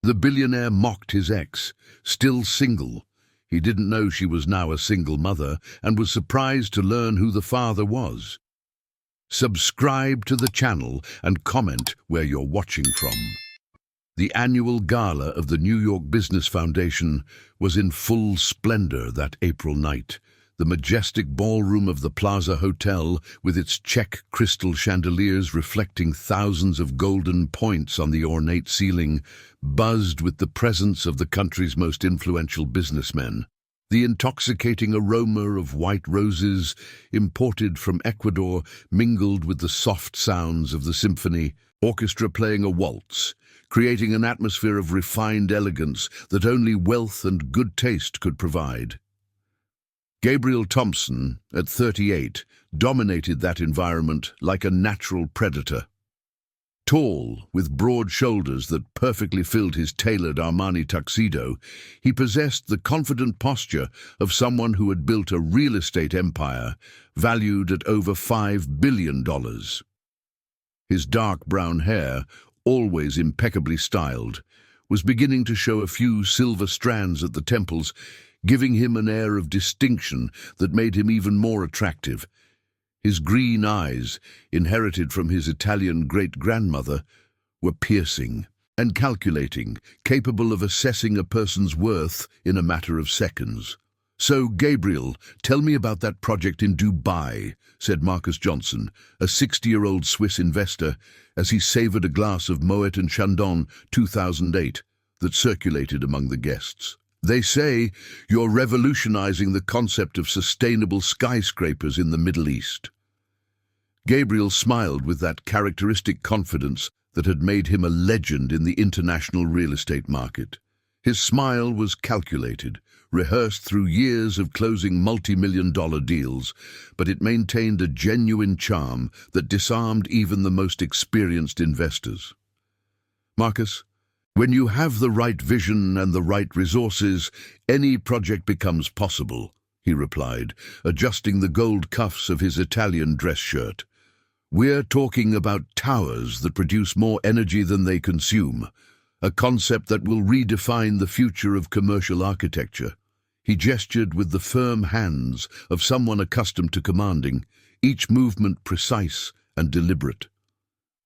The billionaire mocked his ex, still single. He didn't know she was now a single mother and was surprised to learn who the father was. Subscribe to the channel and comment where you're watching from. The annual gala of the New York Business Foundation was in full splendor that April night. The majestic ballroom of the Plaza Hotel, with its check crystal chandeliers reflecting thousands of golden points on the ornate ceiling, buzzed with the presence of the country's most influential businessmen. The intoxicating aroma of white roses, imported from Ecuador, mingled with the soft sounds of the symphony orchestra playing a waltz, creating an atmosphere of refined elegance that only wealth and good taste could provide. Gabriel Thompson, at 38, dominated that environment like a natural predator. Tall, with broad shoulders that perfectly filled his tailored Armani tuxedo, he possessed the confident posture of someone who had built a real estate empire valued at over $5 billion. His dark brown hair, always impeccably styled, was beginning to show a few silver strands at the temples, giving him an air of distinction that made him even more attractive. His green eyes, inherited from his Italian great-grandmother, were piercing and calculating, capable of assessing a person's worth in a matter of seconds. "So, Gabriel, tell me about that project in Dubai," said Marcus Johnson, a 60-year-old Swiss investor, as he savored a glass of Moet and Chandon 2008 that circulated among the guests. "They say you're revolutionizing the concept of sustainable skyscrapers in the Middle East." Gabriel smiled with that characteristic confidence that had made him a legend in the international real estate market. His smile was calculated, rehearsed through years of closing multi-million-dollar deals, but it maintained a genuine charm that disarmed even the most experienced investors. "Marcus, when you have the right vision and the right resources, any project becomes possible," he replied, adjusting the gold cuffs of his Italian dress shirt. "We're talking about towers that produce more energy than they consume, a concept that will redefine the future of commercial architecture." He gestured with the firm hands of someone accustomed to commanding, each movement precise and deliberate.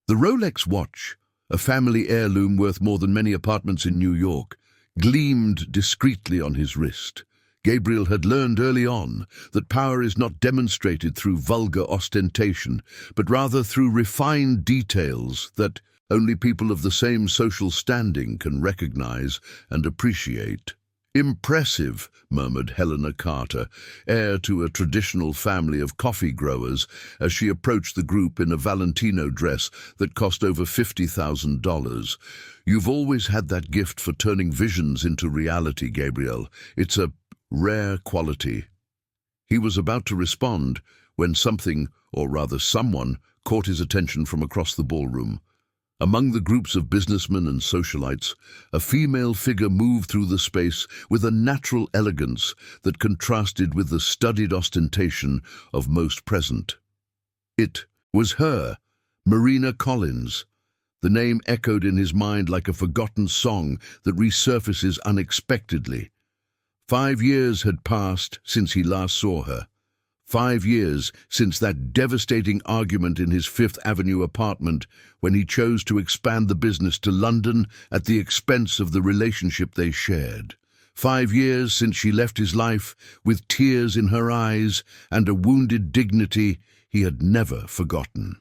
The Rolex watch, a family heirloom worth more than many apartments in New York, gleamed discreetly on his wrist. Gabriel had learned early on that power is not demonstrated through vulgar ostentation, but rather through refined details that only people of the same social standing can recognize and appreciate. "Impressive," murmured Helena Carter, heir to a traditional family of coffee growers, as she approached the group in a Valentino dress that cost over $50,000. "You've always had that gift for turning visions into reality, Gabriel. It's a rare quality." He was about to respond when something, or rather someone, caught his attention from across the ballroom. Among the groups of businessmen and socialites, a female figure moved through the space with a natural elegance that contrasted with the studied ostentation of most present. It was her, Marina Collins. The name echoed in his mind like a forgotten song that resurfaces unexpectedly. 5 years had passed since he last saw her. 5 years since that devastating argument in his Fifth Avenue apartment when he chose to expand the business to London at the expense of the relationship they shared. 5 years since she left his life with tears in her eyes and a wounded dignity he had never forgotten.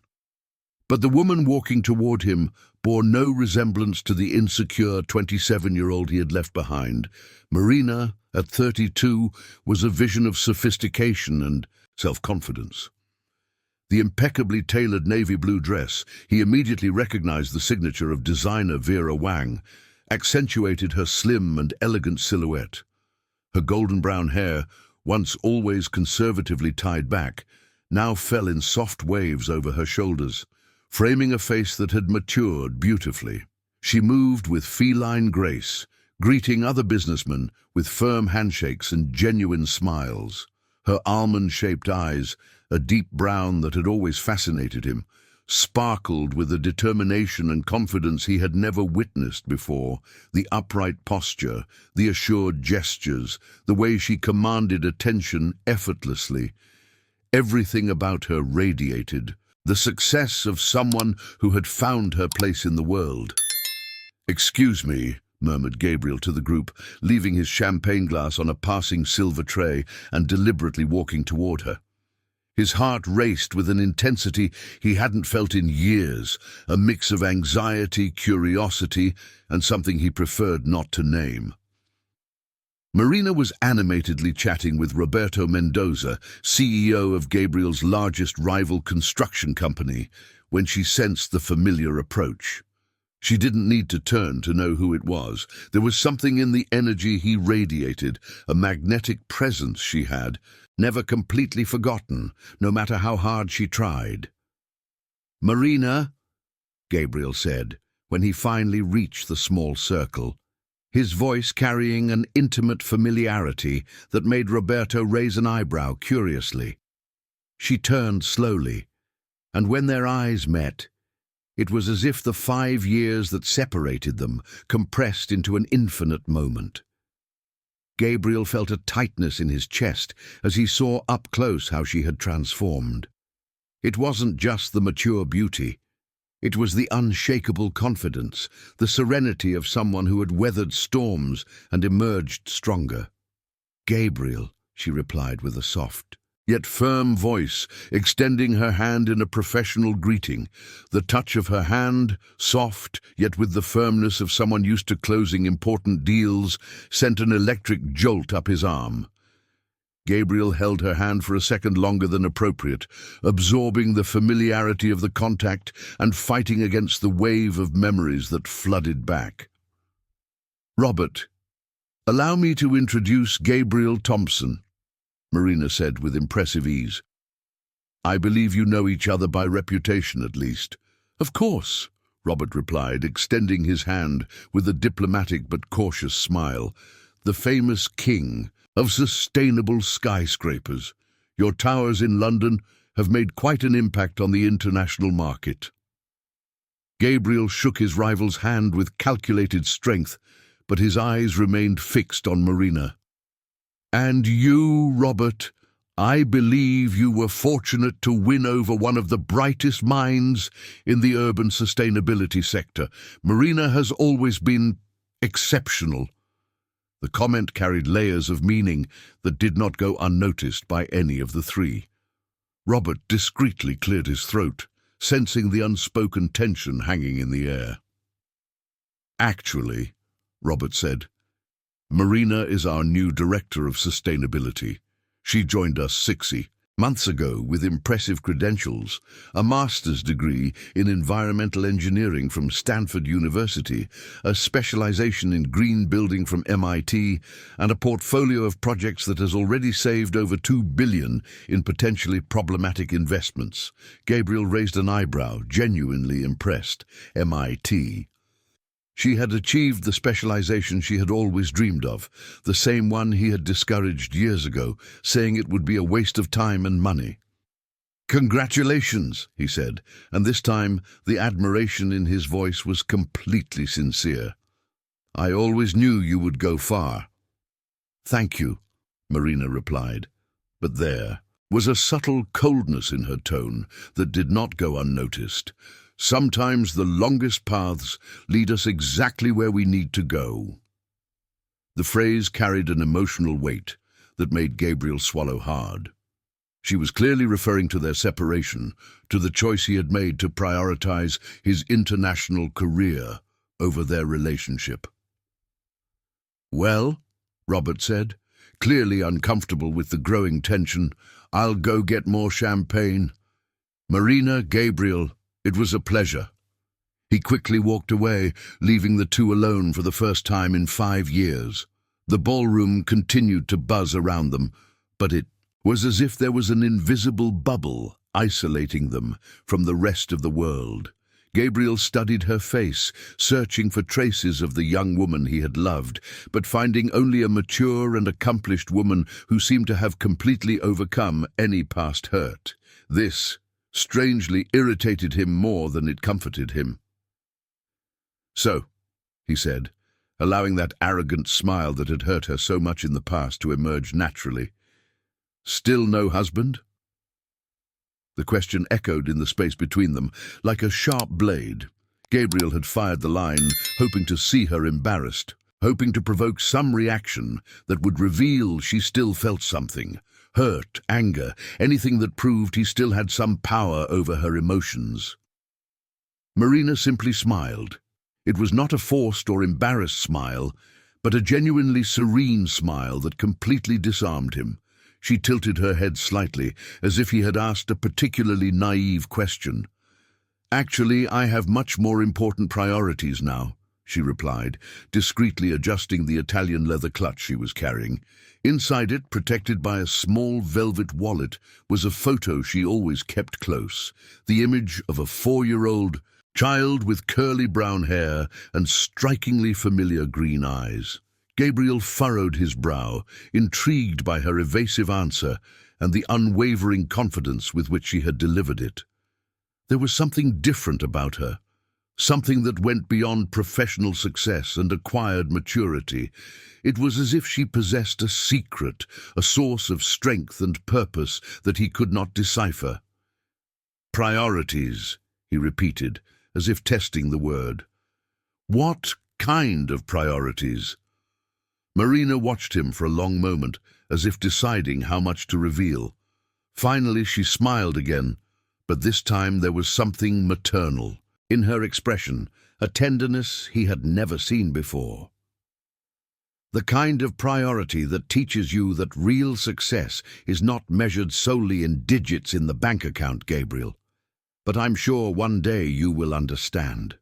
But the woman walking toward him bore no resemblance to the insecure 27-year-old he had left behind. Marina, at 32, was a vision of sophistication and self-confidence. The impeccably tailored navy blue dress, he immediately recognized the signature of designer Vera Wang, accentuated her slim and elegant silhouette. Her golden brown hair, once always conservatively tied back, now fell in soft waves over her shoulders, framing a face that had matured beautifully. She moved with feline grace, greeting other businessmen with firm handshakes and genuine smiles. Her almond-shaped eyes, a deep brown that had always fascinated him, sparkled with a determination and confidence he had never witnessed before. The upright posture, the assured gestures, the way she commanded attention effortlessly. Everything about her radiated the success of someone who had found her place in the world. "Excuse me," murmured Gabriel to the group, leaving his champagne glass on a passing silver tray and deliberately walking toward her. His heart raced with an intensity he hadn't felt in years, a mix of anxiety, curiosity, and something he preferred not to name. Marina was animatedly chatting with Roberto Mendoza, CEO of Gabriel's largest rival construction company, when she sensed the familiar approach. She didn't need to turn to know who it was. There was something in the energy he radiated, a magnetic presence she had, never completely forgotten, no matter how hard she tried. "Marina," Gabriel said, when he finally reached the small circle, his voice carrying an intimate familiarity that made Roberto raise an eyebrow curiously. She turned slowly, and when their eyes met, it was as if the 5 years that separated them compressed into an infinite moment. Gabriel felt a tightness in his chest as he saw up close how she had transformed. It wasn't just the mature beauty. It was the unshakable confidence, the serenity of someone who had weathered storms and emerged stronger. "Gabriel," she replied with a soft, yet firm voice, extending her hand in a professional greeting. The touch of her hand, soft, yet with the firmness of someone used to closing important deals, sent an electric jolt up his arm. Gabriel held her hand for a second longer than appropriate, absorbing the familiarity of the contact and fighting against the wave of memories that flooded back. "Robert, allow me to introduce Gabriel Thompson," Marina said with impressive ease. "I believe you know each other by reputation, at least." "Of course," Robert replied, extending his hand with a diplomatic but cautious smile. "The famous king of sustainable skyscrapers. Your towers in London have made quite an impact on the international market." Gabriel shook his rival's hand with calculated strength, but his eyes remained fixed on Marina. "And you, Robert, I believe you were fortunate to win over one of the brightest minds in the urban sustainability sector. Marina has always been exceptional." The comment carried layers of meaning that did not go unnoticed by any of the three. Robert discreetly cleared his throat, sensing the unspoken tension hanging in the air. "Actually," Robert said, "Marina is our new Director of Sustainability. She joined us 6 months ago with impressive credentials, a master's degree in environmental engineering from Stanford University, a specialization in green building from MIT, and a portfolio of projects that has already saved over $2 billion in potentially problematic investments." Gabriel raised an eyebrow, genuinely impressed. MIT. She had achieved the specialization she had always dreamed of, the same one he had discouraged years ago, saying it would be a waste of time and money. "Congratulations," he said, and this time the admiration in his voice was completely sincere. "I always knew you would go far." "Thank you," Marina replied, but there was a subtle coldness in her tone that did not go unnoticed. "Sometimes the longest paths lead us exactly where we need to go." The phrase carried an emotional weight that made Gabriel swallow hard. She was clearly referring to their separation, to the choice he had made to prioritize his international career over their relationship. "Well," Robert said, clearly uncomfortable with the growing tension, "I'll go get more champagne. Marina, Gabriel, it was a pleasure." He quickly walked away, leaving the two alone for the first time in 5 years. The ballroom continued to buzz around them, but it was as if there was an invisible bubble isolating them from the rest of the world. Gabriel studied her face, searching for traces of the young woman he had loved, but finding only a mature and accomplished woman who seemed to have completely overcome any past hurt. This strangely irritated him more than it comforted him. "So," he said, allowing that arrogant smile that had hurt her so much in the past to emerge naturally, "still no husband?" The question echoed in the space between them like a sharp blade. Gabriel had fired the line, hoping to see her embarrassed, hoping to provoke some reaction that would reveal she still felt something, hurt, anger, anything that proved he still had some power over her emotions. Marina simply smiled. It was not a forced or embarrassed smile, but a genuinely serene smile that completely disarmed him. She tilted her head slightly, as if he had asked a particularly naive question. "Actually, I have much more important priorities now," she replied, discreetly adjusting the Italian leather clutch she was carrying. Inside it, protected by a small velvet wallet, was a photo she always kept close, the image of a 4-year-old child with curly brown hair and strikingly familiar green eyes. Gabriel furrowed his brow, intrigued by her evasive answer and the unwavering confidence with which she had delivered it. There was something different about her, something that went beyond professional success and acquired maturity. It was as if she possessed a secret, a source of strength and purpose that he could not decipher. "Priorities," he repeated, as if testing the word. "What kind of priorities?" Marina watched him for a long moment, as if deciding how much to reveal. Finally, she smiled again, but this time there was something maternal in her expression, a tenderness he had never seen before. "The kind of priority that teaches you that real success is not measured solely in digits in the bank account, Gabriel. But I'm sure one day you will understand."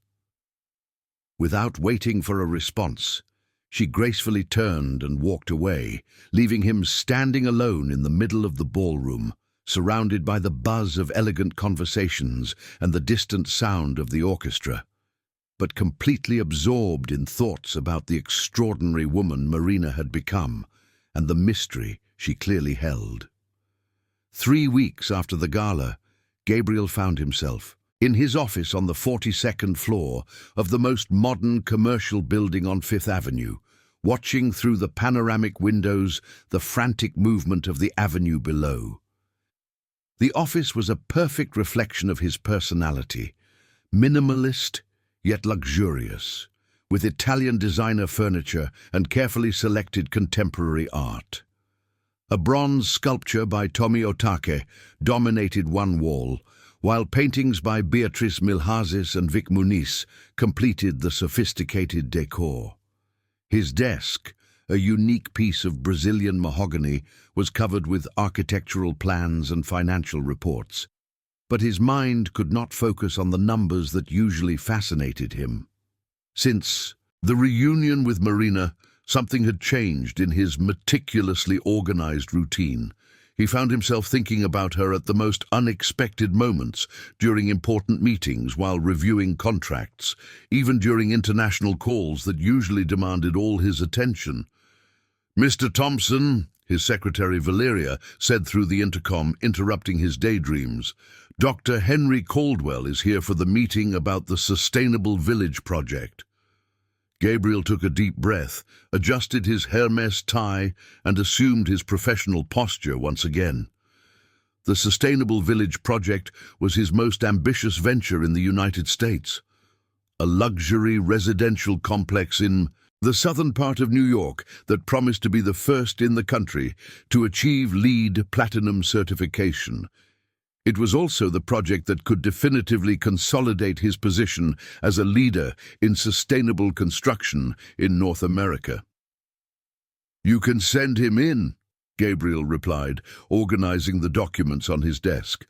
Without waiting for a response, she gracefully turned and walked away, leaving him standing alone in the middle of the ballroom, surrounded by the buzz of elegant conversations and the distant sound of the orchestra, but completely absorbed in thoughts about the extraordinary woman Marina had become and the mystery she clearly held. 3 weeks after the gala, Gabriel found himself in his office on the 42nd floor of the most modern commercial building on Fifth Avenue, watching through the panoramic windows the frantic movement of the avenue below. The office was a perfect reflection of his personality, minimalist yet luxurious, with Italian designer furniture and carefully selected contemporary art. A bronze sculpture by Tomi Otake dominated one wall, while paintings by Beatrice Milhazes and Vic Muniz completed the sophisticated decor. His desk, a unique piece of Brazilian mahogany, was covered with architectural plans and financial reports, but his mind could not focus on the numbers that usually fascinated him. Since the reunion with Marina, something had changed in his meticulously organized routine. He found himself thinking about her at the most unexpected moments, during important meetings, while reviewing contracts, even during international calls that usually demanded all his attention. "Mr. Thompson," his secretary Valeria said through the intercom, interrupting his daydreams, "Dr. Henry Caldwell is here for the meeting about the Sustainable Village project." Gabriel took a deep breath, adjusted his Hermes tie, and assumed his professional posture once again. The Sustainable Village project was his most ambitious venture in the United States. A luxury residential complex in the southern part of New York that promised to be the first in the country to achieve LEED Platinum certification. It was also the project that could definitively consolidate his position as a leader in sustainable construction in North America. "You can send him in," Gabriel replied, organizing the documents on his desk.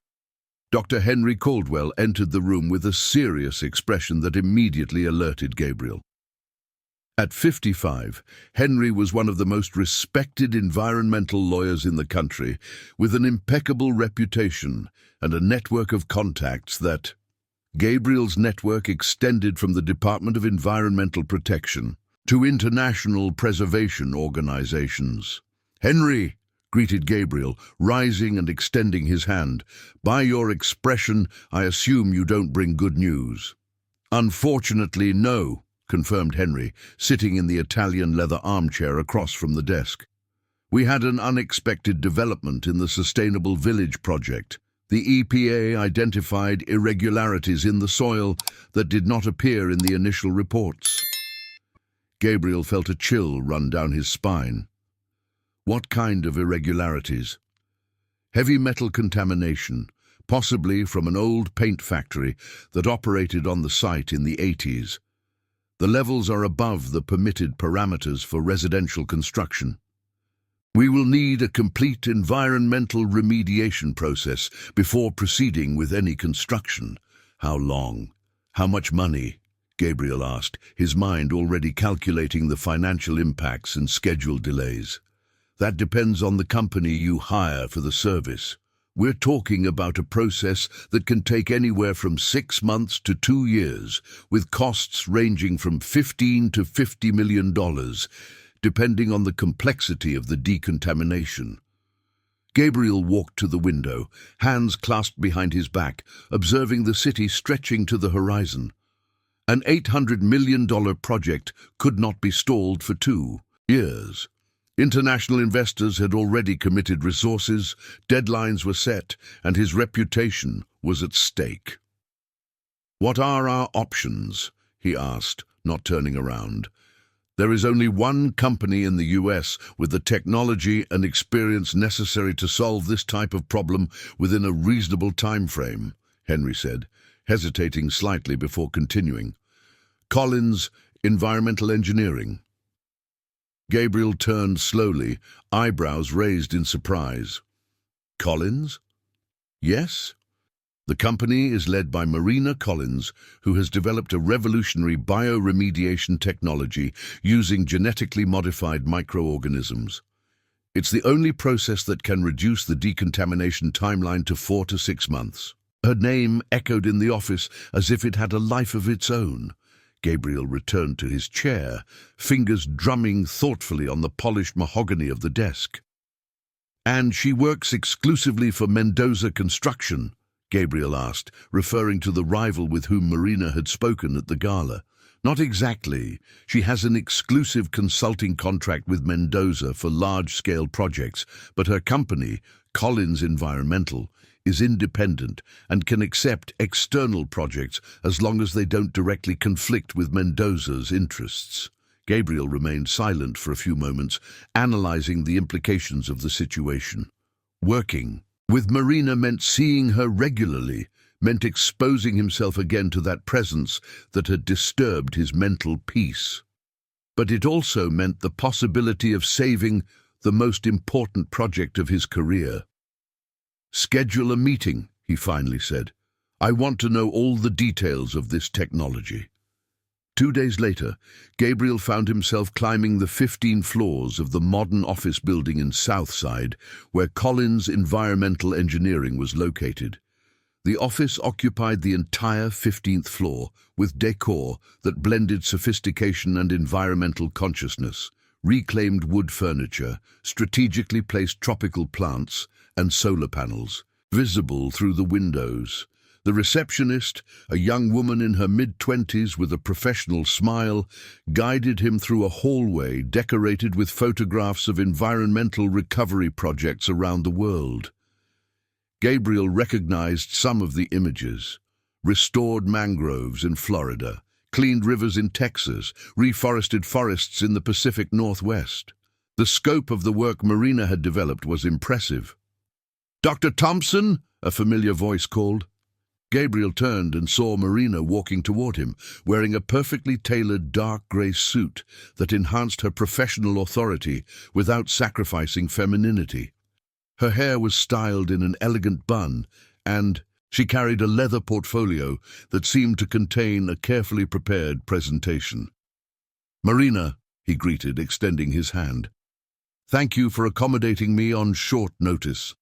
Dr. Henry Caldwell entered the room with a serious expression that immediately alerted Gabriel. At 55, Henry was one of the most respected environmental lawyers in the country, with an impeccable reputation and a network of contacts that Gabriel's network extended from the Department of Environmental Protection to international preservation organizations. "Henry," greeted Gabriel, rising and extending his hand. "By your expression, I assume you don't bring good news." "Unfortunately, no," confirmed Henry, sitting in the Italian leather armchair across from the desk. "We had an unexpected development in the Sustainable Village project. The EPA identified irregularities in the soil that did not appear in the initial reports." Gabriel felt a chill run down his spine. What kind of irregularities? Heavy metal contamination, possibly from an old paint factory that operated on the site in the 80s. The levels are above the permitted parameters for residential construction. "We will need a complete environmental remediation process before proceeding with any construction." "How long? How much money?" Gabriel asked, his mind already calculating the financial impacts and schedule delays. "That depends on the company you hire for the service. We're talking about a process that can take anywhere from 6 months to 2 years, with costs ranging from $15 to $50 million, depending on the complexity of the decontamination." Gabriel walked to the window, hands clasped behind his back, observing the city stretching to the horizon. An $800 million project could not be stalled for 2 years. International investors had already committed resources, deadlines were set, and his reputation was at stake. "What are our options?" he asked, not turning around. "There is only one company in the US with the technology and experience necessary to solve this type of problem within a reasonable time frame," Henry said, hesitating slightly before continuing. "Collins Environmental Engineering." Gabriel turned slowly, eyebrows raised in surprise. "Collins?" "Yes. The company is led by Marina Collins, who has developed a revolutionary bioremediation technology using genetically modified microorganisms. It's the only process that can reduce the decontamination timeline to 4 to 6 months." Her name echoed in the office as if it had a life of its own. Gabriel returned to his chair, fingers drumming thoughtfully on the polished mahogany of the desk. "And she works exclusively for Mendoza Construction?" Gabriel asked, referring to the rival with whom Marina had spoken at the gala. "Not exactly. She has an exclusive consulting contract with Mendoza for large-scale projects, but her company, Collins Environmental, is independent and can accept external projects as long as they don't directly conflict with Mendoza's interests." Gabriel remained silent for a few moments, analyzing the implications of the situation. Working with Marina meant seeing her regularly, meant exposing himself again to that presence that had disturbed his mental peace. But it also meant the possibility of saving the most important project of his career. "Schedule a meeting," he finally said. "I want to know all the details of this technology." 2 days later, Gabriel found himself climbing the 15 floors of the modern office building in Southside, where Collins Environmental Engineering was located. The office occupied the entire 15th floor, with decor that blended sophistication and environmental consciousness, reclaimed wood furniture, strategically placed tropical plants, and solar panels, visible through the windows. The receptionist, a young woman in her mid-20s with a professional smile, guided him through a hallway decorated with photographs of environmental recovery projects around the world. Gabriel recognized some of the images: restored mangroves in Florida, cleaned rivers in Texas, reforested forests in the Pacific Northwest. The scope of the work Marina had developed was impressive. "Dr. Thompson?" a familiar voice called. Gabriel turned and saw Marina walking toward him, wearing a perfectly tailored dark grey suit that enhanced her professional authority without sacrificing femininity. Her hair was styled in an elegant bun, and she carried a leather portfolio that seemed to contain a carefully prepared presentation. "Marina," he greeted, extending his hand. "Thank you for accommodating me on short notice."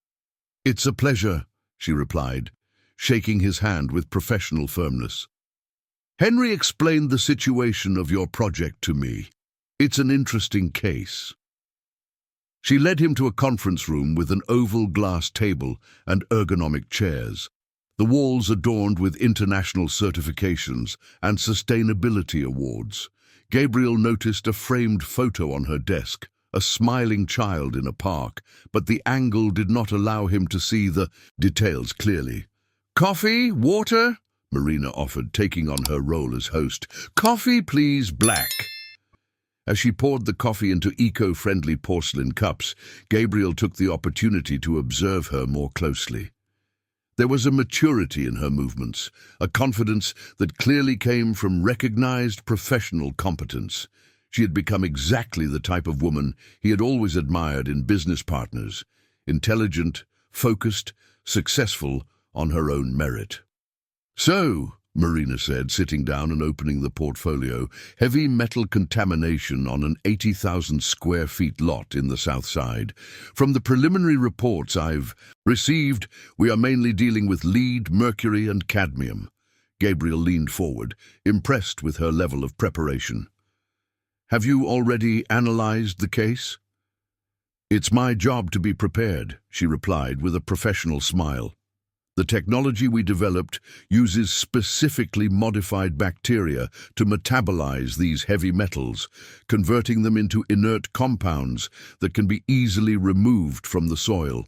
"It's a pleasure," she replied, shaking his hand with professional firmness. "Henry explained the situation of your project to me. It's an interesting case." She led him to a conference room with an oval glass table and ergonomic chairs. The walls adorned with international certifications and sustainability awards. Gabriel noticed a framed photo on her desk, a smiling child in a park, but the angle did not allow him to see the details clearly. "Coffee? Water?" Marina offered, taking on her role as host. "Coffee, please, black." As she poured the coffee into eco-friendly porcelain cups, Gabriel took the opportunity to observe her more closely. There was a maturity in her movements, a confidence that clearly came from recognized professional competence. She had become exactly the type of woman he had always admired in business partners: intelligent, focused, successful on her own merit. "So," Marina said, sitting down and opening the portfolio, "heavy metal contamination on an 80,000 square feet lot in the South Side. From the preliminary reports I've received, we are mainly dealing with lead, mercury, and cadmium." Gabriel leaned forward, impressed with her level of preparation. "Have you already analyzed the case?" "It's my job to be prepared," she replied with a professional smile. "The technology we developed uses specifically modified bacteria to metabolize these heavy metals, converting them into inert compounds that can be easily removed from the soil."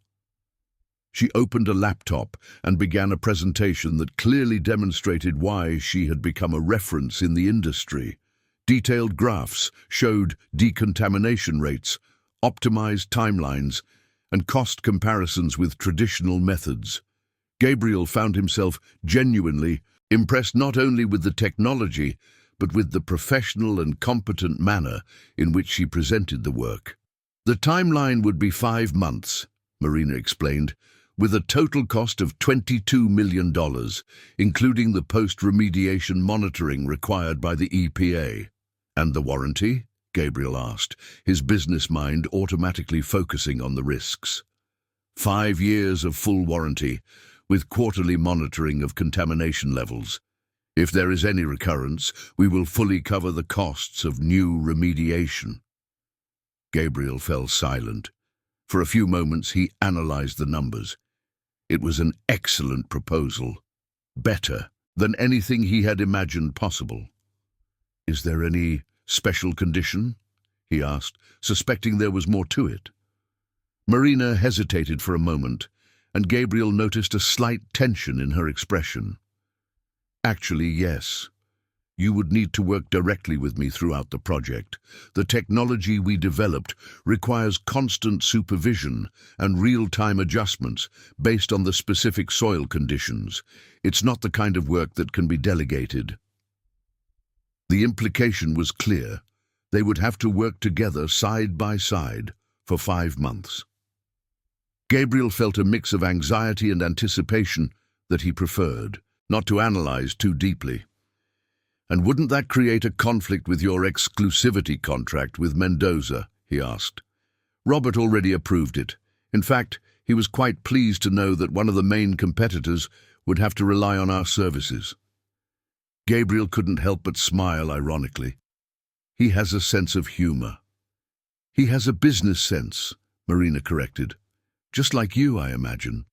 She opened a laptop and began a presentation that clearly demonstrated why she had become a reference in the industry. Detailed graphs showed decontamination rates, optimized timelines, and cost comparisons with traditional methods. Gabriel found himself genuinely impressed not only with the technology, but with the professional and competent manner in which she presented the work. "The timeline would be 5 months, Marina explained, with a total cost of $22 million, including the post-remediation monitoring required by the EPA. "And the warranty?" Gabriel asked, his business mind automatically focusing on the risks. 5 years of full warranty, with quarterly monitoring of contamination levels. If there is any recurrence, we will fully cover the costs of new remediation." Gabriel fell silent. For a few moments he analyzed the numbers. It was an excellent proposal, better than anything he had imagined possible. "Is there any special condition?" he asked, suspecting there was more to it. Marina hesitated for a moment, and Gabriel noticed a slight tension in her expression. "Actually, yes. You would need to work directly with me throughout the project. The technology we developed requires constant supervision and real-time adjustments based on the specific soil conditions. It's not the kind of work that can be delegated." The implication was clear. They would have to work together side by side for 5 months. Gabriel felt a mix of anxiety and anticipation that he preferred, not to analyze too deeply. "And wouldn't that create a conflict with your exclusivity contract with Mendoza?" he asked. Robert already approved it. In fact, he was quite pleased to know that one of the main competitors would have to rely on our services. Gabriel couldn't help but smile ironically. "He has a sense of humor." "He has a business sense," Marina corrected. "Just like you, I imagine."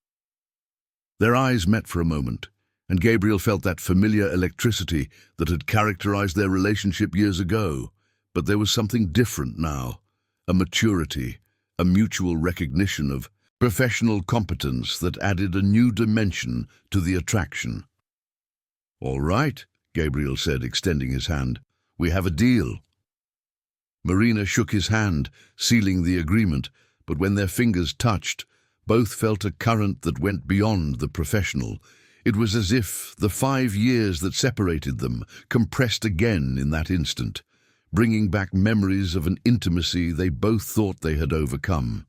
Their eyes met for a moment, and Gabriel felt that familiar electricity that had characterized their relationship years ago. But there was something different now, a maturity, a mutual recognition of professional competence that added a new dimension to the attraction. "All right," Gabriel said, extending his hand. "We have a deal." Marina shook his hand, sealing the agreement, but when their fingers touched, both felt a current that went beyond the professional. It was as if the 5 years that separated them compressed again in that instant, bringing back memories of an intimacy they both thought they had overcome.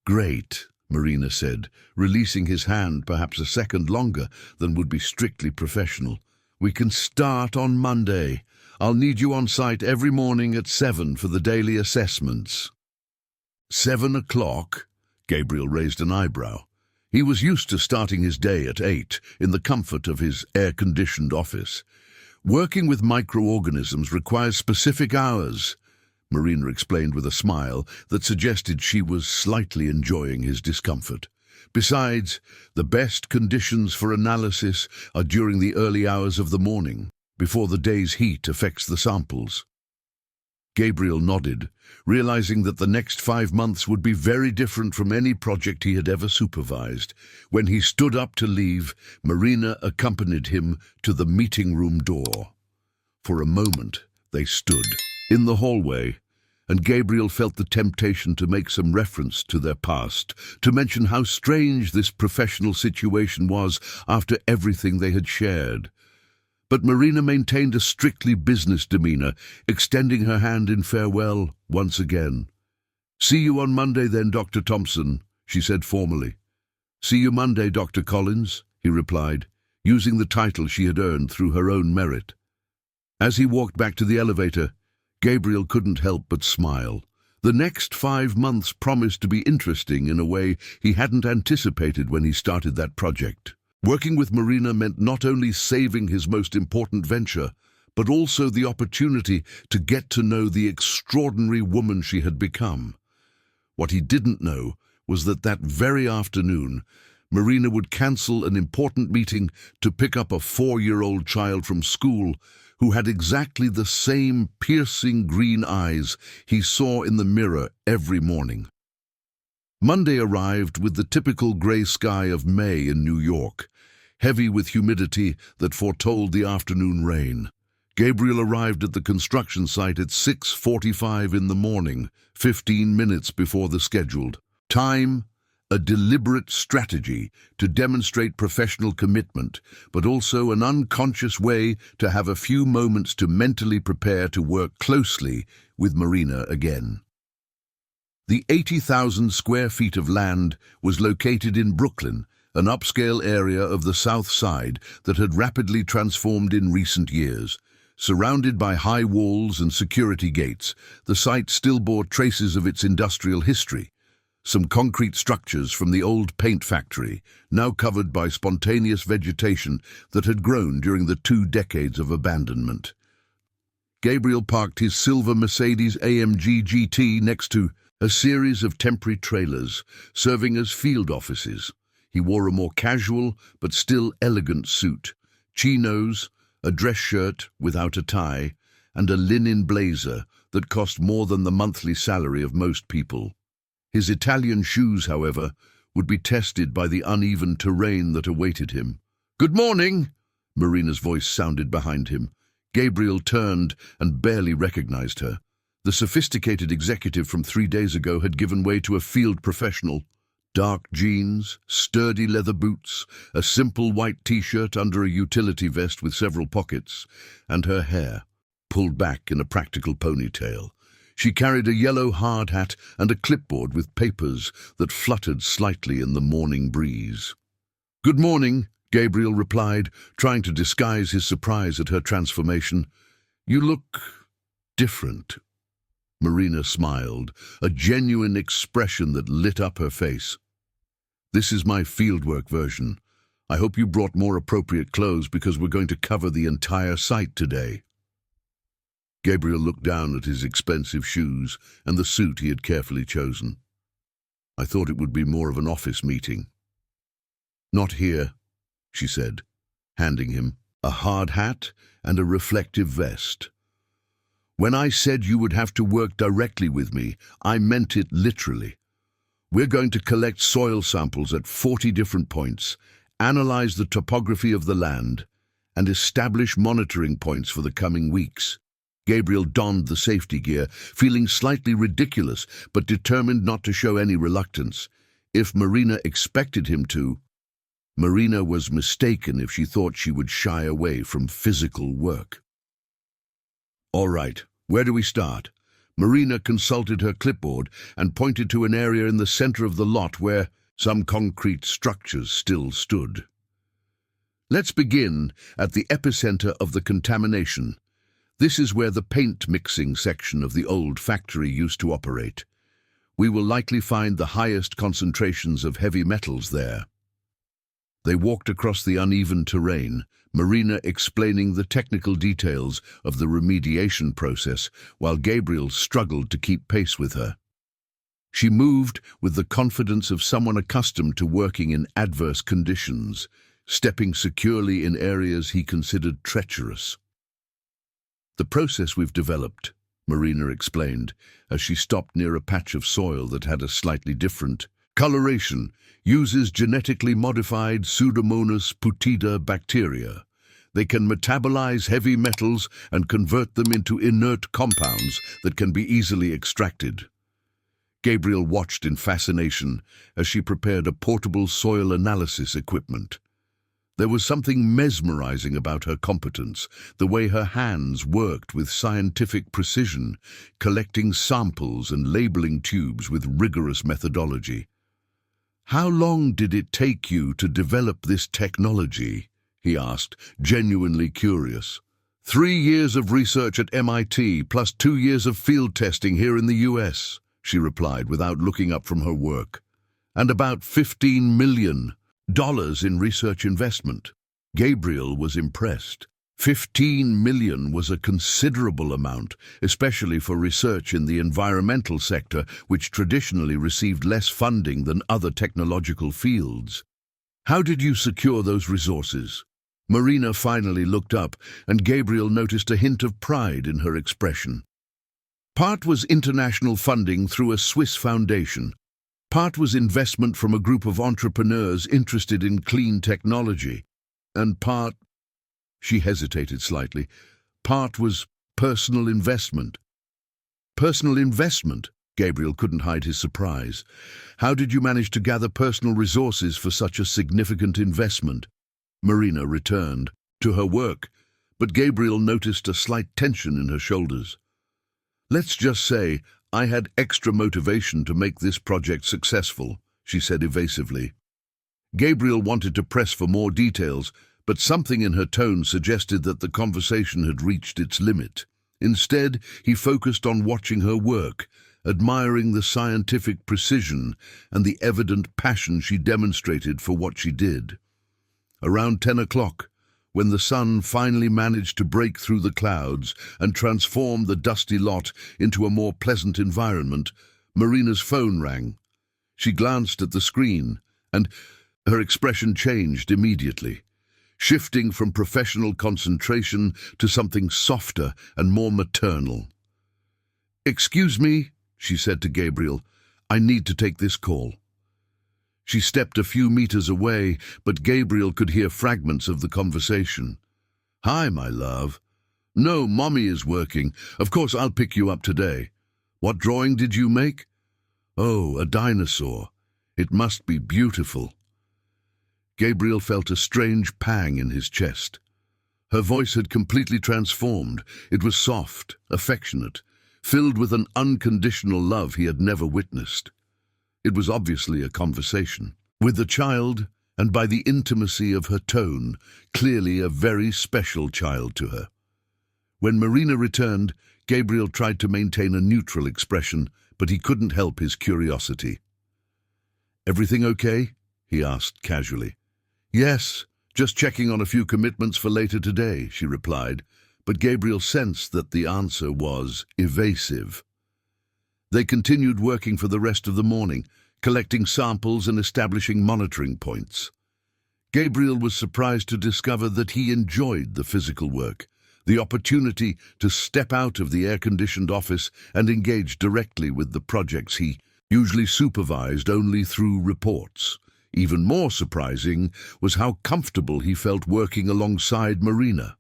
"Great," Marina said, releasing his hand perhaps a second longer than would be strictly professional. "We can start on Monday. I'll need you on site every morning at 7 for the daily assessments." 7 o'clock? Gabriel raised an eyebrow. He was used to starting his day at 8 in the comfort of his air-conditioned office. Working with microorganisms requires specific hours. Marina explained with a smile that suggested she was slightly enjoying his discomfort. Besides, the best conditions for analysis are during the early hours of the morning, before the day's heat affects the samples. Gabriel nodded, realizing that the next 5 months would be very different from any project he had ever supervised. When he stood up to leave, Marina accompanied him to the meeting room door. For a moment, they stood in the hallway, and Gabriel felt the temptation to make some reference to their past, to mention how strange this professional situation was after everything they had shared. But Marina maintained a strictly business demeanor, extending her hand in farewell once again. "See you on Monday then, Dr. Thompson," she said formally. "See you Monday, Dr. Collins," he replied, using the title she had earned through her own merit. As he walked back to the elevator, Gabriel couldn't help but smile. The next 5 months promised to be interesting in a way he hadn't anticipated when he started that project. Working with Marina meant not only saving his most important venture, but also the opportunity to get to know the extraordinary woman she had become. What he didn't know was that very afternoon, Marina would cancel an important meeting to pick up a 4-year-old child from school who had exactly the same piercing green eyes he saw in the mirror every morning. Monday arrived with the typical grey sky of May in New York, heavy with humidity that foretold the afternoon rain. Gabriel arrived at the construction site at 6:45 in the morning, 15 minutes before the scheduled time, a deliberate strategy to demonstrate professional commitment, but also an unconscious way to have a few moments to mentally prepare to work closely with Marina again. The 80,000 square feet of land was located in Brooklyn, an upscale area of the South Side that had rapidly transformed in recent years. Surrounded by high walls and security gates, the site still bore traces of its industrial history. Some concrete structures from the old paint factory, now covered by spontaneous vegetation that had grown during the 2 decades of abandonment. Gabriel parked his silver Mercedes AMG GT next to a series of temporary trailers, serving as field offices. He wore a more casual but still elegant suit, chinos, a dress shirt without a tie, and a linen blazer that cost more than the monthly salary of most people. His Italian shoes, however, would be tested by the uneven terrain that awaited him. "Good morning!" Marina's voice sounded behind him. Gabriel turned and barely recognized her. The sophisticated executive from 3 days ago had given way to a field professional. Dark jeans, sturdy leather boots, a simple white t-shirt under a utility vest with several pockets, and her hair pulled back in a practical ponytail. She carried a yellow hard hat and a clipboard with papers that fluttered slightly in the morning breeze. "Good morning," Gabriel replied, trying to disguise his surprise at her transformation. "You look different." Marina smiled, a genuine expression that lit up her face. "This is my fieldwork version. I hope you brought more appropriate clothes because we're going to cover the entire site today." Gabriel looked down at his expensive shoes and the suit he had carefully chosen. "I thought it would be more of an office meeting." "Not here," she said, handing him a hard hat and a reflective vest. "When I said you would have to work directly with me, I meant it literally. We're going to collect soil samples at 40 different points, analyze the topography of the land, and establish monitoring points for the coming weeks." Gabriel donned the safety gear, feeling slightly ridiculous, but determined not to show any reluctance. If Marina expected him to, Marina was mistaken if she thought she would shy away from physical work. "All right, where do we start?" Marina consulted her clipboard and pointed to an area in the center of the lot where some concrete structures still stood. "Let's begin at the epicenter of the contamination. This is where the paint mixing section of the old factory used to operate. We will likely find the highest concentrations of heavy metals there." They walked across the uneven terrain, Marina explaining the technical details of the remediation process while Gabriel struggled to keep pace with her. She moved with the confidence of someone accustomed to working in adverse conditions, stepping securely in areas he considered treacherous. "The process we've developed," Marina explained, as she stopped near a patch of soil that had a slightly different coloration, uses genetically modified Pseudomonas putida bacteria. They can metabolize heavy metals and convert them into inert compounds that can be easily extracted. Gabriel watched in fascination as she prepared a portable soil analysis equipment. There was something mesmerizing about her competence, the way her hands worked with scientific precision, collecting samples and labeling tubes with rigorous methodology. "How long did it take you to develop this technology?" he asked, genuinely curious. 3 years of research at MIT, plus 2 years of field testing here in the US, she replied without looking up from her work. "And about $15 million in research investment." Gabriel was impressed. 15 million was a considerable amount, especially for research in the environmental sector, which traditionally received less funding than other technological fields. "How did you secure those resources?" Marina finally looked up, and Gabriel noticed a hint of pride in her expression. "Part was international funding through a Swiss foundation. Part was investment from a group of entrepreneurs interested in clean technology. And part—" she hesitated slightly, "part was personal investment." "Personal investment?" Gabriel couldn't hide his surprise. "How did you manage to gather personal resources for such a significant investment?" Marina returned to her work, but Gabriel noticed a slight tension in her shoulders. "Let's just say I had extra motivation to make this project successful," she said evasively. Gabriel wanted to press for more details, but something in her tone suggested that the conversation had reached its limit. Instead, he focused on watching her work, admiring the scientific precision and the evident passion she demonstrated for what she did. Around 10 o'clock, when the sun finally managed to break through the clouds and transform the dusty lot into a more pleasant environment, Marina's phone rang. She glanced at the screen, and her expression changed immediately, shifting from professional concentration to something softer and more maternal. "Excuse me," she said to Gabriel, "I need to take this call." She stepped a few meters away, but Gabriel could hear fragments of the conversation. "Hi, my love. No, Mommy is working. Of course, I'll pick you up today. What drawing did you make?" "Oh, a dinosaur. It must be beautiful." Gabriel felt a strange pang in his chest. Her voice had completely transformed. It was soft, affectionate, filled with an unconditional love he had never witnessed. It was obviously a conversation with the child, and by the intimacy of her tone, clearly a very special child to her. When Marina returned, Gabriel tried to maintain a neutral expression, but he couldn't help his curiosity. "Everything okay?" he asked casually. "Yes, just checking on a few commitments for later today," she replied, but Gabriel sensed that the answer was evasive. They continued working for the rest of the morning, collecting samples and establishing monitoring points. Gabriel was surprised to discover that he enjoyed the physical work, the opportunity to step out of the air-conditioned office and engage directly with the projects he usually supervised only through reports. Even more surprising was how comfortable he felt working alongside Marina.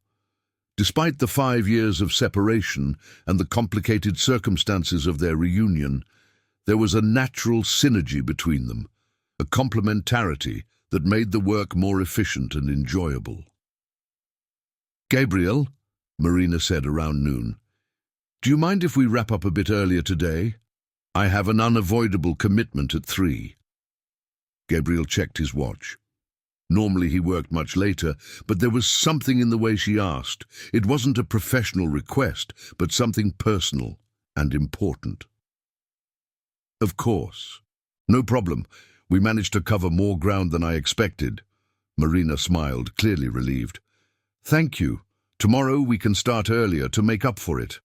Despite the 5 years of separation and the complicated circumstances of their reunion, there was a natural synergy between them, a complementarity that made the work more efficient and enjoyable. "Gabriel," Marina said around noon, "do you mind if we wrap up a bit earlier today? I have an unavoidable commitment at 3. Gabriel checked his watch. Normally he worked much later, but there was something in the way she asked. It wasn't a professional request, but something personal and important. "Of course. No problem. We managed to cover more ground than I expected." Marina smiled, clearly relieved. "Thank you. Tomorrow we can start earlier to make up for it."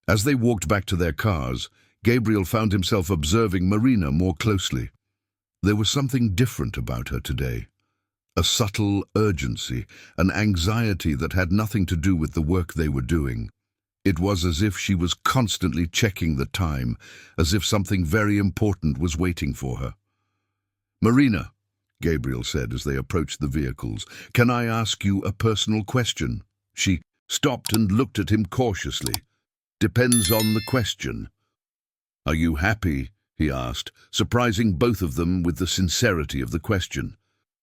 As they walked back to their cars, Gabriel found himself observing Marina more closely. There was something different about her today. A subtle urgency, an anxiety that had nothing to do with the work they were doing. It was as if she was constantly checking the time, as if something very important was waiting for her. "Marina," Gabriel said as they approached the vehicles, "can I ask you a personal question?" She stopped and looked at him cautiously. "Depends on the question." "Are you happy?" he asked, surprising both of them with the sincerity of the question.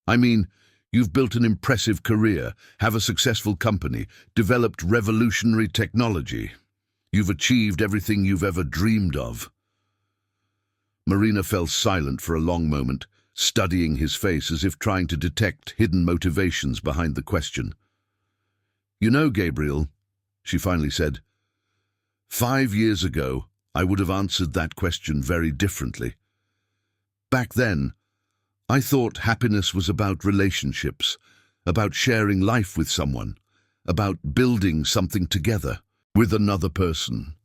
"I mean, you've built an impressive career, have a successful company, developed revolutionary technology. You've achieved everything you've ever dreamed of." Marina fell silent for a long moment, studying his face as if trying to detect hidden motivations behind the question. "You know, Gabriel," she finally said, 5 years ago, I would have answered that question very differently. Back then, I thought happiness was about relationships, about sharing life with someone, about building something together with another person.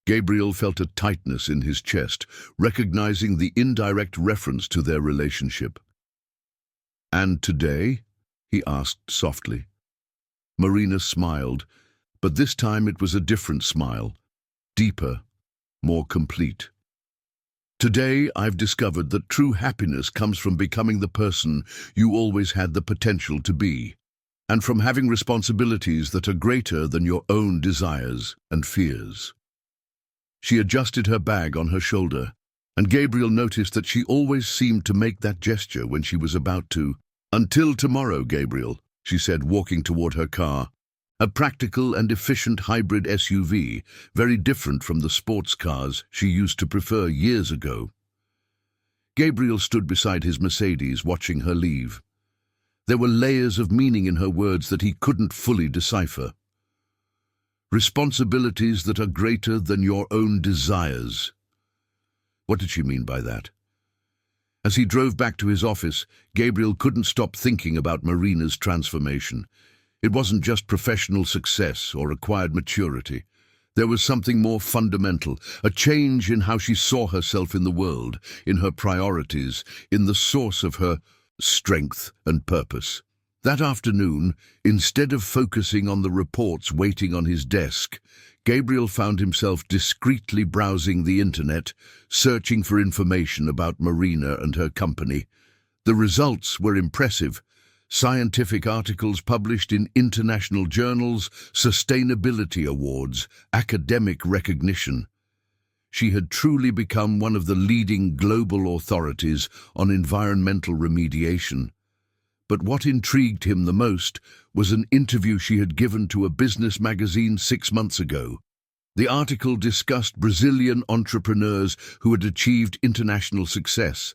Gabriel felt a tightness in his chest, recognizing the indirect reference to their relationship. "And today?" he asked softly. Marina smiled, but this time it was a different smile, deeper, more complete. "Today I've discovered that true happiness comes from becoming the person you always had the potential to be, and from having responsibilities that are greater than your own desires and fears." She adjusted her bag on her shoulder, and Gabriel noticed that she always seemed to make that gesture when she was about to. "Until tomorrow, Gabriel," she said, walking toward her car. A practical and efficient hybrid SUV, very different from the sports cars she used to prefer years ago. Gabriel stood beside his Mercedes, watching her leave. There were layers of meaning in her words that he couldn't fully decipher. Responsibilities that are greater than your own desires. What did she mean by that? As he drove back to his office, Gabriel couldn't stop thinking about Marina's transformation. It wasn't just professional success or acquired maturity. There was something more fundamental, a change in how she saw herself in the world, in her priorities, in the source of her strength and purpose. That afternoon, instead of focusing on the reports waiting on his desk, Gabriel found himself discreetly browsing the internet, searching for information about Marina and her company. The results were impressive. Scientific articles published in international journals, sustainability awards, academic recognition. She had truly become one of the leading global authorities on environmental remediation. But what intrigued him the most was an interview she had given to a business magazine 6 months ago. The article discussed Brazilian entrepreneurs who had achieved international success,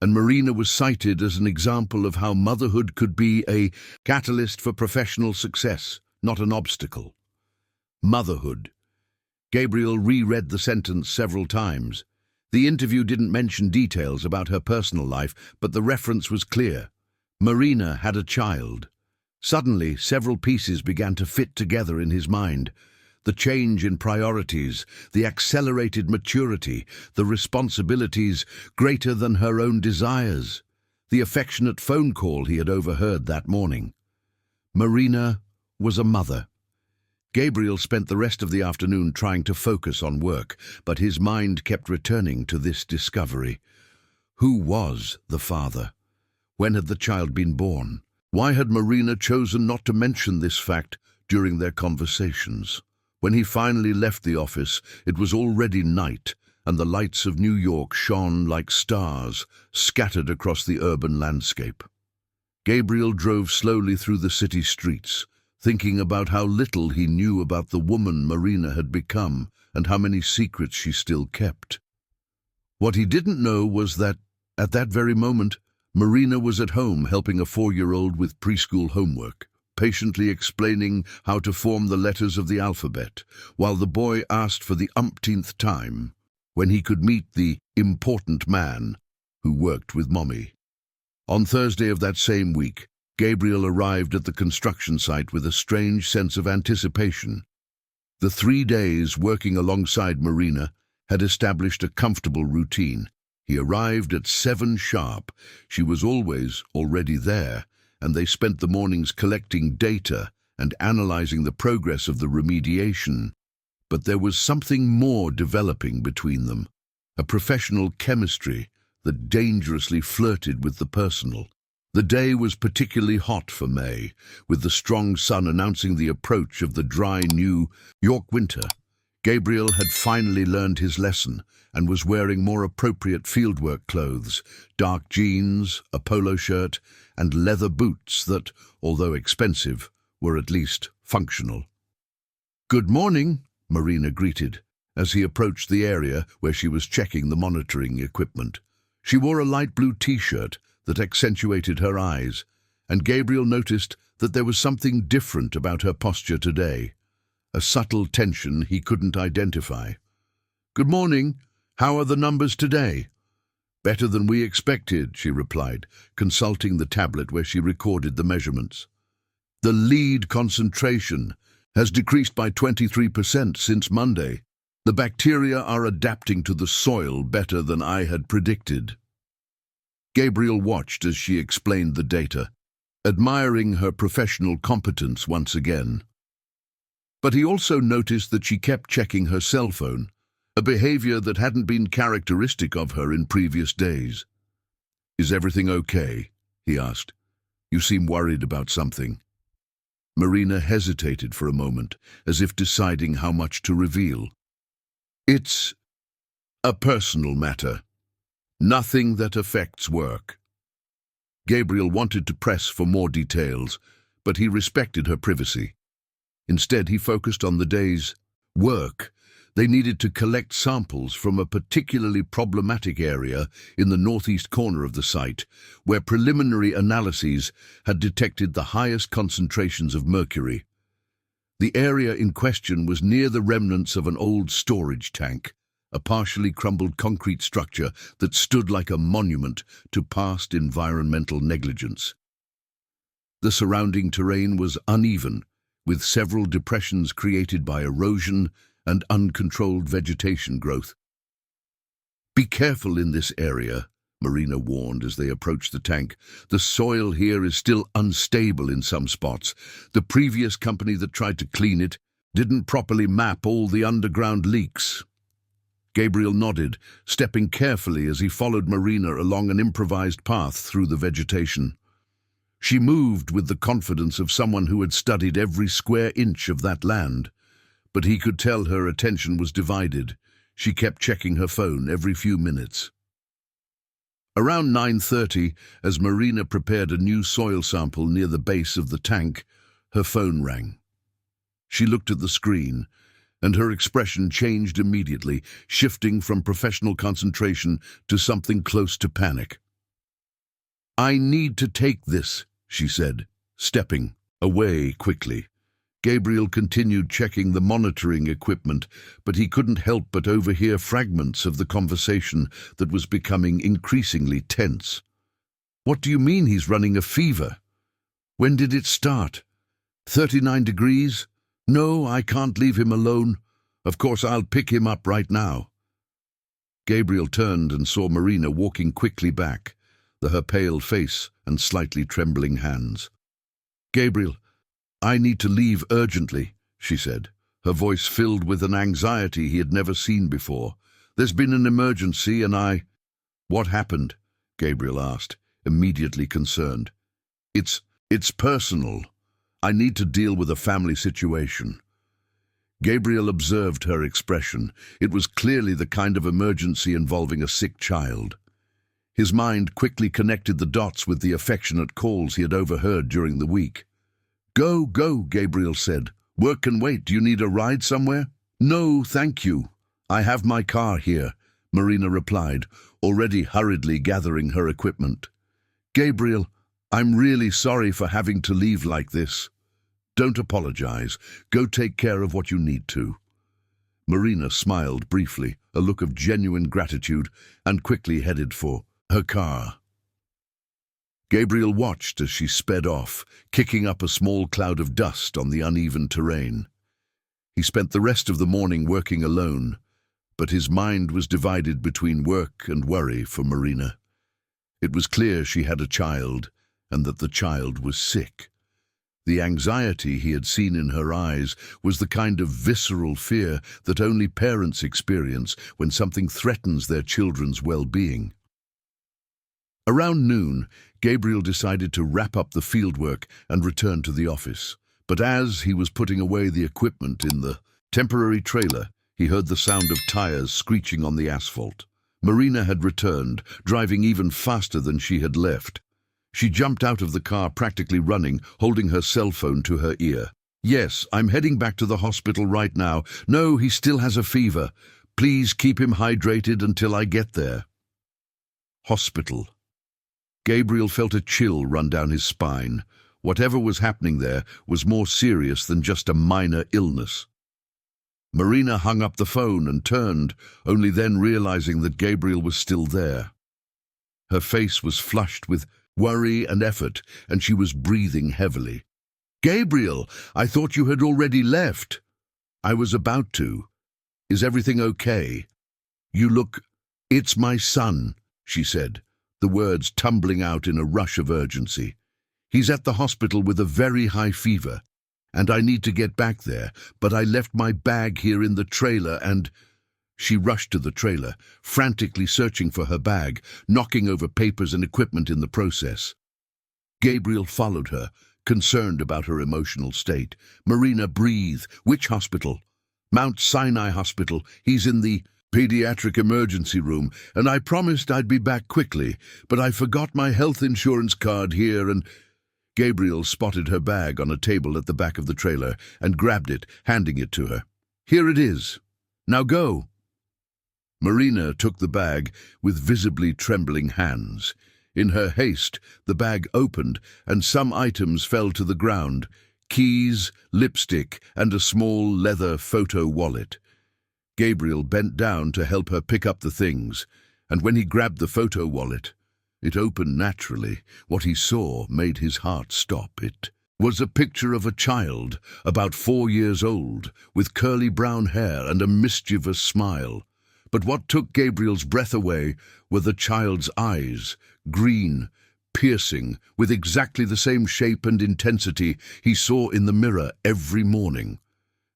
and Marina was cited as an example of how motherhood could be a catalyst for professional success, not an obstacle. Motherhood. Gabriel reread the sentence several times. The interview didn't mention details about her personal life, but the reference was clear. Marina had a child. Suddenly, several pieces began to fit together in his mind. The change in priorities, the accelerated maturity, the responsibilities greater than her own desires, the affectionate phone call he had overheard that morning. Marina was a mother. Gabriel spent the rest of the afternoon trying to focus on work, but his mind kept returning to this discovery. Who was the father? When had the child been born? Why had Marina chosen not to mention this fact during their conversations? When he finally left the office, it was already night, and the lights of New York shone like stars, scattered across the urban landscape. Gabriel drove slowly through the city streets, thinking about how little he knew about the woman Marina had become and how many secrets she still kept. What he didn't know was that, at that very moment, Marina was at home helping a 4-year-old with preschool homework, patiently explaining how to form the letters of the alphabet, while the boy asked for the umpteenth time when he could meet the important man who worked with Mommy. On Thursday of that same week, Gabriel arrived at the construction site with a strange sense of anticipation. The 3 days working alongside Marina had established a comfortable routine. He arrived at 7 sharp. She was always already there, and they spent the mornings collecting data and analyzing the progress of the remediation. But there was something more developing between them, a professional chemistry that dangerously flirted with the personal. The day was particularly hot for May, with the strong sun announcing the approach of the dry New York winter. Gabriel had finally learned his lesson and was wearing more appropriate fieldwork clothes, dark jeans, a polo shirt, and leather boots that, although expensive, were at least functional. "Good morning," Marina greeted, as he approached the area where she was checking the monitoring equipment. She wore a light blue t-shirt that accentuated her eyes, and Gabriel noticed that there was something different about her posture today, a subtle tension he couldn't identify. "Good morning. How are the numbers today?" "Better than we expected," she replied, consulting the tablet where she recorded the measurements. "The lead concentration has decreased by 23% since Monday. The bacteria are adapting to the soil better than I had predicted." Gabriel watched as she explained the data, admiring her professional competence once again. But he also noticed that she kept checking her cell phone, a behavior that hadn't been characteristic of her in previous days. "Is everything okay?" he asked. "You seem worried about something." Marina hesitated for a moment, as if deciding how much to reveal. "It's a personal matter. Nothing that affects work." Gabriel wanted to press for more details, but he respected her privacy. Instead, he focused on the day's work. They needed to collect samples from a particularly problematic area in the northeast corner of the site, where preliminary analyses had detected the highest concentrations of mercury. The area in question was near the remnants of an old storage tank, a partially crumbled concrete structure that stood like a monument to past environmental negligence. The surrounding terrain was uneven, with several depressions created by erosion and uncontrolled vegetation growth. "Be careful in this area," Marina warned as they approached the tank. "The soil here is still unstable in some spots. The previous company that tried to clean it didn't properly map all the underground leaks." Gabriel nodded, stepping carefully as he followed Marina along an improvised path through the vegetation. She moved with the confidence of someone who had studied every square inch of that land, but he could tell her attention was divided. She kept checking her phone every few minutes. Around 9:30, as Marina prepared a new soil sample near the base of the tank, her phone rang. She looked at the screen, and her expression changed immediately, shifting from professional concentration to something close to panic. "I need to take this," she said, stepping away quickly. Gabriel continued checking the monitoring equipment, but he couldn't help but overhear fragments of the conversation that was becoming increasingly tense. "What do you mean he's running a fever? When did it start? 39 degrees? No, I can't leave him alone. Of course, I'll pick him up right now." Gabriel turned and saw Marina walking quickly back, her pale face and slightly trembling hands. "Gabriel, I need to leave urgently," she said, her voice filled with an anxiety he had never seen before. "There's been an emergency and I—" "What happened?" Gabriel asked, immediately concerned. It's personal. I need to deal with a family situation." Gabriel observed her expression. It was clearly the kind of emergency involving a sick child. His mind quickly connected the dots with the affectionate calls he had overheard during the week. Go, Gabriel said. "Work can wait. Do you need a ride somewhere?" "No, thank you. I have my car here," Marina replied, already hurriedly gathering her equipment. "Gabriel, I'm really sorry for having to leave like this." "Don't apologize. Go take care of what you need to." Marina smiled briefly, a look of genuine gratitude, and quickly headed for her car. Gabriel watched as she sped off, kicking up a small cloud of dust on the uneven terrain. He spent the rest of the morning working alone, but his mind was divided between work and worry for Marina. It was clear she had a child, and that the child was sick. The anxiety he had seen in her eyes was the kind of visceral fear that only parents experience when something threatens their children's well-being. Around noon, Gabriel decided to wrap up the fieldwork and return to the office. But as he was putting away the equipment in the temporary trailer, he heard the sound of tires screeching on the asphalt. Marina had returned, driving even faster than she had left. She jumped out of the car, practically running, holding her cell phone to her ear. "Yes, I'm heading back to the hospital right now. No, he still has a fever. Please keep him hydrated until I get there." Hospital. Gabriel felt a chill run down his spine. Whatever was happening there was more serious than just a minor illness. Marina hung up the phone and turned, only then realizing that Gabriel was still there. Her face was flushed with worry and effort, and she was breathing heavily. "Gabriel, I thought you had already left." "I was about to. Is everything okay?" "You look—" "It's my son," she said, the words tumbling out in a rush of urgency. "He's at the hospital with a very high fever, and I need to get back there, but I left my bag here in the trailer and—" She rushed to the trailer, frantically searching for her bag, knocking over papers and equipment in the process. Gabriel followed her, concerned about her emotional state. "Marina, breathe. Which hospital?" "Mount Sinai Hospital. He's in the pediatric emergency room, and I promised I'd be back quickly, but I forgot my health insurance card here and—" Gabriel spotted her bag on a table at the back of the trailer and grabbed it, handing it to her. "Here it is. Now go." Marina took the bag with visibly trembling hands. In her haste, the bag opened and some items fell to the ground: keys, lipstick, and a small leather photo wallet. Gabriel bent down to help her pick up the things, and when he grabbed the photo wallet, it opened naturally. What he saw made his heart stop. It was a picture of a child, about 4 years old, with curly brown hair and a mischievous smile. But what took Gabriel's breath away were the child's eyes, green, piercing, with exactly the same shape and intensity he saw in the mirror every morning.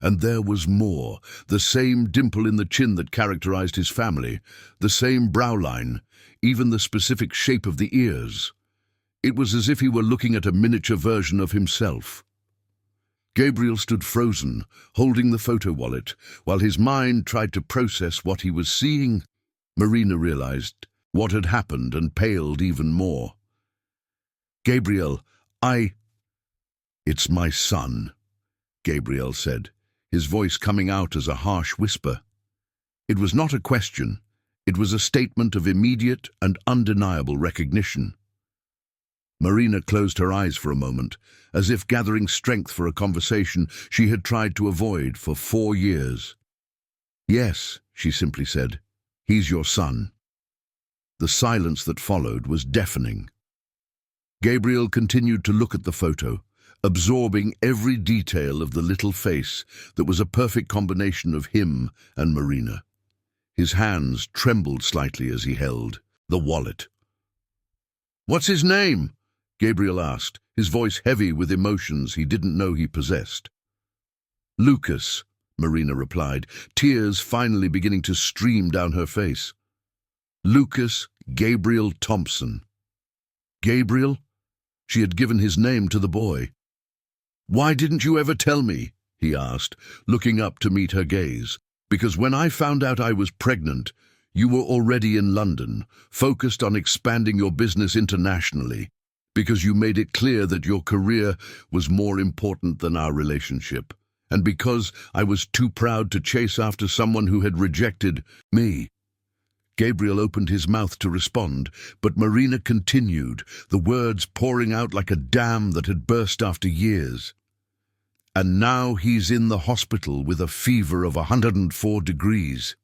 And there was more, the same dimple in the chin that characterized his family, the same brow line, even the specific shape of the ears. It was as if he were looking at a miniature version of himself. Gabriel stood frozen, holding the photo wallet, while his mind tried to process what he was seeing. Marina realized what had happened and paled even more. "Gabriel, It's my son," Gabriel said, his voice coming out as a harsh whisper. It was not a question, it was a statement of immediate and undeniable recognition. Marina closed her eyes for a moment, as if gathering strength for a conversation she had tried to avoid for 4 years. "Yes," she simply said, "he's your son." The silence that followed was deafening. Gabriel continued to look at the photo, absorbing every detail of the little face that was a perfect combination of him and Marina. His hands trembled slightly as he held the wallet. "What's his name?" Gabriel asked, his voice heavy with emotions he didn't know he possessed. "Lucas," Marina replied, tears finally beginning to stream down her face. "Lucas Gabriel Thompson." "Gabriel?" She had given his name to the boy. "Why didn't you ever tell me?" he asked, looking up to meet her gaze. "Because when I found out I was pregnant, you were already in London, focused on expanding your business internationally, because you made it clear that your career was more important than our relationship, and because I was too proud to chase after someone who had rejected me." Gabriel opened his mouth to respond, but Marina continued, the words pouring out like a dam that had burst after years. "And now he's in the hospital with a fever of 104 degrees,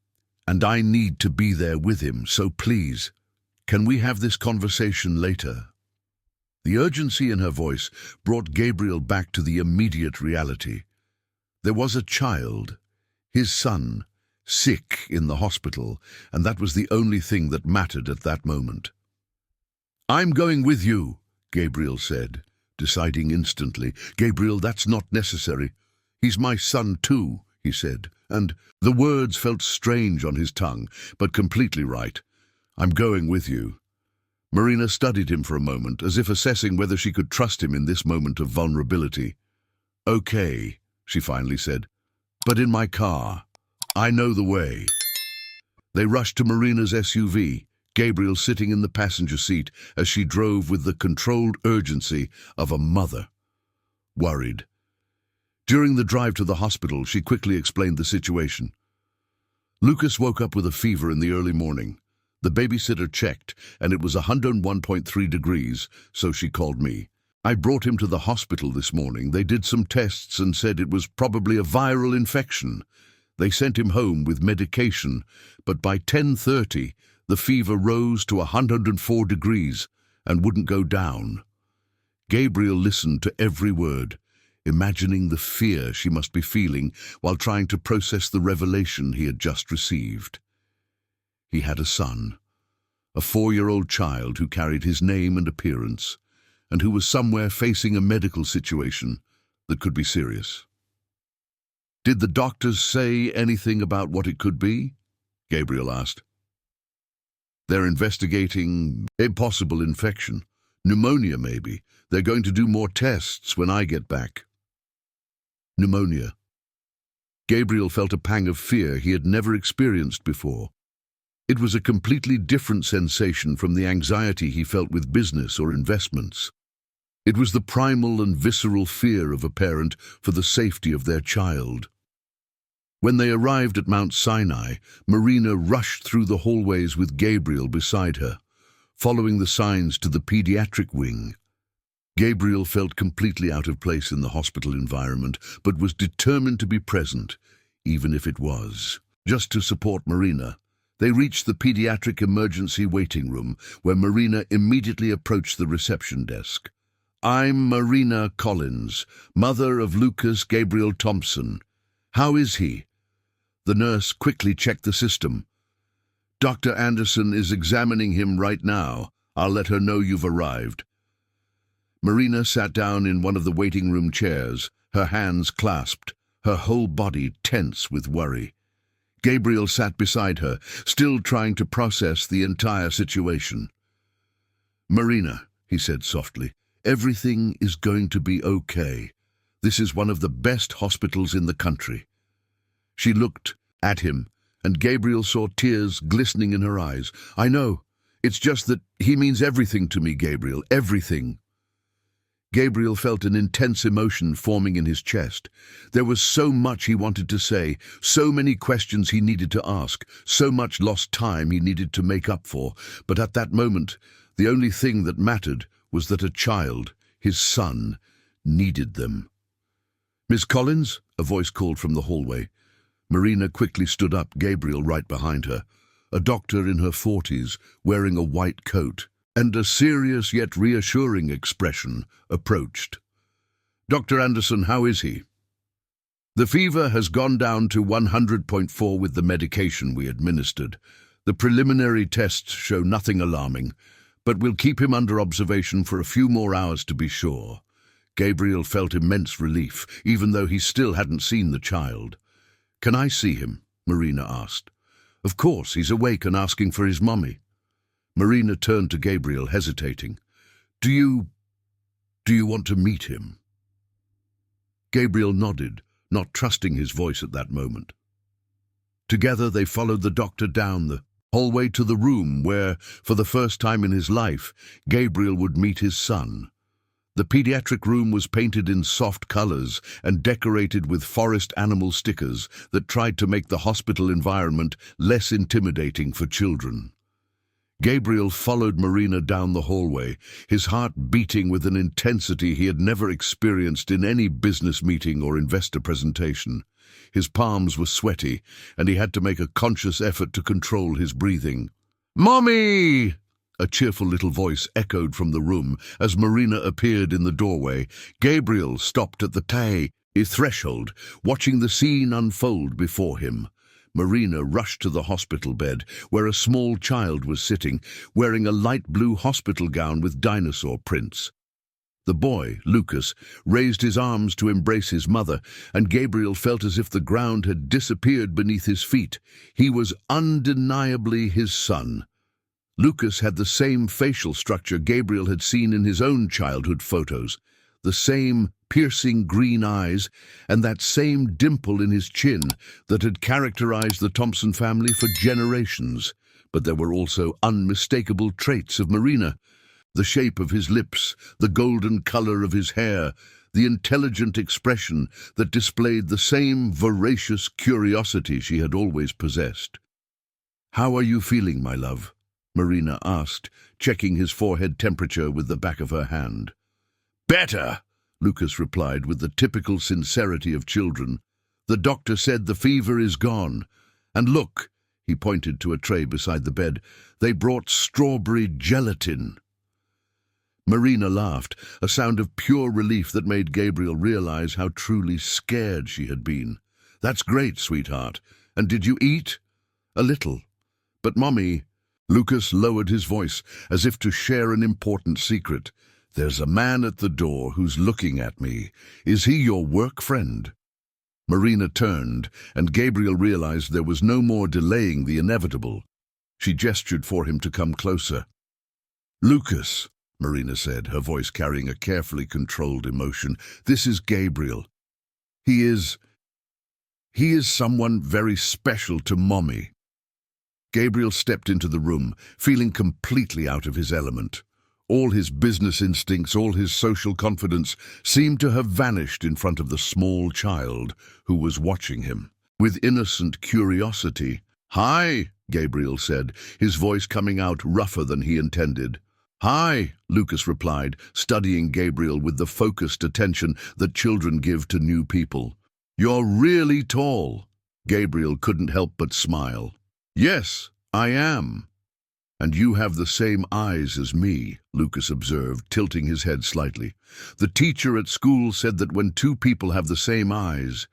and I need to be there with him, so please, can we have this conversation later?" The urgency in her voice brought Gabriel back to the immediate reality. There was a child, his son, sick in the hospital, and that was the only thing that mattered at that moment. "I'm going with you," Gabriel said, deciding instantly. "Gabriel, that's not necessary. He's my son too," he said, and the words felt strange on his tongue, but completely right. "I'm going with you." Marina studied him for a moment, as if assessing whether she could trust him in this moment of vulnerability. "Okay," she finally said, "but in my car. I know the way." They rushed to Marina's SUV, Gabriel sitting in the passenger seat as she drove with the controlled urgency of a mother. Worried. During the drive to the hospital, she quickly explained the situation. Lucas woke up with a fever in the early morning. The babysitter checked, and it was 101.3 degrees, so she called me. "I brought him to the hospital this morning. They did some tests and said it was probably a viral infection. They sent him home with medication, but by 10:30, the fever rose to 104 degrees and wouldn't go down." Gabriel listened to every word, imagining the fear she must be feeling while trying to process the revelation he had just received. He had a son, a 4-year-old child who carried his name and appearance, and who was somewhere facing a medical situation that could be serious. "Did the doctors say anything about what it could be?" Gabriel asked. "They're investigating a possible infection. Pneumonia, maybe. They're going to do more tests when I get back." Pneumonia. Gabriel felt a pang of fear he had never experienced before. It was a completely different sensation from the anxiety he felt with business or investments. It was the primal and visceral fear of a parent for the safety of their child. When they arrived at Mount Sinai, Marina rushed through the hallways with Gabriel beside her, following the signs to the pediatric wing. Gabriel felt completely out of place in the hospital environment, but was determined to be present, even if it was just to support Marina. They reached the pediatric emergency waiting room, where Marina immediately approached the reception desk. "I'm Marina Collins, mother of Lucas Gabriel Thompson. How is he?" The nurse quickly checked the system. "Dr. Anderson is examining him right now. I'll let her know you've arrived." Marina sat down in one of the waiting room chairs, her hands clasped, her whole body tense with worry. Gabriel sat beside her, still trying to process the entire situation. "Marina," he said softly, "everything is going to be okay. This is one of the best hospitals in the country." She looked at him, and Gabriel saw tears glistening in her eyes. "I know. It's just that he means everything to me, Gabriel, everything." Gabriel felt an intense emotion forming in his chest. There was so much he wanted to say, so many questions he needed to ask, so much lost time he needed to make up for. But at that moment, the only thing that mattered was that a child, his son, needed them. "Miss Collins?" a voice called from the hallway. Marina quickly stood up, Gabriel right behind her. A doctor in her 40s, wearing a white coat, and a serious yet reassuring expression, approached. "Dr. Anderson, how is he?" "The fever has gone down to 100.4 with the medication we administered. The preliminary tests show nothing alarming, but we'll keep him under observation for a few more hours to be sure." Gabriel felt immense relief, even though he still hadn't seen the child. "Can I see him?" Marina asked. "Of course, he's awake and asking for his mummy." Marina turned to Gabriel, hesitating. Do you want to meet him?" Gabriel nodded, not trusting his voice at that moment. Together they followed the doctor down the hallway to the room where, for the first time in his life, Gabriel would meet his son. The pediatric room was painted in soft colors and decorated with forest animal stickers that tried to make the hospital environment less intimidating for children. Gabriel followed Marina down the hallway, his heart beating with an intensity he had never experienced in any business meeting or investor presentation. His palms were sweaty, and he had to make a conscious effort to control his breathing. "Mommy!" A cheerful little voice echoed from the room as Marina appeared in the doorway. Gabriel stopped at the threshold, watching the scene unfold before him. Marina rushed to the hospital bed, where a small child was sitting, wearing a light blue hospital gown with dinosaur prints. The boy, Lucas, raised his arms to embrace his mother, and Gabriel felt as if the ground had disappeared beneath his feet. He was undeniably his son. Lucas had the same facial structure Gabriel had seen in his own childhood photos, the same piercing green eyes and that same dimple in his chin that had characterized the Thompson family for generations. But there were also unmistakable traits of Marina: the shape of his lips, the golden color of his hair, the intelligent expression that displayed the same voracious curiosity she had always possessed. "How are you feeling, my love?" Marina asked, checking his forehead temperature with the back of her hand. "Better," Lucas replied with the typical sincerity of children. "The doctor said the fever is gone. And look," he pointed to a tray beside the bed, "they brought strawberry gelatin." Marina laughed, a sound of pure relief that made Gabriel realize how truly scared she had been. "That's great, sweetheart. And did you eat?" "A little. But Mommy—" Lucas lowered his voice, as if to share an important secret. "There's a man at the door who's looking at me. Is he your work friend?" Marina turned, and Gabriel realized there was no more delaying the inevitable. She gestured for him to come closer. "Lucas," Marina said, her voice carrying a carefully controlled emotion, "this is Gabriel. He is someone very special to Mommy." Gabriel stepped into the room, feeling completely out of his element. All his business instincts, all his social confidence seemed to have vanished in front of the small child who was watching him. With innocent curiosity, "Hi," Gabriel said, his voice coming out rougher than he intended. "Hi," Lucas replied, studying Gabriel with the focused attention that children give to new people. "You're really tall." Gabriel couldn't help but smile. "Yes, I am." "And you have the same eyes as me," Lucas observed, tilting his head slightly. "The teacher at school said that when two people have the same eyes,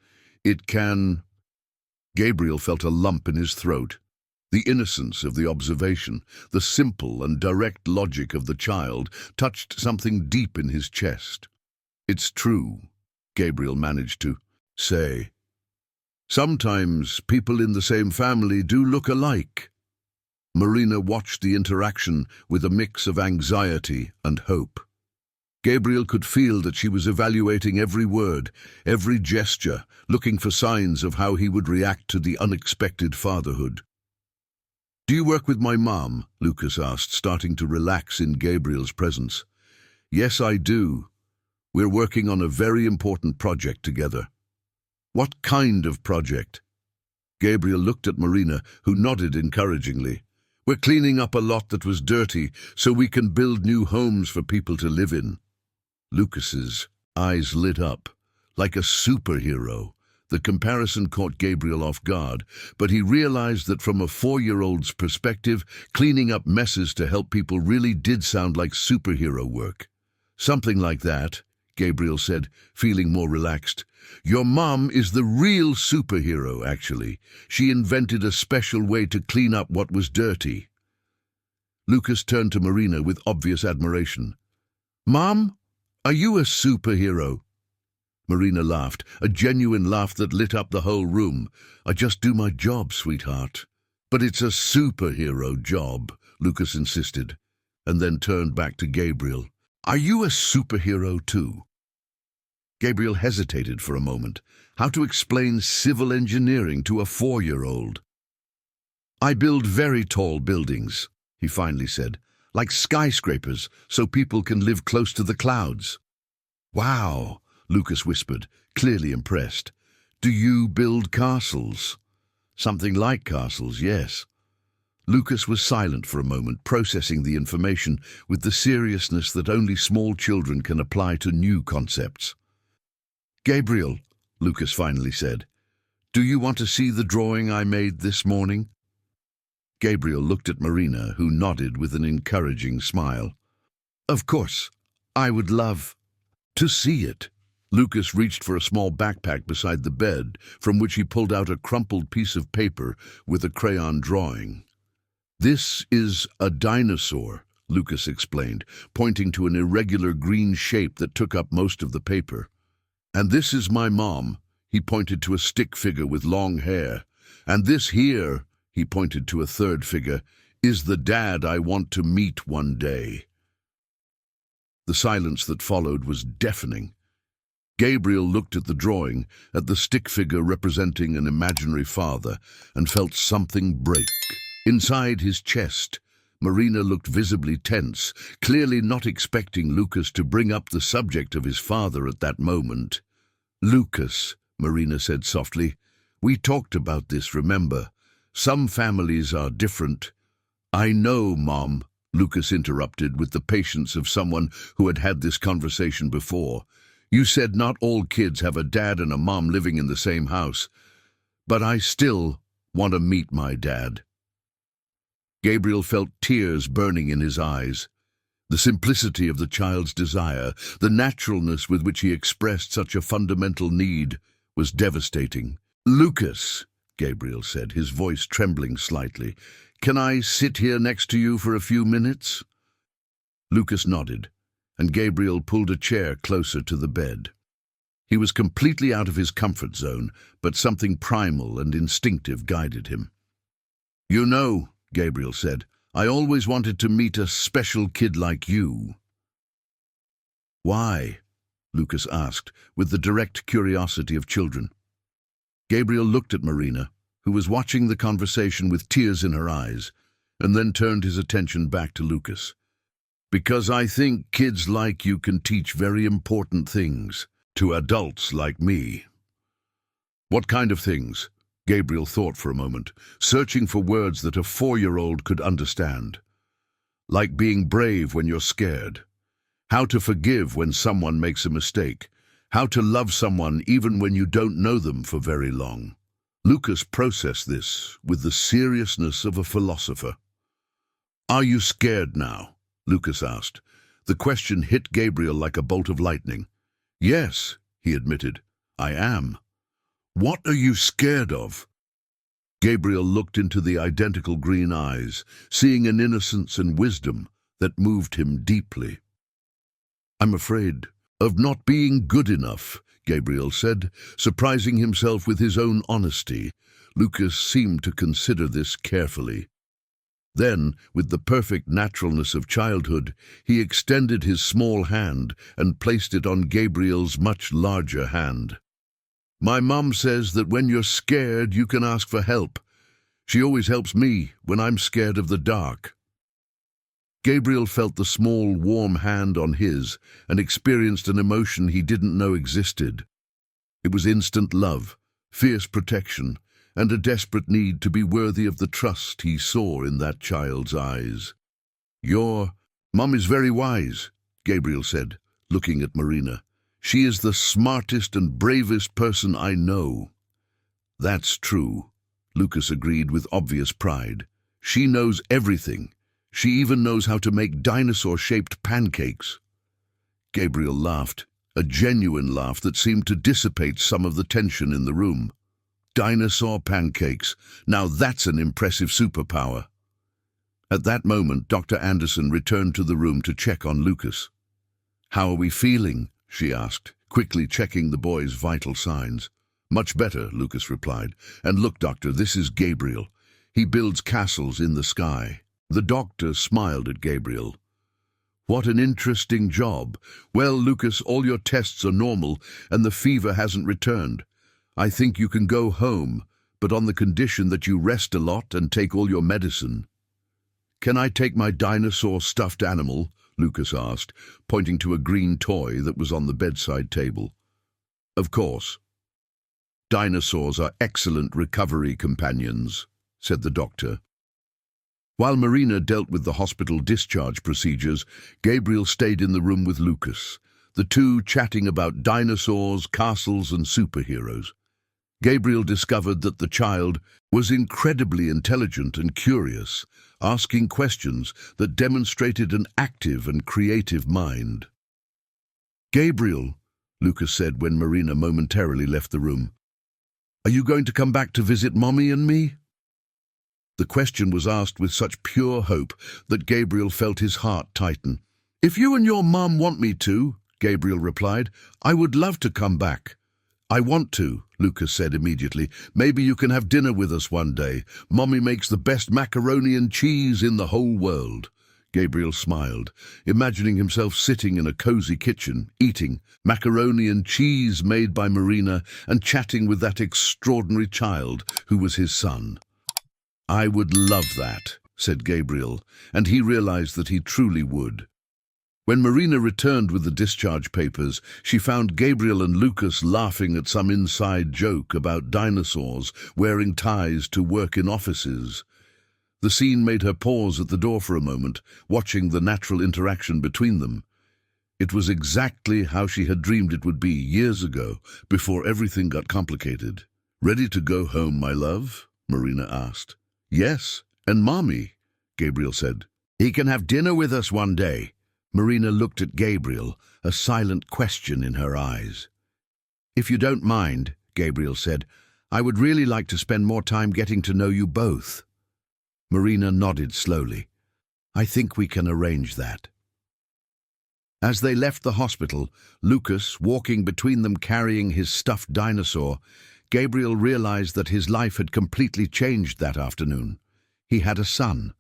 it can—" Gabriel felt a lump in his throat. The innocence of the observation, the simple and direct logic of the child, touched something deep in his chest. "It's true," Gabriel managed to say. "Sometimes people in the same family do look alike." Marina watched the interaction with a mix of anxiety and hope. Gabriel could feel that she was evaluating every word, every gesture, looking for signs of how he would react to the unexpected fatherhood. "Do you work with my mom?" Lucas asked, starting to relax in Gabriel's presence. "Yes, I do. We're working on a very important project together." "What kind of project?" Gabriel looked at Marina, who nodded encouragingly. "We're cleaning up a lot that was dirty so we can build new homes for people to live in." Lucas's eyes lit up. Like a superhero. The comparison caught Gabriel off guard, but he realized that from a 4-year-old's perspective, cleaning up messes to help people really did sound like superhero work. "Something like that," Gabriel said, feeling more relaxed. "Your mom is the real superhero, actually. She invented a special way to clean up what was dirty." Lucas turned to Marina with obvious admiration. "Mom, are you a superhero?" Marina laughed, a genuine laugh that lit up the whole room. "I just do my job, sweetheart." "But it's a superhero job," Lucas insisted, and then turned back to Gabriel. "Are you a superhero too?" Gabriel hesitated for a moment. How to explain civil engineering to a 4-year-old? "I build very tall buildings," he finally said, "like skyscrapers, so people can live close to the clouds." "Wow," Lucas whispered, clearly impressed. "Do you build castles?" "Something like castles, yes." Lucas was silent for a moment, processing the information with the seriousness that only small children can apply to new concepts. "Gabriel," Lucas finally said, "do you want to see the drawing I made this morning?" Gabriel looked at Marina, who nodded with an encouraging smile. Of course, I would love to see it. Lucas reached for a small backpack beside the bed, from which he pulled out a crumpled piece of paper with a crayon drawing. This is a dinosaur, Lucas explained, pointing to an irregular green shape that took up most of the paper. And this is my mom, he pointed to a stick figure with long hair. And this here, he pointed to a third figure, is the dad I want to meet one day. The silence that followed was deafening. Gabriel looked at the drawing, at the stick figure representing an imaginary father, and felt something break. Inside his chest, Marina looked visibly tense, clearly not expecting Lucas to bring up the subject of his father at that moment. Lucas, Marina said softly, we talked about this, remember? Some families are different. I know, Mom, Lucas interrupted with the patience of someone who had had this conversation before. You said not all kids have a dad and a mom living in the same house. But I still want to meet my dad. Gabriel felt tears burning in his eyes. The simplicity of the child's desire, the naturalness with which he expressed such a fundamental need, was devastating. Lucas, Gabriel said, his voice trembling slightly, can I sit here next to you for a few minutes? Lucas nodded, and Gabriel pulled a chair closer to the bed. He was completely out of his comfort zone, but something primal and instinctive guided him. You know, Gabriel said, I always wanted to meet a special kid like you. Why? Lucas asked, with the direct curiosity of children. Gabriel looked at Marina, who was watching the conversation with tears in her eyes, and then turned his attention back to Lucas. Because I think kids like you can teach very important things to adults like me. What kind of things? Gabriel thought for a moment, searching for words that a 4-year-old could understand. Like being brave when you're scared. How to forgive when someone makes a mistake. How to love someone even when you don't know them for very long. Lucas processed this with the seriousness of a philosopher. Are you scared now? Lucas asked. The question hit Gabriel like a bolt of lightning. Yes, he admitted, I am. What are you scared of? Gabriel looked into the identical green eyes, seeing an innocence and wisdom that moved him deeply. I'm afraid of not being good enough, Gabriel said, surprising himself with his own honesty. Lucas seemed to consider this carefully. Then, with the perfect naturalness of childhood, he extended his small hand and placed it on Gabriel's much larger hand. My mom says that when you're scared, you can ask for help. She always helps me when I'm scared of the dark. Gabriel felt the small, warm hand on his and experienced an emotion he didn't know existed. It was instant love, fierce protection, and a desperate need to be worthy of the trust he saw in that child's eyes. Your mom is very wise, Gabriel said, looking at Marina. She is the smartest and bravest person I know. That's true, Lucas agreed with obvious pride. She knows everything. She even knows how to make dinosaur-shaped pancakes. Gabriel laughed, a genuine laugh that seemed to dissipate some of the tension in the room. Dinosaur pancakes. Now that's an impressive superpower. At that moment, Dr. Anderson returned to the room to check on Lucas. How are we feeling? She asked, quickly checking the boy's vital signs. Much better, Lucas replied. And look, doctor, this is Gabriel. He builds castles in the sky. The doctor smiled at Gabriel. What an interesting job. Well, Lucas, all your tests are normal and the fever hasn't returned. I think you can go home, but on the condition that you rest a lot and take all your medicine. Can I take my dinosaur stuffed animal? Lucas asked, pointing to a green toy that was on the bedside table. Of course. Dinosaurs are excellent recovery companions, said the doctor. While Marina dealt with the hospital discharge procedures, Gabriel stayed in the room with Lucas, the two chatting about dinosaurs, castles, and superheroes. Gabriel discovered that the child was incredibly intelligent and curious, asking questions that demonstrated an active and creative mind. "Gabriel," Lucas said when Marina momentarily left the room, "are you going to come back to visit Mommy and me?" The question was asked with such pure hope that Gabriel felt his heart tighten. "If you and your mom want me to," Gabriel replied, "I would love to come back." "I want to," Lucas said immediately. "Maybe you can have dinner with us one day. Mommy makes the best macaroni and cheese in the whole world." Gabriel smiled, imagining himself sitting in a cozy kitchen, eating macaroni and cheese made by Marina and chatting with that extraordinary child who was his son. "I would love that," said Gabriel, and he realized that he truly would. When Marina returned with the discharge papers, she found Gabriel and Lucas laughing at some inside joke about dinosaurs wearing ties to work in offices. The scene made her pause at the door for a moment, watching the natural interaction between them. It was exactly how she had dreamed it would be years ago, before everything got complicated. "Ready to go home, my love?" Marina asked. "Yes, and Mommy," Gabriel said. "He can have dinner with us one day." Marina looked at Gabriel, a silent question in her eyes. "If you don't mind," Gabriel said, "I would really like to spend more time getting to know you both." Marina nodded slowly. "I think we can arrange that." As they left the hospital, Lucas walking between them carrying his stuffed dinosaur, Gabriel realized that his life had completely changed that afternoon. He had a son,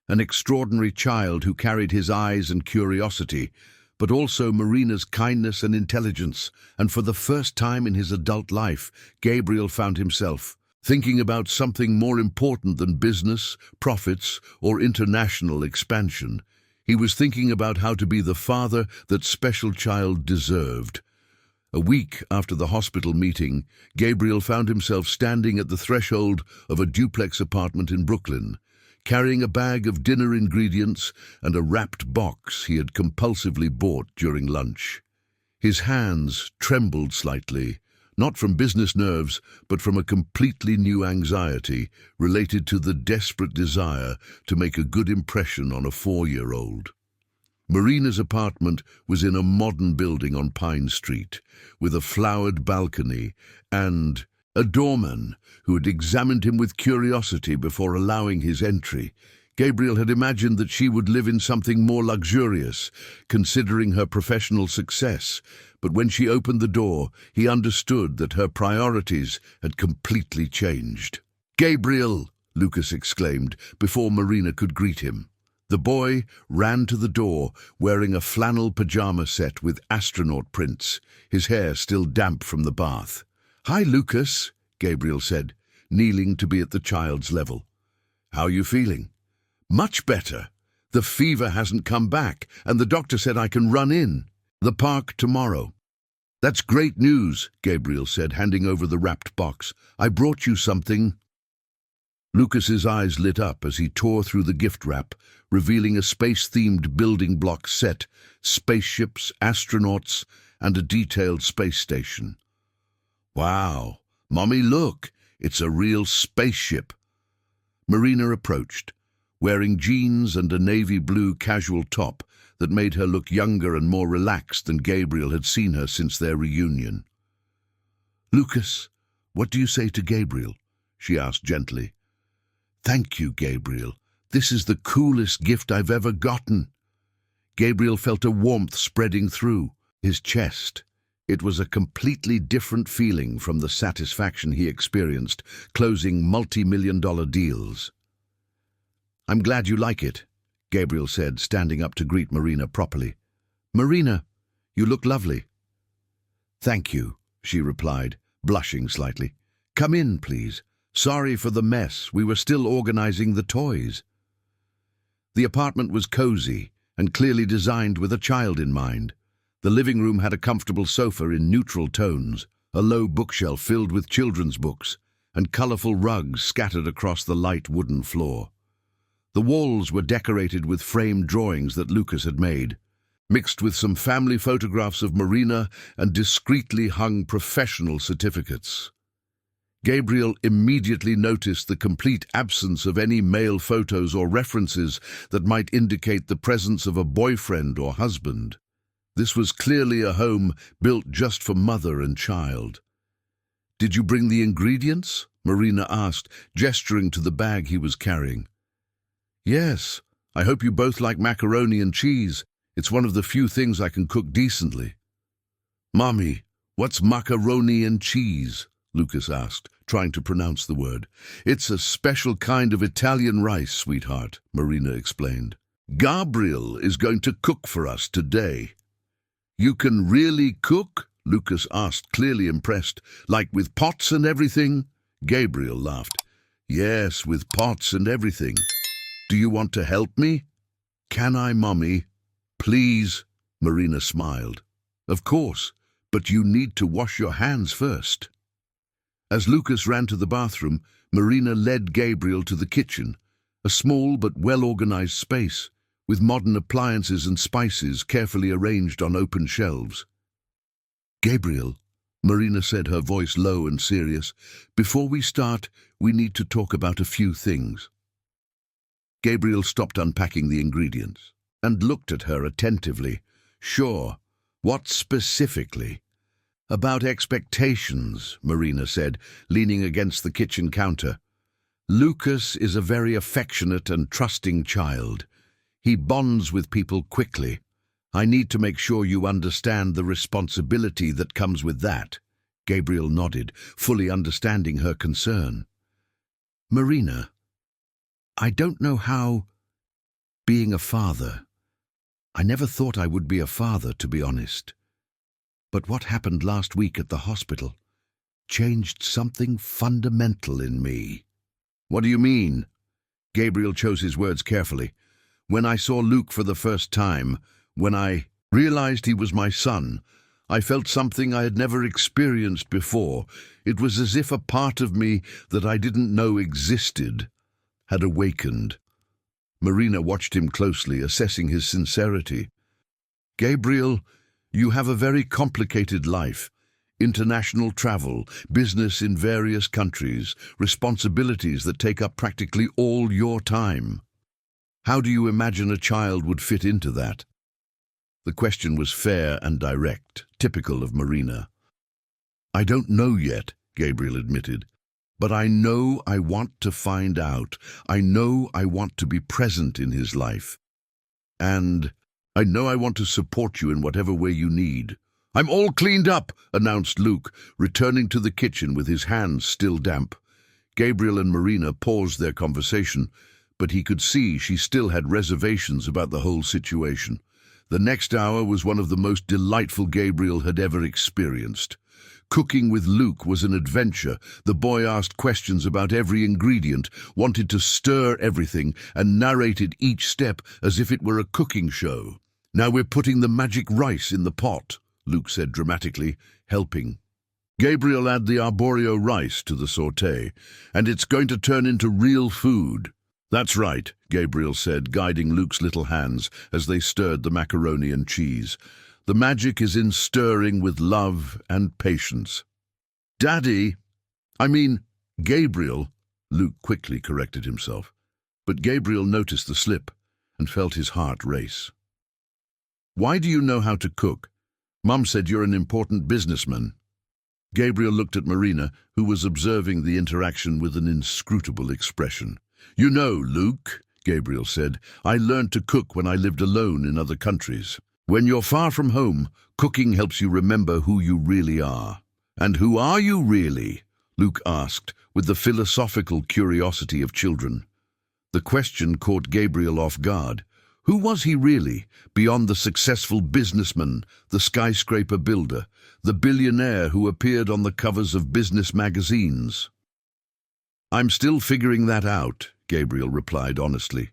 an extraordinary child who carried his eyes and curiosity, but also Marina's kindness and intelligence, and for the first time in his adult life, Gabriel found himself thinking about something more important than business, profits, or international expansion. He was thinking about how to be the father that special child deserved. A week after the hospital meeting, Gabriel found himself standing at the threshold of a duplex apartment in Brooklyn, carrying a bag of dinner ingredients and a wrapped box he had compulsively bought during lunch. His hands trembled slightly, not from business nerves, but from a completely new anxiety related to the desperate desire to make a good impression on a 4-year-old. Marina's apartment was in a modern building on Pine Street, with a flowered balcony and a doorman who had examined him with curiosity before allowing his entry. Gabriel had imagined that she would live in something more luxurious, considering her professional success, but when she opened the door, he understood that her priorities had completely changed. "Gabriel!" Lucas exclaimed before Marina could greet him. The boy ran to the door, wearing a flannel pajama set with astronaut prints, his hair still damp from the bath. "Hi, Lucas," Gabriel said, kneeling to be at the child's level. "How are you feeling?" "Much better. The fever hasn't come back, and the doctor said I can run in the park tomorrow." "That's great news," Gabriel said, handing over the wrapped box. "I brought you something." Lucas's eyes lit up as he tore through the gift wrap, revealing a space-themed building block set, spaceships, astronauts, and a detailed space station. "Wow, Mommy, look, it's a real spaceship." Marina approached, wearing jeans and a navy blue casual top that made her look younger and more relaxed than Gabriel had seen her since their reunion. "Lucas, what do you say to Gabriel?" she asked gently. "Thank you, Gabriel. This is the coolest gift I've ever gotten." Gabriel felt a warmth spreading through his chest. It was a completely different feeling from the satisfaction he experienced closing multi-million-dollar deals. "I'm glad you like it," Gabriel said, standing up to greet Marina properly. "Marina, you look lovely." "Thank you," she replied, blushing slightly. "Come in, please. Sorry for the mess. We were still organizing the toys." The apartment was cozy and clearly designed with a child in mind. The living room had a comfortable sofa in neutral tones, a low bookshelf filled with children's books, and colorful rugs scattered across the light wooden floor. The walls were decorated with framed drawings that Lucas had made, mixed with some family photographs of Marina and discreetly hung professional certificates. Gabriel immediately noticed the complete absence of any male photos or references that might indicate the presence of a boyfriend or husband. This was clearly a home built just for mother and child. "Did you bring the ingredients?" Marina asked, gesturing to the bag he was carrying. "Yes, I hope you both like macaroni and cheese. It's one of the few things I can cook decently." "Mommy, what's macaroni and cheese?" Lucas asked, trying to pronounce the word. "It's a special kind of Italian rice, sweetheart," Marina explained. "Gabriel is going to cook for us today." "You can really cook?" Lucas asked, clearly impressed. "Like with pots and everything?" Gabriel laughed. "Yes, with pots and everything. Do you want to help me?" "Can I, Mommy?" "Please," Marina smiled. "Of course, but you need to wash your hands first." As Lucas ran to the bathroom, Marina led Gabriel to the kitchen, a small but well-organized space, with modern appliances and spices carefully arranged on open shelves. "Gabriel," Marina said, her voice low and serious, "before we start, we need to talk about a few things." Gabriel stopped unpacking the ingredients and looked at her attentively. "Sure. What specifically?" "About expectations," Marina said, leaning against the kitchen counter. "Lucas is a very affectionate and trusting child. He bonds with people quickly. I need to make sure you understand the responsibility that comes with that." Gabriel nodded, fully understanding her concern. "Marina, I don't know how... being a father. I never thought I would be a father, to be honest. But what happened last week at the hospital changed something fundamental in me." "What do you mean?" Gabriel chose his words carefully. "When I saw Luke for the first time, when I realized he was my son, I felt something I had never experienced before. It was as if a part of me that I didn't know existed had awakened." Marina watched him closely, assessing his sincerity. "Gabriel, you have a very complicated life. International travel, business in various countries, responsibilities that take up practically all your time. How do you imagine a child would fit into that?" The question was fair and direct, typical of Marina. "I don't know yet," Gabriel admitted. "But I know I want to find out. I know I want to be present in his life. And I know I want to support you in whatever way you need." "I'm all cleaned up," announced Luke, returning to the kitchen with his hands still damp. Gabriel and Marina paused their conversation, but he could see she still had reservations about the whole situation. The next hour was one of the most delightful Gabriel had ever experienced. Cooking with Luke was an adventure. The boy asked questions about every ingredient, wanted to stir everything, and narrated each step as if it were a cooking show. "Now we're putting the magic rice in the pot," Luke said dramatically, helping. "Gabriel, add the arborio rice to the sauté, and it's going to turn into real food." "That's right," Gabriel said, guiding Luke's little hands as they stirred the macaroni and cheese. "The magic is in stirring with love and patience." "Daddy, I mean, Gabriel," Luke quickly corrected himself. But Gabriel noticed the slip and felt his heart race. "Why do you know how to cook? Mum said you're an important businessman." Gabriel looked at Marina, who was observing the interaction with an inscrutable expression. "You know, Luke," Gabriel said, "I learned to cook when I lived alone in other countries. When you're far from home, cooking helps you remember who you really are." "And who are you really?" Luke asked, with the philosophical curiosity of children. The question caught Gabriel off guard. Who was he really, beyond the successful businessman, the skyscraper builder, the billionaire who appeared on the covers of business magazines? "I'm still figuring that out," Gabriel replied honestly.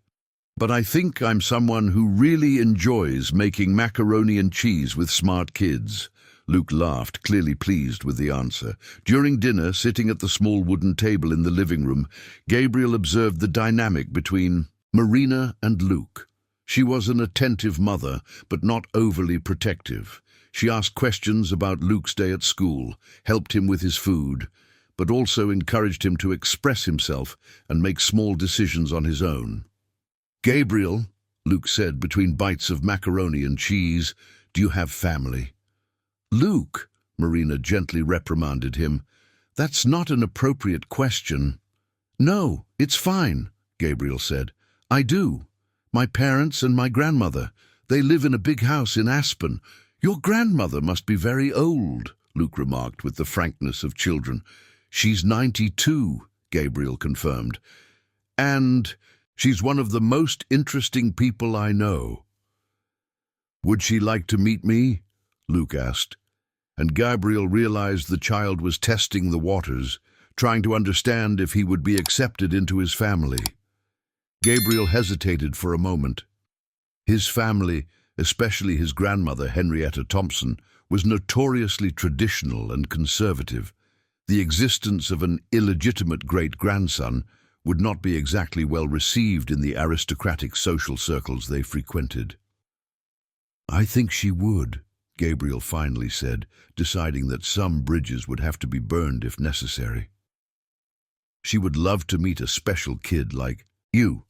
"But I think I'm someone who really enjoys making macaroni and cheese with smart kids." Luke laughed, clearly pleased with the answer. During dinner, sitting at the small wooden table in the living room, Gabriel observed the dynamic between Marina and Luke. She was an attentive mother, but not overly protective. She asked questions about Luke's day at school, helped him with his food, but also encouraged him to express himself and make small decisions on his own. "Gabriel," Luke said between bites of macaroni and cheese, "do you have family?" "Luke," Marina gently reprimanded him, "that's not an appropriate question." "No, it's fine," Gabriel said. "I do. My parents and my grandmother. They live in a big house in Aspen." "Your grandmother must be very old," Luke remarked with the frankness of children. "She's 92, Gabriel confirmed. "And she's one of the most interesting people I know." "Would she like to meet me?" Luke asked. And Gabriel realized the child was testing the waters, trying to understand if he would be accepted into his family. Gabriel hesitated for a moment. His family, especially his grandmother Henrietta Thompson, was notoriously traditional and conservative. The existence of an illegitimate great-grandson would not be exactly well received in the aristocratic social circles they frequented. "I think she would," Gabriel finally said, deciding that some bridges would have to be burned if necessary. "She would love to meet a special kid like you."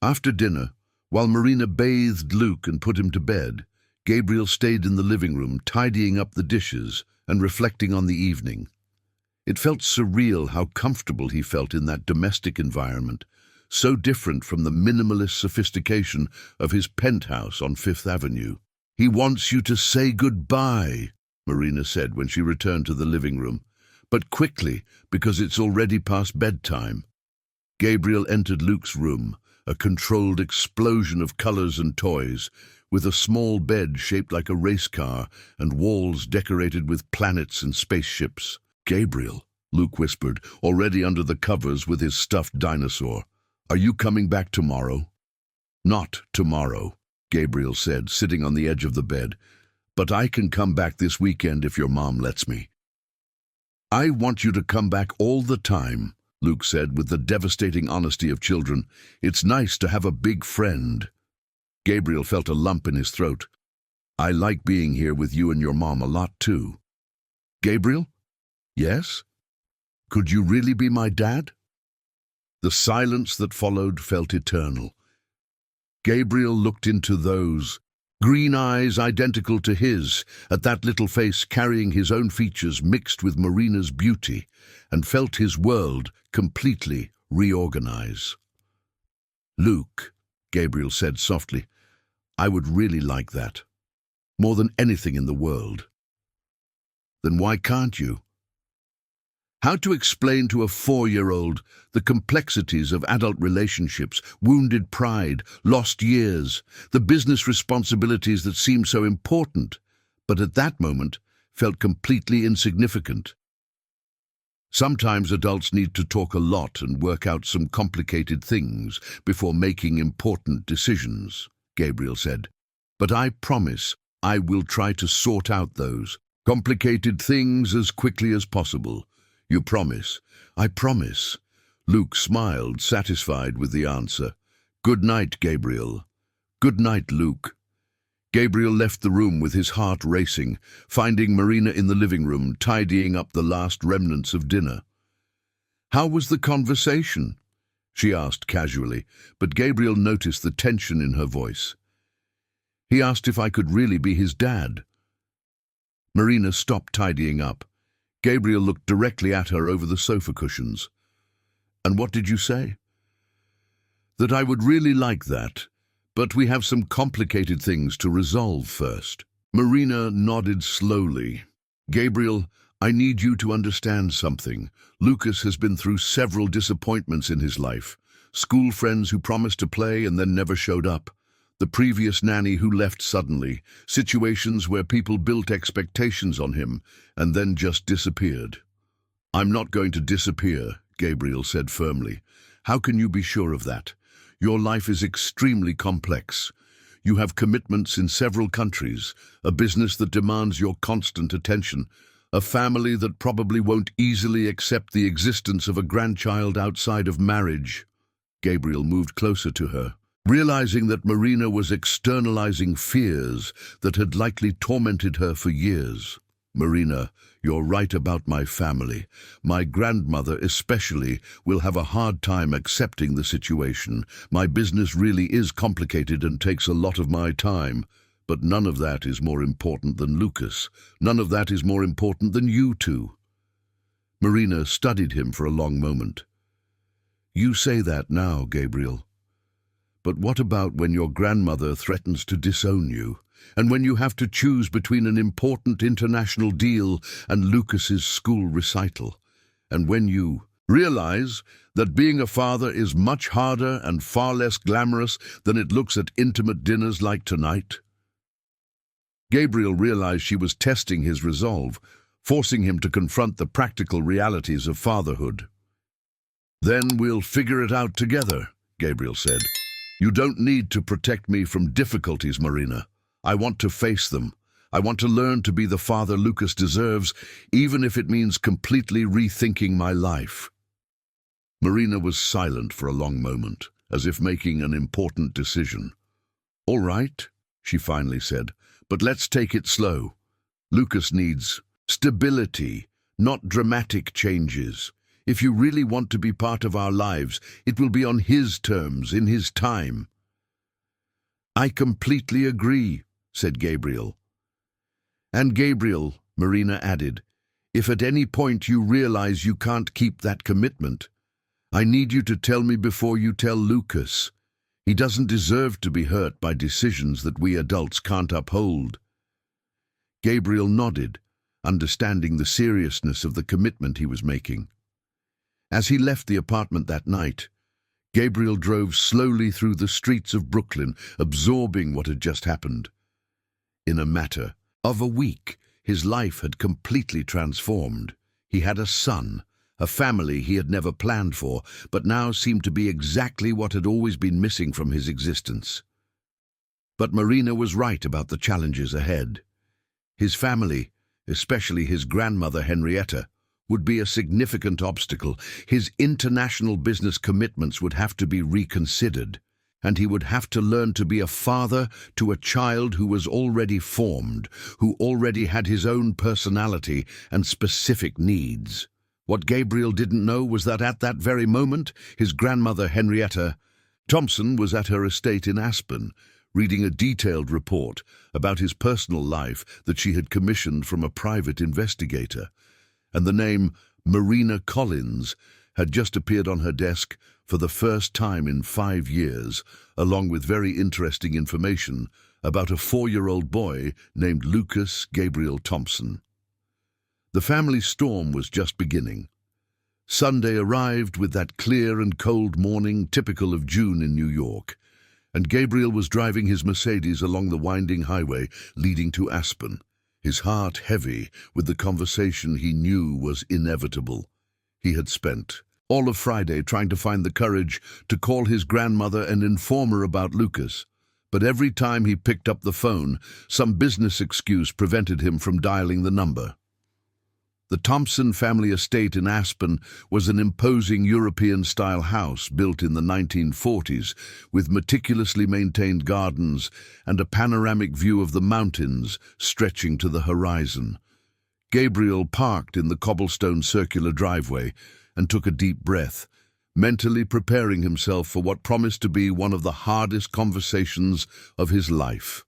After dinner, while Marina bathed Luke and put him to bed, Gabriel stayed in the living room, tidying up the dishes and reflecting on the evening. It felt surreal how comfortable he felt in that domestic environment, so different from the minimalist sophistication of his penthouse on Fifth Avenue. "He wants you to say goodbye," Marina said when she returned to the living room, "but quickly, because it's already past bedtime." Gabriel entered Luke's room, a controlled explosion of colors and toys, with a small bed shaped like a race car and walls decorated with planets and spaceships. "Gabriel," Luke whispered, already under the covers with his stuffed dinosaur, "are you coming back tomorrow?" "Not tomorrow," Gabriel said, sitting on the edge of the bed, "but I can come back this weekend if your mom lets me." "I want you to come back all the time," Luke said with the devastating honesty of children. "It's nice to have a big friend." Gabriel felt a lump in his throat. "I like being here with you and your mom a lot too." "Gabriel?" "Yes? Could you really be my dad?" The silence that followed felt eternal. Gabriel looked into those green eyes identical to his, at that little face carrying his own features mixed with Marina's beauty, and felt his world completely reorganize. "Luke," Gabriel said softly, "I would really like that. More than anything in the world." "Then why can't you?" How to explain to a 4-year-old the complexities of adult relationships, wounded pride, lost years, the business responsibilities that seemed so important, but at that moment felt completely insignificant? Sometimes adults need to talk a lot and work out some complicated things before making important decisions, Gabriel said. "But I promise I will try to sort out those complicated things as quickly as possible. You promise?" "I promise." Luke smiled, satisfied with the answer. "Good night, Gabriel." "Good night, Luke." Gabriel left the room with his heart racing, finding Marina in the living room, tidying up the last remnants of dinner. "How was the conversation?" she asked casually, but Gabriel noticed the tension in her voice. "He asked if I could really be his dad." Marina stopped tidying up. Gabriel looked directly at her over the sofa cushions. "And what did you say?" "That I would really like that, but we have some complicated things to resolve first." Marina nodded slowly. "Gabriel, I need you to understand something. Lucas has been through several disappointments in his life. School friends who promised to play and then never showed up. The previous nanny who left suddenly, situations where people built expectations on him and then just disappeared." "I'm not going to disappear," Gabriel said firmly. "How can you be sure of that? Your life is extremely complex. You have commitments in several countries, a business that demands your constant attention, a family that probably won't easily accept the existence of a grandchild outside of marriage." Gabriel moved closer to her, realizing that Marina was externalizing fears that had likely tormented her for years. Marina, you're right about my family. My grandmother especially will have a hard time accepting the situation. My business really is complicated and takes a lot of my time. But none of that is more important than Lucas. None of that is more important than you two. Marina studied him for a long moment. You say that now, Gabriel. But what about when your grandmother threatens to disown you? And when you have to choose between an important international deal and Lucas's school recital? And when you realize that being a father is much harder and far less glamorous than it looks at intimate dinners like tonight? Gabriel realized she was testing his resolve, forcing him to confront the practical realities of fatherhood. Then we'll figure it out together, Gabriel said. You don't need to protect me from difficulties, Marina. I want to face them. I want to learn to be the father Lucas deserves, even if it means completely rethinking my life. Marina was silent for a long moment, as if making an important decision. All right, she finally said, but let's take it slow. Lucas needs stability, not dramatic changes. If you really want to be part of our lives, it will be on his terms, in his time. I completely agree, said Gabriel. And Gabriel, Marina added, if at any point you realize you can't keep that commitment, I need you to tell me before you tell Lucas. He doesn't deserve to be hurt by decisions that we adults can't uphold. Gabriel nodded, understanding the seriousness of the commitment he was making. As he left the apartment that night, Gabriel drove slowly through the streets of Brooklyn, absorbing what had just happened. In a matter of a week, his life had completely transformed. He had a son, a family he had never planned for, but now seemed to be exactly what had always been missing from his existence. But Marina was right about the challenges ahead. His family, especially his grandmother Henrietta, would be a significant obstacle. His international business commitments would have to be reconsidered, and he would have to learn to be a father to a child who was already formed, who already had his own personality and specific needs. What Gabriel didn't know was that at that very moment, his grandmother Henrietta Thompson was at her estate in Aspen, reading a detailed report about his personal life that she had commissioned from a private investigator. And the name Marina Collins had just appeared on her desk for the first time in 5 years, along with very interesting information about a 4-year-old boy named Lucas Gabriel Thompson. The family storm was just beginning. Sunday arrived with that clear and cold morning typical of June in New York, and Gabriel was driving his Mercedes along the winding highway leading to Aspen, his heart heavy with the conversation he knew was inevitable. He had spent all of Friday trying to find the courage to call his grandmother and inform her about Lucas, but every time he picked up the phone, some business excuse prevented him from dialing the number. The Thompson family estate in Aspen was an imposing European-style house built in the 1940s with meticulously maintained gardens and a panoramic view of the mountains stretching to the horizon. Gabriel parked in the cobblestone circular driveway and took a deep breath, mentally preparing himself for what promised to be one of the hardest conversations of his life.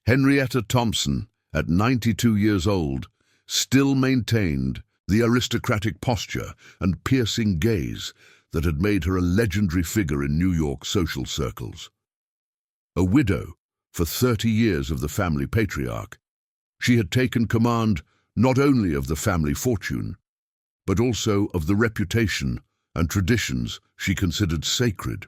Henrietta Thompson, at 92 years old, still maintained the aristocratic posture and piercing gaze that had made her a legendary figure in New York social circles. A widow for 30 years of the family patriarch, she had taken command not only of the family fortune, but also of the reputation and traditions she considered sacred.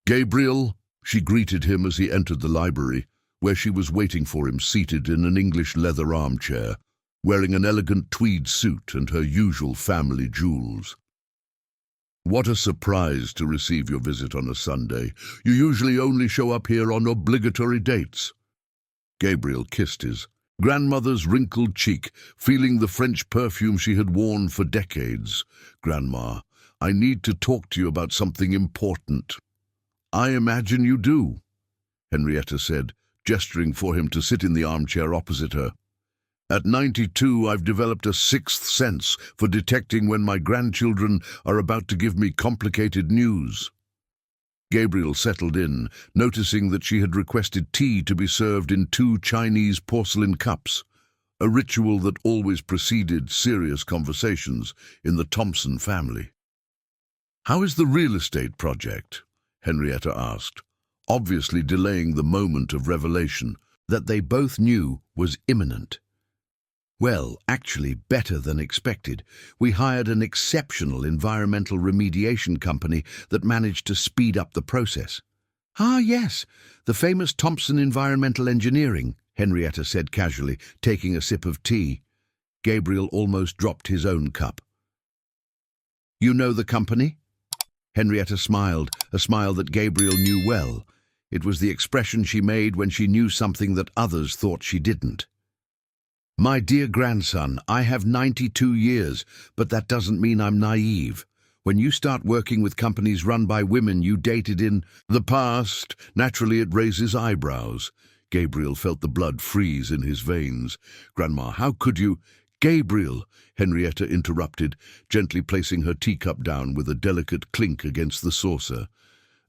Gabriel, she greeted him as he entered the library, where she was waiting for him seated in an English leather armchair, wearing an elegant tweed suit and her usual family jewels. What a surprise to receive your visit on a Sunday. You usually only show up here on obligatory dates. Gabriel kissed his grandmother's wrinkled cheek, feeling the French perfume she had worn for decades. Grandma, I need to talk to you about something important. I imagine you do, Henrietta said, gesturing for him to sit in the armchair opposite her. At 92, I've developed a sixth sense for detecting when my grandchildren are about to give me complicated news. Gabriel settled in, noticing that she had requested tea to be served in 2 Chinese porcelain cups, a ritual that always preceded serious conversations in the Thompson family. "How is the real estate project?" Henrietta asked, obviously delaying the moment of revelation that they both knew was imminent. "Well, actually better than expected. We hired an exceptional environmental remediation company that managed to speed up the process." "Ah, yes, the famous Thompson Environmental Engineering," Henrietta said casually, taking a sip of tea. Gabriel almost dropped his own cup. "You know the company?" Henrietta smiled, a smile that Gabriel knew well. It was the expression she made when she knew something that others thought she didn't. "My dear grandson, I have 92 years, but that doesn't mean I'm naive. When you start working with companies run by women you dated in the past, naturally it raises eyebrows." Gabriel felt the blood freeze in his veins. "Grandma, how could you—" "Gabriel," Henrietta interrupted, gently placing her teacup down with a delicate clink against the saucer.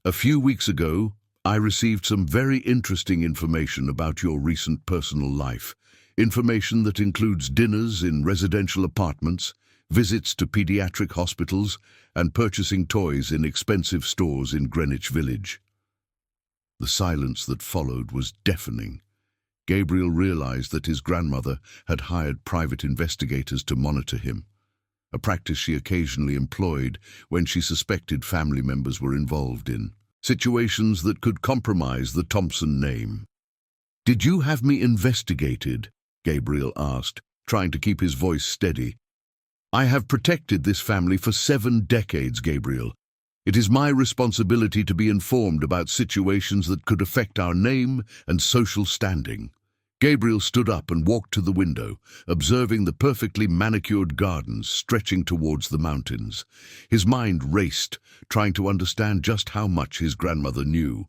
"A few weeks ago, I received some very interesting information about your recent personal life. Information that includes dinners in residential apartments, visits to pediatric hospitals, and purchasing toys in expensive stores in Greenwich Village." The silence that followed was deafening. Gabriel realized that his grandmother had hired private investigators to monitor him, a practice she occasionally employed when she suspected family members were involved in situations that could compromise the Thompson name. "Did you have me investigated?" Gabriel asked, trying to keep his voice steady. "I have protected this family for 7 decades, Gabriel. It is my responsibility to be informed about situations that could affect our name and social standing." Gabriel stood up and walked to the window, observing the perfectly manicured gardens stretching towards the mountains. His mind raced, trying to understand just how much his grandmother knew.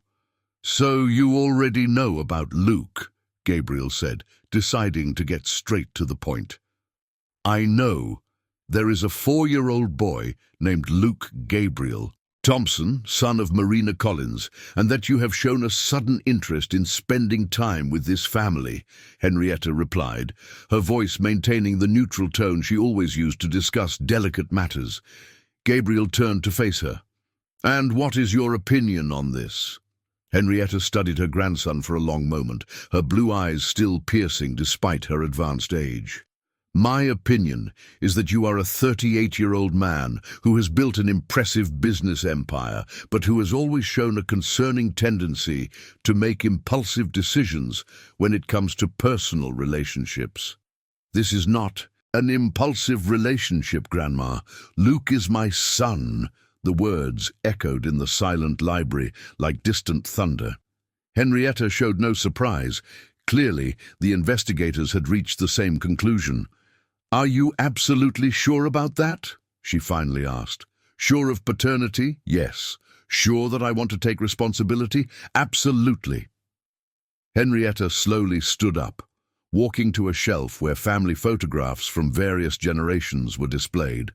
"So you already know about Luke," Gabriel said, deciding to get straight to the point. "I know. There is a 4-year-old boy named Luke Gabriel Thompson, son of Marina Collins, and that you have shown a sudden interest in spending time with this family," Henrietta replied, her voice maintaining the neutral tone she always used to discuss delicate matters. Gabriel turned to face her. "And what is your opinion on this?" Henrietta studied her grandson for a long moment, her blue eyes still piercing despite her advanced age. "My opinion is that you are a 38-year-old man who has built an impressive business empire, but who has always shown a concerning tendency to make impulsive decisions when it comes to personal relationships." "This is not an impulsive relationship, Grandma. Luke is my son." The words echoed in the silent library like distant thunder. Henrietta showed no surprise. Clearly, the investigators had reached the same conclusion. "Are you absolutely sure about that?" she finally asked. "Sure of paternity? Yes. Sure that I want to take responsibility? Absolutely." Henrietta slowly stood up, walking to a shelf where family photographs from various generations were displayed.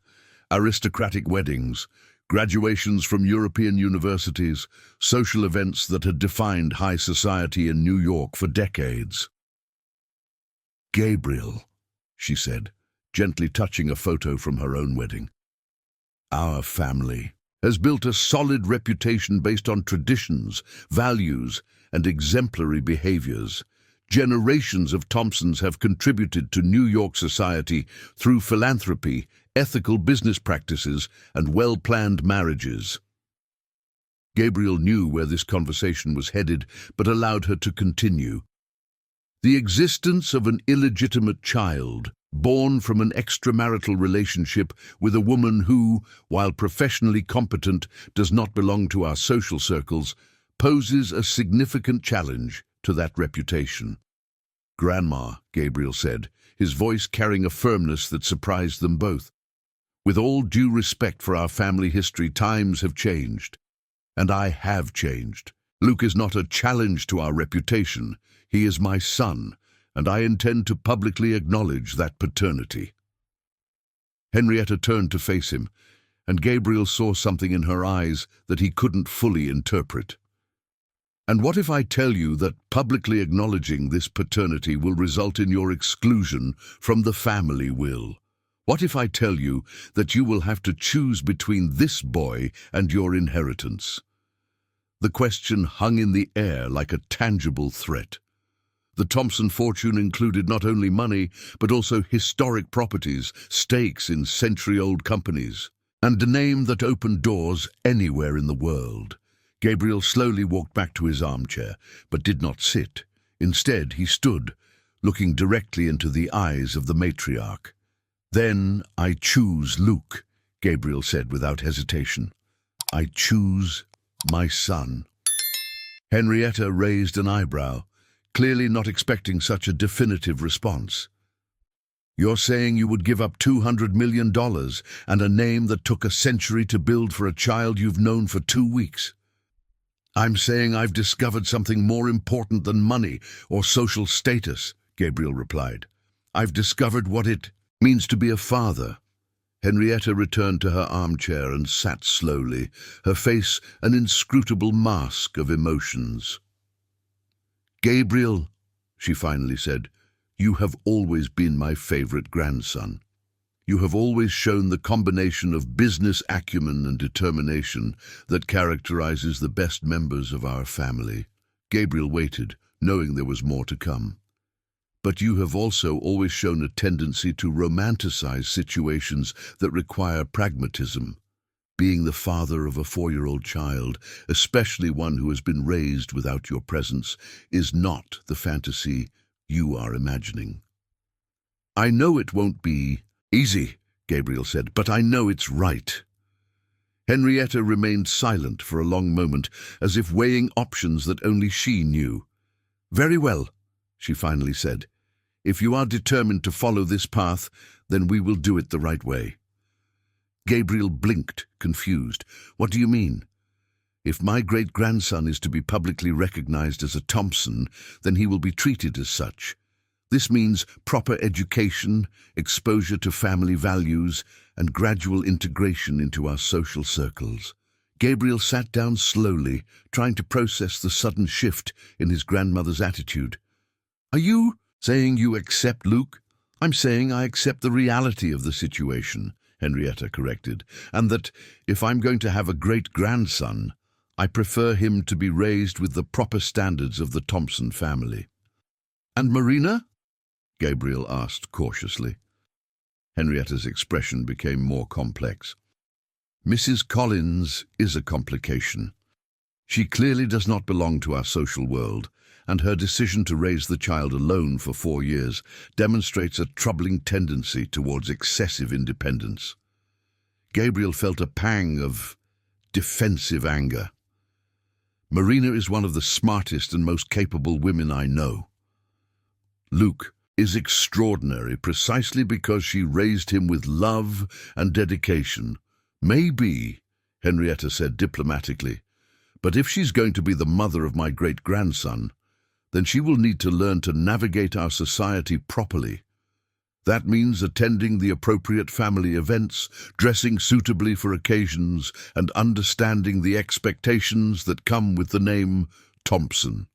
Aristocratic weddings, graduations from European universities, social events that had defined high society in New York for decades. "Gabriel," she said, gently touching a photo from her own wedding. "Our family has built a solid reputation based on traditions, values, and exemplary behaviors. Generations of Thompsons have contributed to New York society through philanthropy, ethical business practices, and well-planned marriages." Gabriel knew where this conversation was headed, but allowed her to continue. "The existence of an illegitimate child, born from an extramarital relationship with a woman who, while professionally competent, does not belong to our social circles, poses a significant challenge to that reputation." "Grandma," Gabriel said, his voice carrying a firmness that surprised them both. "With all due respect for our family history, times have changed. And I have changed. Luke is not a challenge to our reputation. He is my son, and I intend to publicly acknowledge that paternity." Henrietta turned to face him, and Gabriel saw something in her eyes that he couldn't fully interpret. "And what if I tell you that publicly acknowledging this paternity will result in your exclusion from the family will? What if I tell you that you will have to choose between this boy and your inheritance?" The question hung in the air like a tangible threat. The Thompson fortune included not only money, but also historic properties, stakes in century-old companies, and a name that opened doors anywhere in the world. Gabriel slowly walked back to his armchair, but did not sit. Instead, he stood, looking directly into the eyes of the matriarch. "Then I choose Luke," Gabriel said without hesitation. "I choose my son." Henrietta raised an eyebrow, clearly not expecting such a definitive response. "You're saying you would give up $200 million and a name that took a century to build for a child you've known for 2 weeks? "I'm saying I've discovered something more important than money or social status," Gabriel replied. "I've discovered what it means to be a father." Henrietta returned to her armchair and sat slowly, her face an inscrutable mask of emotions. "Gabriel," she finally said, "you have always been my favorite grandson. You have always shown the combination of business acumen and determination that characterizes the best members of our family." Gabriel waited, knowing there was more to come. "But you have also always shown a tendency to romanticize situations that require pragmatism. Being the father of a 4-year-old child, especially one who has been raised without your presence, is not the fantasy you are imagining." "I know it won't be easy," Gabriel said, "but I know it's right." Henrietta remained silent for a long moment, as if weighing options that only she knew. "Very well," she finally said. "If you are determined to follow this path, then we will do it the right way." Gabriel blinked, confused. "What do you mean?" "If my great-grandson is to be publicly recognized as a Thompson, then he will be treated as such. This means proper education, exposure to family values, and gradual integration into our social circles." Gabriel sat down slowly, trying to process the sudden shift in his grandmother's attitude. "Are you saying you accept Luke?" "I'm saying I accept the reality of the situation," Henrietta corrected, "and that if I'm going to have a great-grandson, I prefer him to be raised with the proper standards of the Thompson family." "And Marina?" Gabriel asked cautiously. Henrietta's expression became more complex. "Mrs. Collins is a complication. She clearly does not belong to our social world, and her decision to raise the child alone for 4 years demonstrates a troubling tendency towards excessive independence." Gabriel felt a pang of defensive anger. "Marina is one of the smartest and most capable women I know. Luke is extraordinary precisely because she raised him with love and dedication." "Maybe," Henrietta said diplomatically, "but if she's going to be the mother of my great-grandson, then she will need to learn to navigate our society properly. That means attending the appropriate family events, dressing suitably for occasions, and understanding the expectations that come with the name Thompson."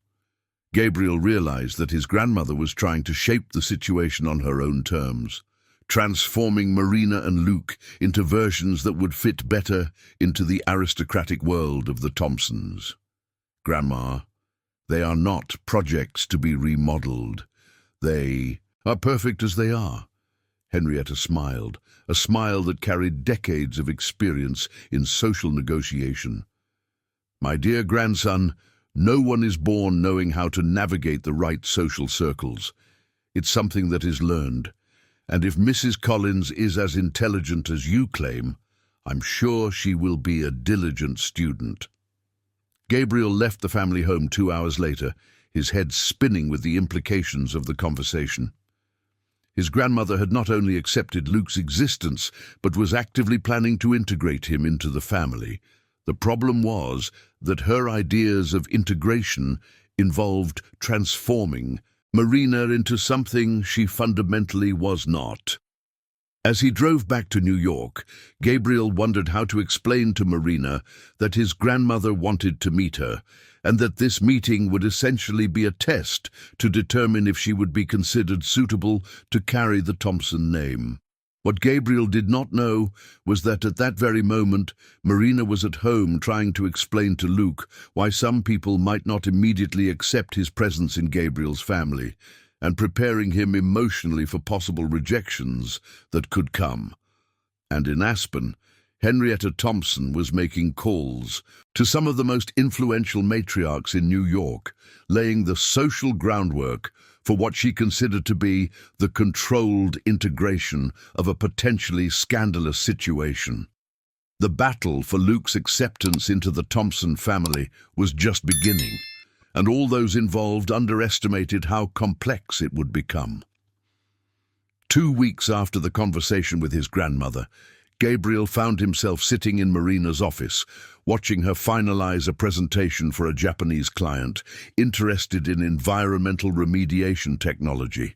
Gabriel realized that his grandmother was trying to shape the situation on her own terms, transforming Marina and Luke into versions that would fit better into the aristocratic world of the Thompsons. "Grandma, they are not projects to be remodeled. They are perfect as they are." Henrietta smiled, a smile that carried decades of experience in social negotiation. "My dear grandson, no one is born knowing how to navigate the right social circles. It's something that is learned. And if Mrs. Collins is as intelligent as you claim, I'm sure she will be a diligent student." Gabriel left the family home 2 hours later, his head spinning with the implications of the conversation. His grandmother had not only accepted Luke's existence, but was actively planning to integrate him into the family. The problem was that her ideas of integration involved transforming Marina into something she fundamentally was not. As he drove back to New York, Gabriel wondered how to explain to Marina that his grandmother wanted to meet her, and that this meeting would essentially be a test to determine if she would be considered suitable to carry the Thompson name. What Gabriel did not know was that at that very moment, Marina was at home trying to explain to Luke why some people might not immediately accept his presence in Gabriel's family, and preparing him emotionally for possible rejections that could come. And in Aspen, Henrietta Thompson was making calls to some of the most influential matriarchs in New York, laying the social groundwork for what she considered to be the controlled integration of a potentially scandalous situation. The battle for Luke's acceptance into the Thompson family was just beginning, and all those involved underestimated how complex it would become. 2 weeks after the conversation with his grandmother, Gabriel found himself sitting in Marina's office, watching her finalize a presentation for a Japanese client interested in environmental remediation technology.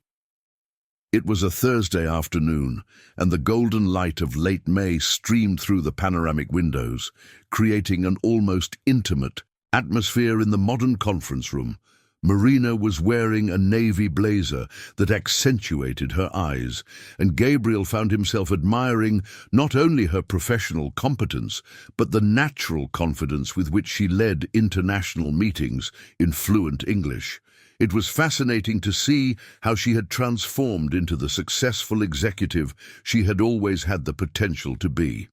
It was a Thursday afternoon, and the golden light of late May streamed through the panoramic windows, creating an almost intimate atmosphere in the modern conference room. Marina was wearing a navy blazer that accentuated her eyes, and Gabriel found himself admiring not only her professional competence, but the natural confidence with which she led international meetings in fluent English. It was fascinating to see how she had transformed into the successful executive she had always had the potential to be.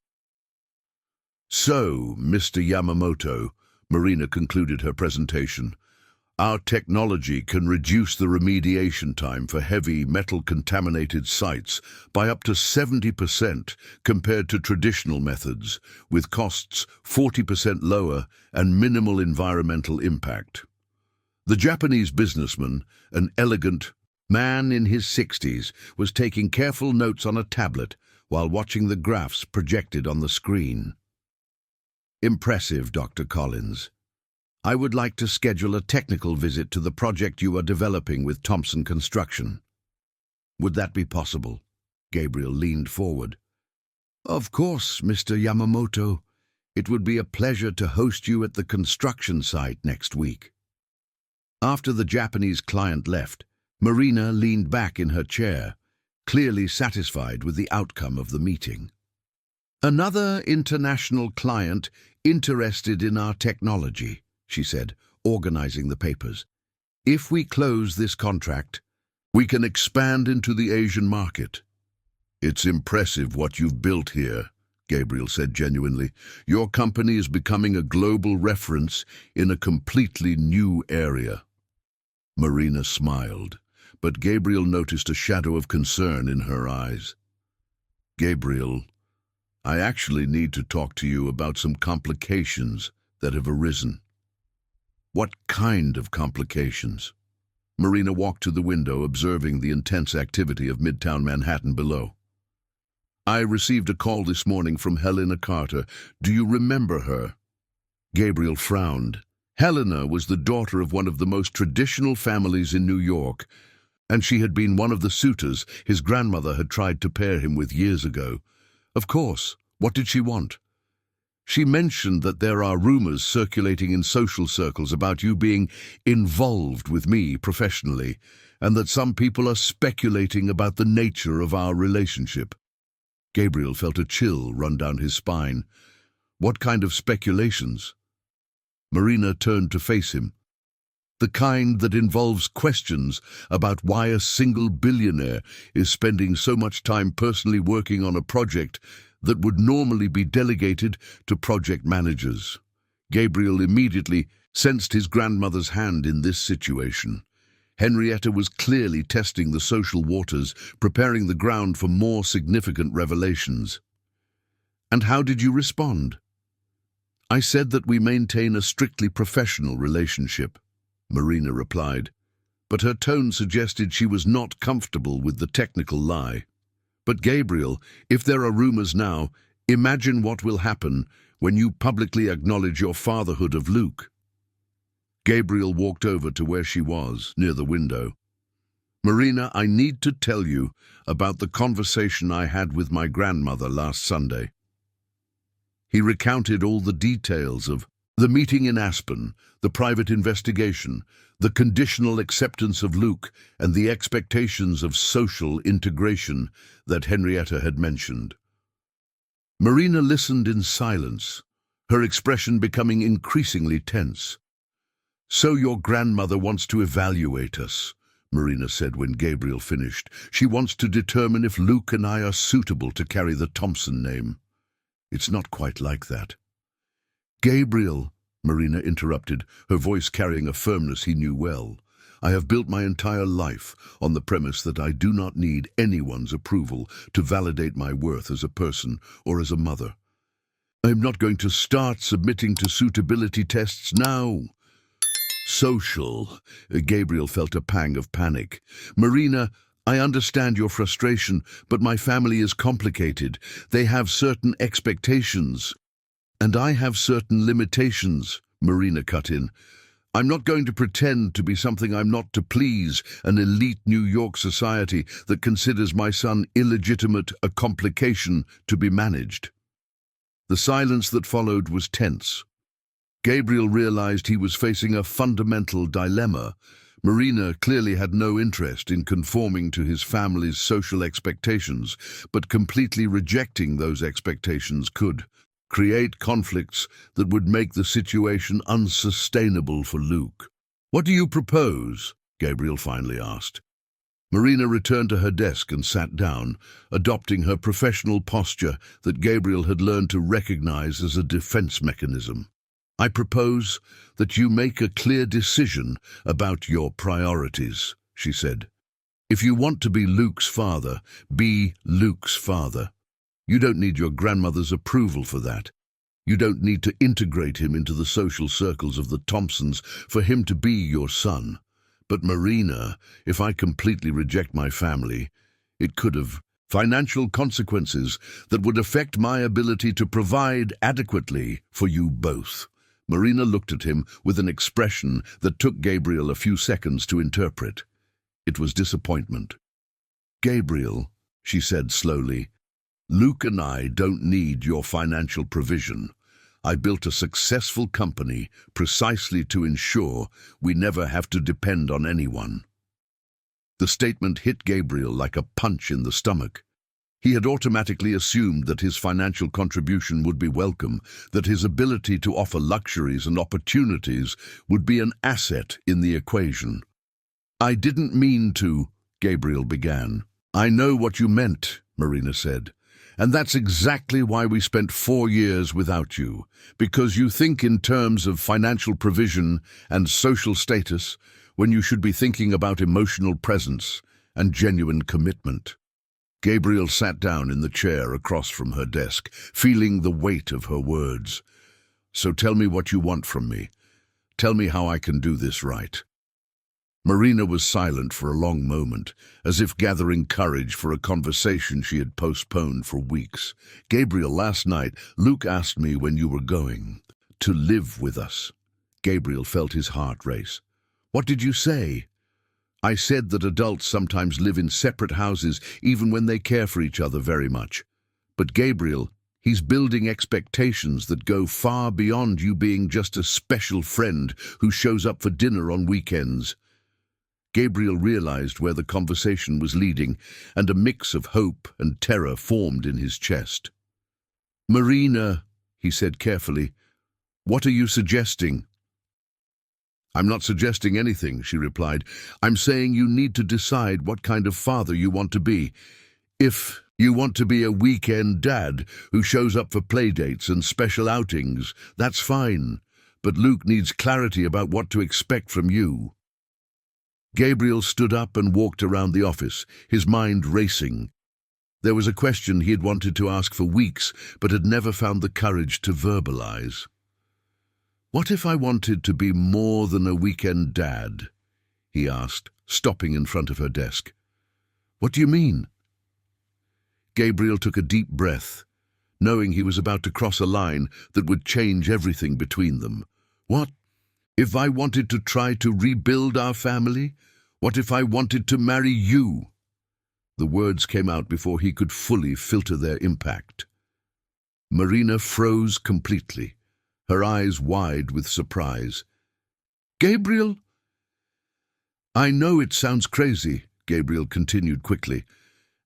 "So, Mr. Yamamoto," Marina concluded her presentation, "our technology can reduce the remediation time for heavy metal-contaminated sites by up to 70% compared to traditional methods, with costs 40% lower and minimal environmental impact." The Japanese businessman, an elegant man in his 60s, was taking careful notes on a tablet while watching the graphs projected on the screen. "Impressive, Dr. Collins. I would like to schedule a technical visit to the project you are developing with Thompson Construction. Would that be possible?" Gabriel leaned forward. "Of course, Mr. Yamamoto. It would be a pleasure to host you at the construction site next week." After the Japanese client left, Marina leaned back in her chair, clearly satisfied with the outcome of the meeting. "Another international client interested in our technology," she said, organizing the papers. "If we close this contract, we can expand into the Asian market." "It's impressive what you've built here," Gabriel said genuinely. "Your company is becoming a global reference in a completely new area." Marina smiled, but Gabriel noticed a shadow of concern in her eyes. "Gabriel, I actually need to talk to you about some complications that have arisen." "What kind of complications?" Marina walked to the window, observing the intense activity of Midtown Manhattan below. "I received a call this morning from Helena Carter. Do you remember her?" Gabriel frowned. Helena was the daughter of one of the most traditional families in New York, and she had been one of the suitors his grandmother had tried to pair him with years ago. "Of course. What did she want?" "She mentioned that there are rumors circulating in social circles about you being involved with me professionally, and that some people are speculating about the nature of our relationship." Gabriel felt a chill run down his spine. "What kind of speculations?" Marina turned to face him. "The kind that involves questions about why a single billionaire is spending so much time personally working on a project that would normally be delegated to project managers." Gabriel immediately sensed his grandmother's hand in this situation. Henrietta was clearly testing the social waters, preparing the ground for more significant revelations. "And how did you respond?" "I said that we maintain a strictly professional relationship," Marina replied, but her tone suggested she was not comfortable with the technical lie. "But Gabriel, if there are rumors now, imagine what will happen when you publicly acknowledge your fatherhood of Luke." Gabriel walked over to where she was, near the window. Marina, I need to tell you about the conversation I had with my grandmother last Sunday. He recounted all the details of the meeting in Aspen, the private investigation, the conditional acceptance of Luke, and the expectations of social integration that Henrietta had mentioned. Marina listened in silence, her expression becoming increasingly tense. "So your grandmother wants to evaluate us," Marina said when Gabriel finished. "She wants to determine if Luke and I are suitable to carry the Thompson name." "It's not quite like that." "Gabriel," Marina interrupted, her voice carrying a firmness he knew well. "I have built my entire life on the premise that I do not need anyone's approval to validate my worth as a person or as a mother. I am not going to start submitting to suitability tests now." "Social." Gabriel felt a pang of panic. "Marina, I understand your frustration, but my family is complicated. They have certain expectations. And I have certain limitations," Marina cut in. "I'm not going to pretend to be something I'm not to please an elite New York society that considers my son illegitimate, a complication to be managed." The silence that followed was tense. Gabriel realized he was facing a fundamental dilemma. Marina clearly had no interest in conforming to his family's social expectations, but completely rejecting those expectations could create conflicts that would make the situation unsustainable for Luke. "What do you propose?" Gabriel finally asked. Marina returned to her desk and sat down, adopting her professional posture that Gabriel had learned to recognize as a defense mechanism. "I propose that you make a clear decision about your priorities," she said. "If you want to be Luke's father, be Luke's father. You don't need your grandmother's approval for that. You don't need to integrate him into the social circles of the Thompsons for him to be your son. But Marina, if I completely reject my family, it could have financial consequences that would affect my ability to provide adequately for you both." Marina looked at him with an expression that took Gabriel a few seconds to interpret. It was disappointment. "Gabriel," she said slowly, "Luke and I don't need your financial provision. I built a successful company precisely to ensure we never have to depend on anyone." The statement hit Gabriel like a punch in the stomach. He had automatically assumed that his financial contribution would be welcome, that his ability to offer luxuries and opportunities would be an asset in the equation. "I didn't mean to," Gabriel began. "I know what you meant," Marina said. "And that's exactly why we spent 4 years without you, because you think in terms of financial provision and social status when you should be thinking about emotional presence and genuine commitment." Gabriel sat down in the chair across from her desk, feeling the weight of her words. "So tell me what you want from me. Tell me how I can do this right." Marina was silent for a long moment, as if gathering courage for a conversation she had postponed for weeks. "Gabriel, last night, Luke asked me when you were going to live with us." Gabriel felt his heart race. "What did you say?" "I said that adults sometimes live in separate houses even when they care for each other very much. But Gabriel, he's building expectations that go far beyond you being just a special friend who shows up for dinner on weekends." Gabriel realized where the conversation was leading, and a mix of hope and terror formed in his chest. "Marina," he said carefully, "what are you suggesting?" "I'm not suggesting anything," she replied. "I'm saying you need to decide what kind of father you want to be. If you want to be a weekend dad who shows up for playdates and special outings, that's fine. But Luke needs clarity about what to expect from you." Gabriel stood up and walked around the office, his mind racing. There was a question he had wanted to ask for weeks, but had never found the courage to verbalize. "What if I wanted to be more than a weekend dad?" he asked, stopping in front of her desk. "What do you mean?" Gabriel took a deep breath, knowing he was about to cross a line that would change everything between them. "What if I wanted to try to rebuild our family? What if I wanted to marry you? The words came out before he could fully filter their impact. Marina froze completely, her eyes wide with surprise. Gabriel? I know it sounds crazy, Gabriel continued quickly,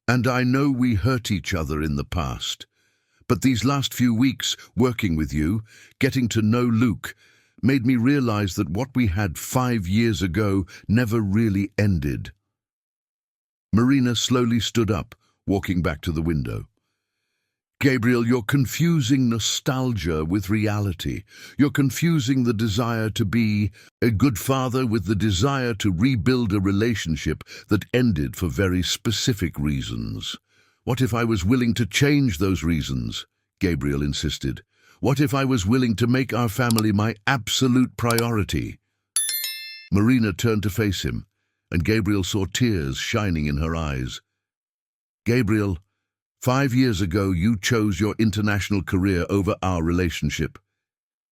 and I know we hurt each other in the past. But these last few weeks, working with you, getting to know Luke, made me realize that what we had 5 years ago never really ended. Marina slowly stood up, walking back to the window. Gabriel, you're confusing nostalgia with reality. You're confusing the desire to be a good father with the desire to rebuild a relationship that ended for very specific reasons. What if I was willing to change those reasons? Gabriel insisted. What if I was willing to make our family my absolute priority? Marina turned to face him, and Gabriel saw tears shining in her eyes. Gabriel, 5 years ago you chose your international career over our relationship.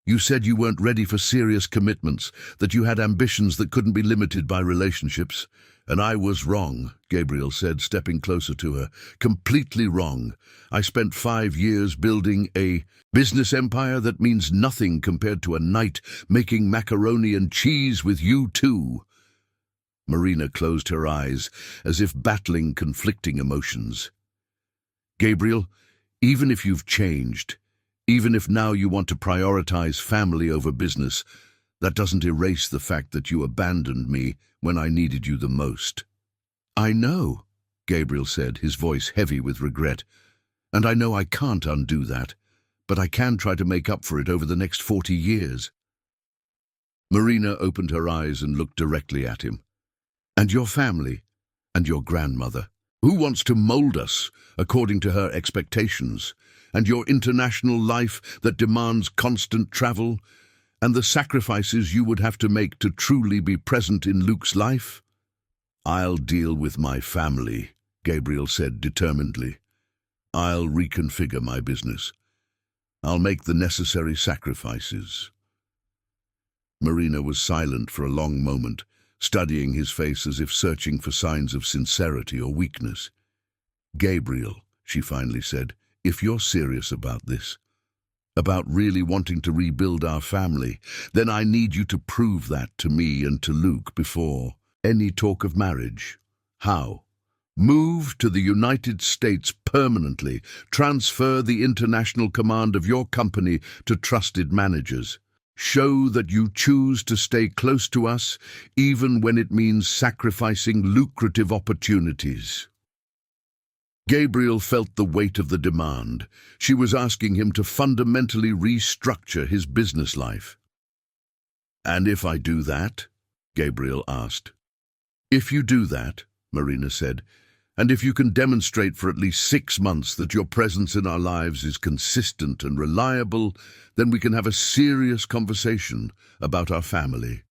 You said you weren't ready for serious commitments, that you had ambitions that couldn't be limited by relationships. And I was wrong, Gabriel said, stepping closer to her. Completely wrong. I spent 5 years building a business empire that means nothing compared to a night making macaroni and cheese with you two. Marina closed her eyes, as if battling conflicting emotions. Gabriel, even if you've changed, even if now you want to prioritize family over business, that doesn't erase the fact that you abandoned me when I needed you the most. I know, Gabriel said, his voice heavy with regret, and I know I can't undo that, but I can try to make up for it over the next 40 years. Marina opened her eyes and looked directly at him. And your family, and your grandmother. Who wants to mold us according to her expectations? And your international life that demands constant travel? And the sacrifices you would have to make to truly be present in Luke's life? I'll deal with my family, Gabriel said determinedly. I'll reconfigure my business. I'll make the necessary sacrifices. Marina was silent for a long moment, studying his face as if searching for signs of sincerity or weakness. Gabriel, she finally said, if you're serious about this, about really wanting to rebuild our family, then I need you to prove that to me and to Luke before any talk of marriage. How? Move to the United States permanently. Transfer the international command of your company to trusted managers. Show that you choose to stay close to us, even when it means sacrificing lucrative opportunities. Gabriel felt the weight of the demand. She was asking him to fundamentally restructure his business life. And if I do that? Gabriel asked. If you do that, Marina said, and if you can demonstrate for at least 6 months that your presence in our lives is consistent and reliable, then we can have a serious conversation about our family.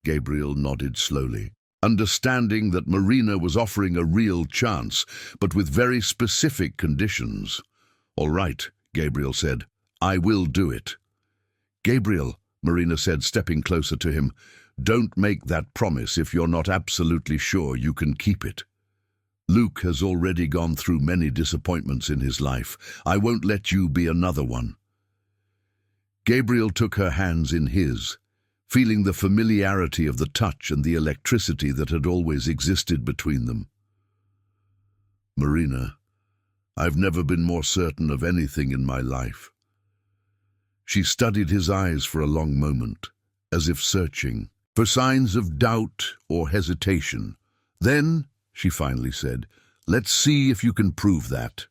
Gabriel nodded slowly, understanding that Marina was offering a real chance, but with very specific conditions. All right, Gabriel said, I will do it. Gabriel, Marina said, stepping closer to him, don't make that promise if you're not absolutely sure you can keep it. Luke has already gone through many disappointments in his life. I won't let you be another one. Gabriel took her hands in his, feeling the familiarity of the touch and the electricity that had always existed between them. Marina, I've never been more certain of anything in my life. She studied his eyes for a long moment, as if searching for signs of doubt or hesitation. Then, she finally said, let's see if you can prove that.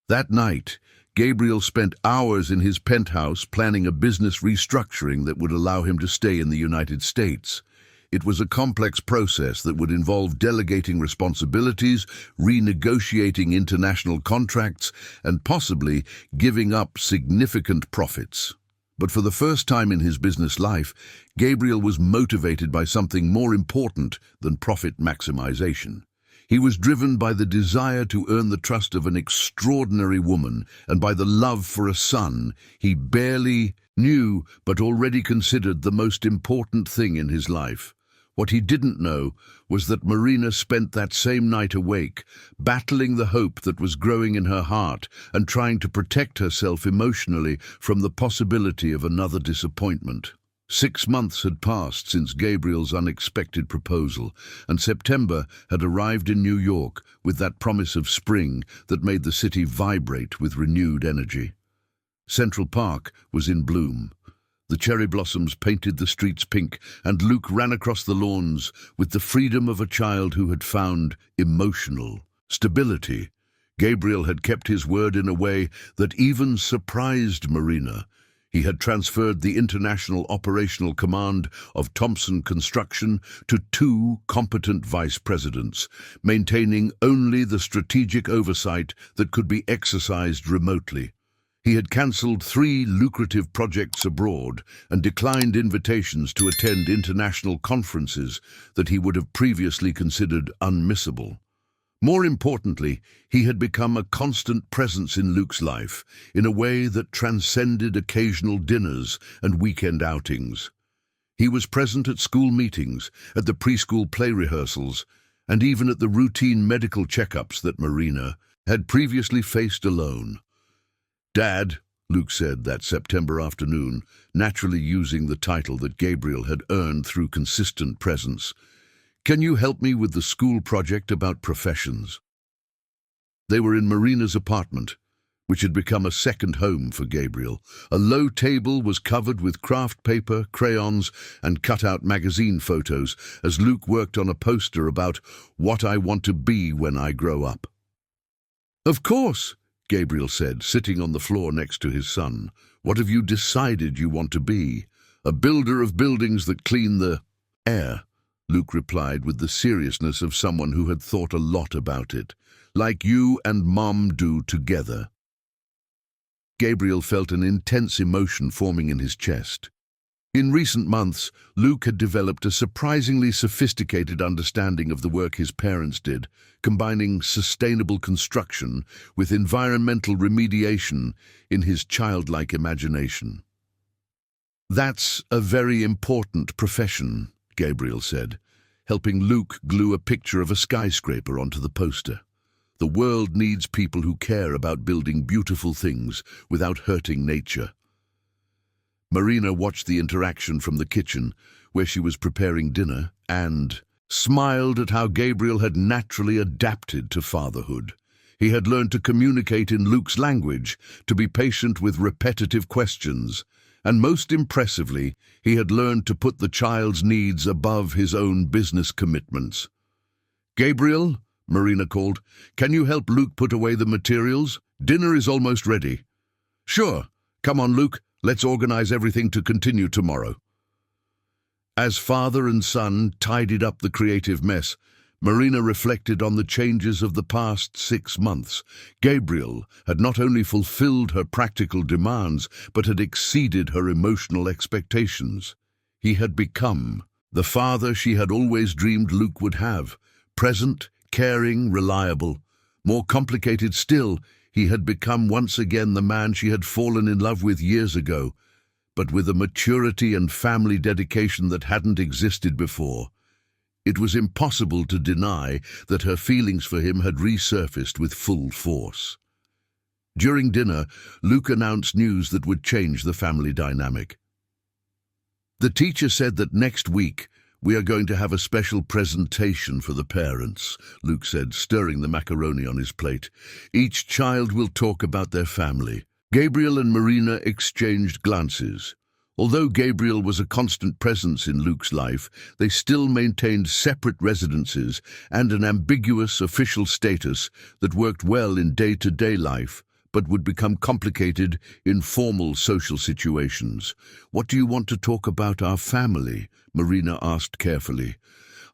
That night, Gabriel spent hours in his penthouse planning a business restructuring that would allow him to stay in the United States. It was a complex process that would involve delegating responsibilities, renegotiating international contracts, and possibly giving up significant profits. But for the first time in his business life, Gabriel was motivated by something more important than profit maximization. He was driven by the desire to earn the trust of an extraordinary woman and by the love for a son he barely knew but already considered the most important thing in his life. What he didn't know was that Marina spent that same night awake, battling the hope that was growing in her heart and trying to protect herself emotionally from the possibility of another disappointment. 6 months had passed since Gabriel's unexpected proposal, and September had arrived in New York with that promise of spring that made the city vibrate with renewed energy. Central Park was in bloom. The cherry blossoms painted the streets pink, and Luke ran across the lawns with the freedom of a child who had found emotional stability. Gabriel had kept his word in a way that even surprised Marina. He had transferred the international operational command of Thompson Construction to 2 competent vice presidents, maintaining only the strategic oversight that could be exercised remotely. He had cancelled 3 lucrative projects abroad and declined invitations to attend international conferences that he would have previously considered unmissable. More importantly, he had become a constant presence in Luke's life in a way that transcended occasional dinners and weekend outings. He was present at school meetings, at the preschool play rehearsals, and even at the routine medical checkups that Marina had previously faced alone. "Dad," Luke said that September afternoon, naturally using the title that Gabriel had earned through consistent presence, "can you help me with the school project about professions?" They were in Marina's apartment, which had become a second home for Gabriel. A low table was covered with craft paper, crayons, and cut-out magazine photos as Luke worked on a poster about what I want to be when I grow up. "Of course," Gabriel said, sitting on the floor next to his son. "What have you decided you want to be? A builder of buildings that clean the air," Luke replied with the seriousness of someone who had thought a lot about it. "Like you and Mom do together." Gabriel felt an intense emotion forming in his chest. In recent months, Luke had developed a surprisingly sophisticated understanding of the work his parents did, combining sustainable construction with environmental remediation in his childlike imagination. "That's a very important profession," Gabriel said, helping Luke glue a picture of a skyscraper onto the poster. "The world needs people who care about building beautiful things without hurting nature." Marina watched the interaction from the kitchen, where she was preparing dinner, and smiled at how Gabriel had naturally adapted to fatherhood. He had learned to communicate in Luke's language, to be patient with repetitive questions, and most impressively, he had learned to put the child's needs above his own business commitments. "Gabriel," Marina called, "can you help Luke put away the materials? Dinner is almost ready." "Sure. Come on, Luke. Let's organize everything to continue tomorrow." As father and son tidied up the creative mess, Marina reflected on the changes of the past 6 months. Gabriel had not only fulfilled her practical demands, but had exceeded her emotional expectations. He had become the father she had always dreamed Luke would have, present, caring, reliable. More complicated still, he had become once again the man she had fallen in love with years ago, but with a maturity and family dedication that hadn't existed before. It was impossible to deny that her feelings for him had resurfaced with full force. During dinner, Luke announced news that would change the family dynamic. "The teacher said that next week we are going to have a special presentation for the parents," Luke said, stirring the macaroni on his plate. "Each child will talk about their family." Gabriel and Marina exchanged glances. Although Gabriel was a constant presence in Luke's life, they still maintained separate residences and an ambiguous official status that worked well in day-to-day life, but would become complicated in formal social situations. "What do you want to talk about our family?" Marina asked carefully.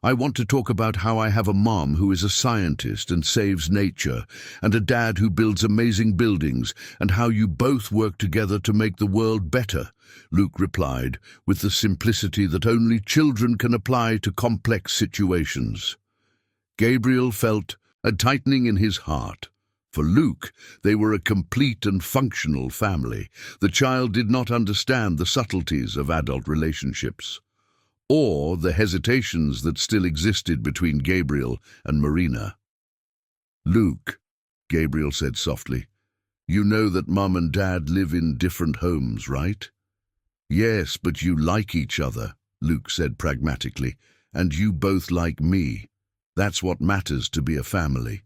"I want to talk about how I have a mom who is a scientist and saves nature, and a dad who builds amazing buildings, and how you both work together to make the world better," Luke replied, with the simplicity that only children can apply to complex situations. Gabriel felt a tightening in his heart. For Luke, they were a complete and functional family. The child did not understand the subtleties of adult relationships. or the hesitations that still existed between Gabriel and Marina. "Luke," Gabriel said softly, "you know that Mum and Dad live in different homes, right?" "Yes, but you like each other," Luke said pragmatically, "and you both like me. That's what matters to be a family."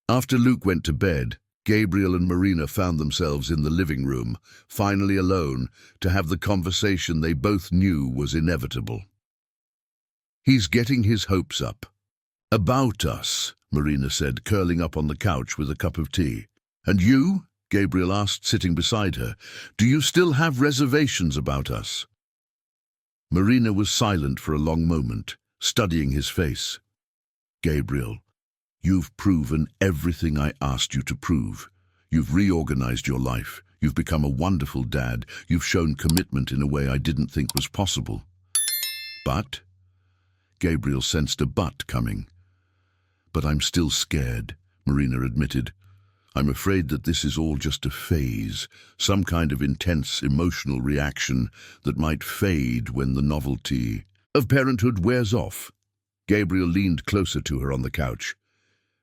After Luke went to bed, Gabriel and Marina found themselves in the living room, finally alone, to have the conversation they both knew was inevitable. "He's getting his hopes up." "About us," Marina said, curling up on the couch with a cup of tea. "And you?" Gabriel asked, sitting beside her. "Do you still have reservations about us?" Marina was silent for a long moment, studying his face. "Gabriel, you've proven everything I asked you to prove. You've reorganized your life. You've become a wonderful dad. You've shown commitment in a way I didn't think was possible. But," Gabriel sensed a but coming. "But I'm still scared," Marina admitted. "I'm afraid that this is all just a phase, some kind of intense emotional reaction that might fade when the novelty of parenthood wears off." Gabriel leaned closer to her on the couch.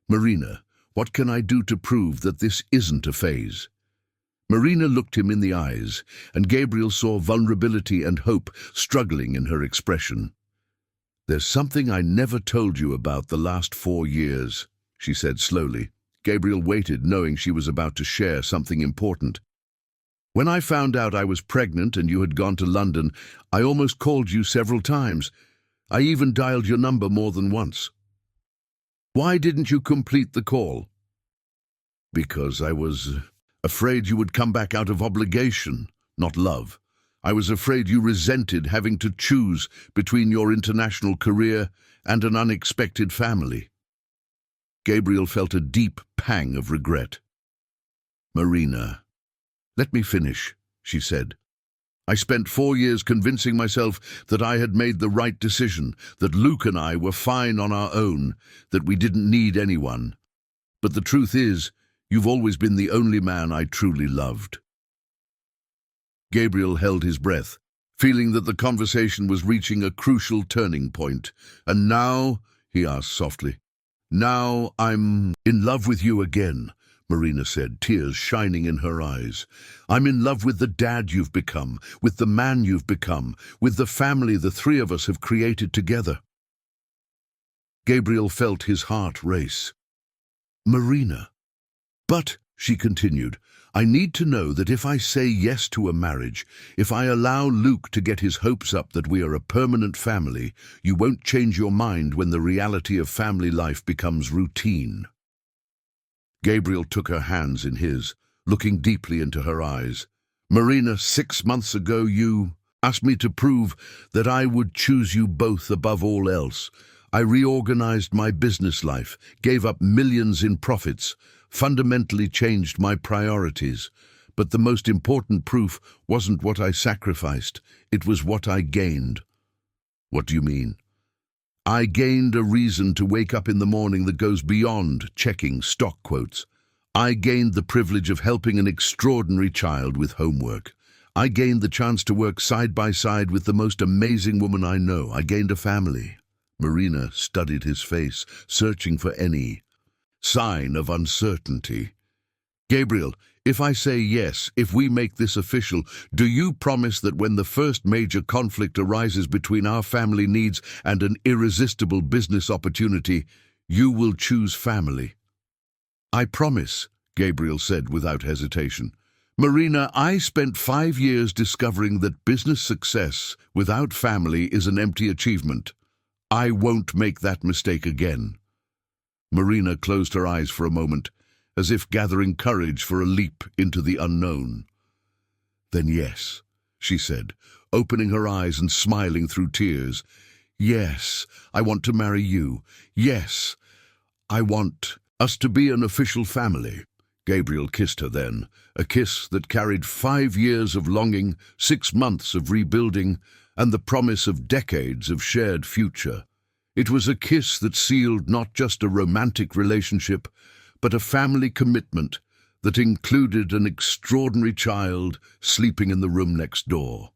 "Marina, what can I do to prove that this isn't a phase?" Marina looked him in the eyes, and Gabriel saw vulnerability and hope struggling in her expression. "There's something I never told you about the last 4 years, she said slowly. Gabriel waited, knowing she was about to share something important. "When I found out I was pregnant and you had gone to London, I almost called you several times. I even dialed your number more than once." "Why didn't you complete the call?" "Because I was afraid you would come back out of obligation, not love. I was afraid you resented having to choose between your international career and an unexpected family." Gabriel felt a deep pang of regret. "Marina, let me finish," she said. "I spent 4 years convincing myself that I had made the right decision, that Luke and I were fine on our own, that we didn't need anyone. But the truth is, you've always been the only man I truly loved." Gabriel held his breath, feeling that the conversation was reaching a crucial turning point. "And now?" he asked softly. "Now I'm in love with you again," Marina said, tears shining in her eyes. "I'm in love with the dad you've become, with the man you've become, with the family the three of us have created together." Gabriel felt his heart race. "Marina, but," she continued, "I need to know that if I say yes to a marriage, if I allow Luke to get his hopes up that we are a permanent family, you won't change your mind when the reality of family life becomes routine." Gabriel took her hands in his, looking deeply into her eyes. "Marina, 6 months ago you asked me to prove that I would choose you both above all else. I reorganized my business life, gave up millions in profits, fundamentally changed my priorities. But the most important proof wasn't what I sacrificed, it was what I gained." "What do you mean?" "I gained a reason to wake up in the morning that goes beyond checking stock quotes. I gained the privilege of helping an extraordinary child with homework. I gained the chance to work side by side with the most amazing woman I know. I gained a family." Marina studied his face, searching for any sign of uncertainty. "Gabriel, if I say yes, if we make this official, do you promise that when the first major conflict arises between our family needs and an irresistible business opportunity, you will choose family?" "I promise," Gabriel said without hesitation. "Marina, I spent 5 years discovering that business success without family is an empty achievement. I won't make that mistake again." Marina closed her eyes for a moment, as if gathering courage for a leap into the unknown. "Then yes," she said, opening her eyes and smiling through tears. "Yes, I want to marry you. Yes, I want us to be an official family." Gabriel kissed her then, a kiss that carried 5 years of longing, 6 months of rebuilding, and the promise of decades of shared future. It was a kiss that sealed not just a romantic relationship, but a family commitment that included an extraordinary child sleeping in the room next door.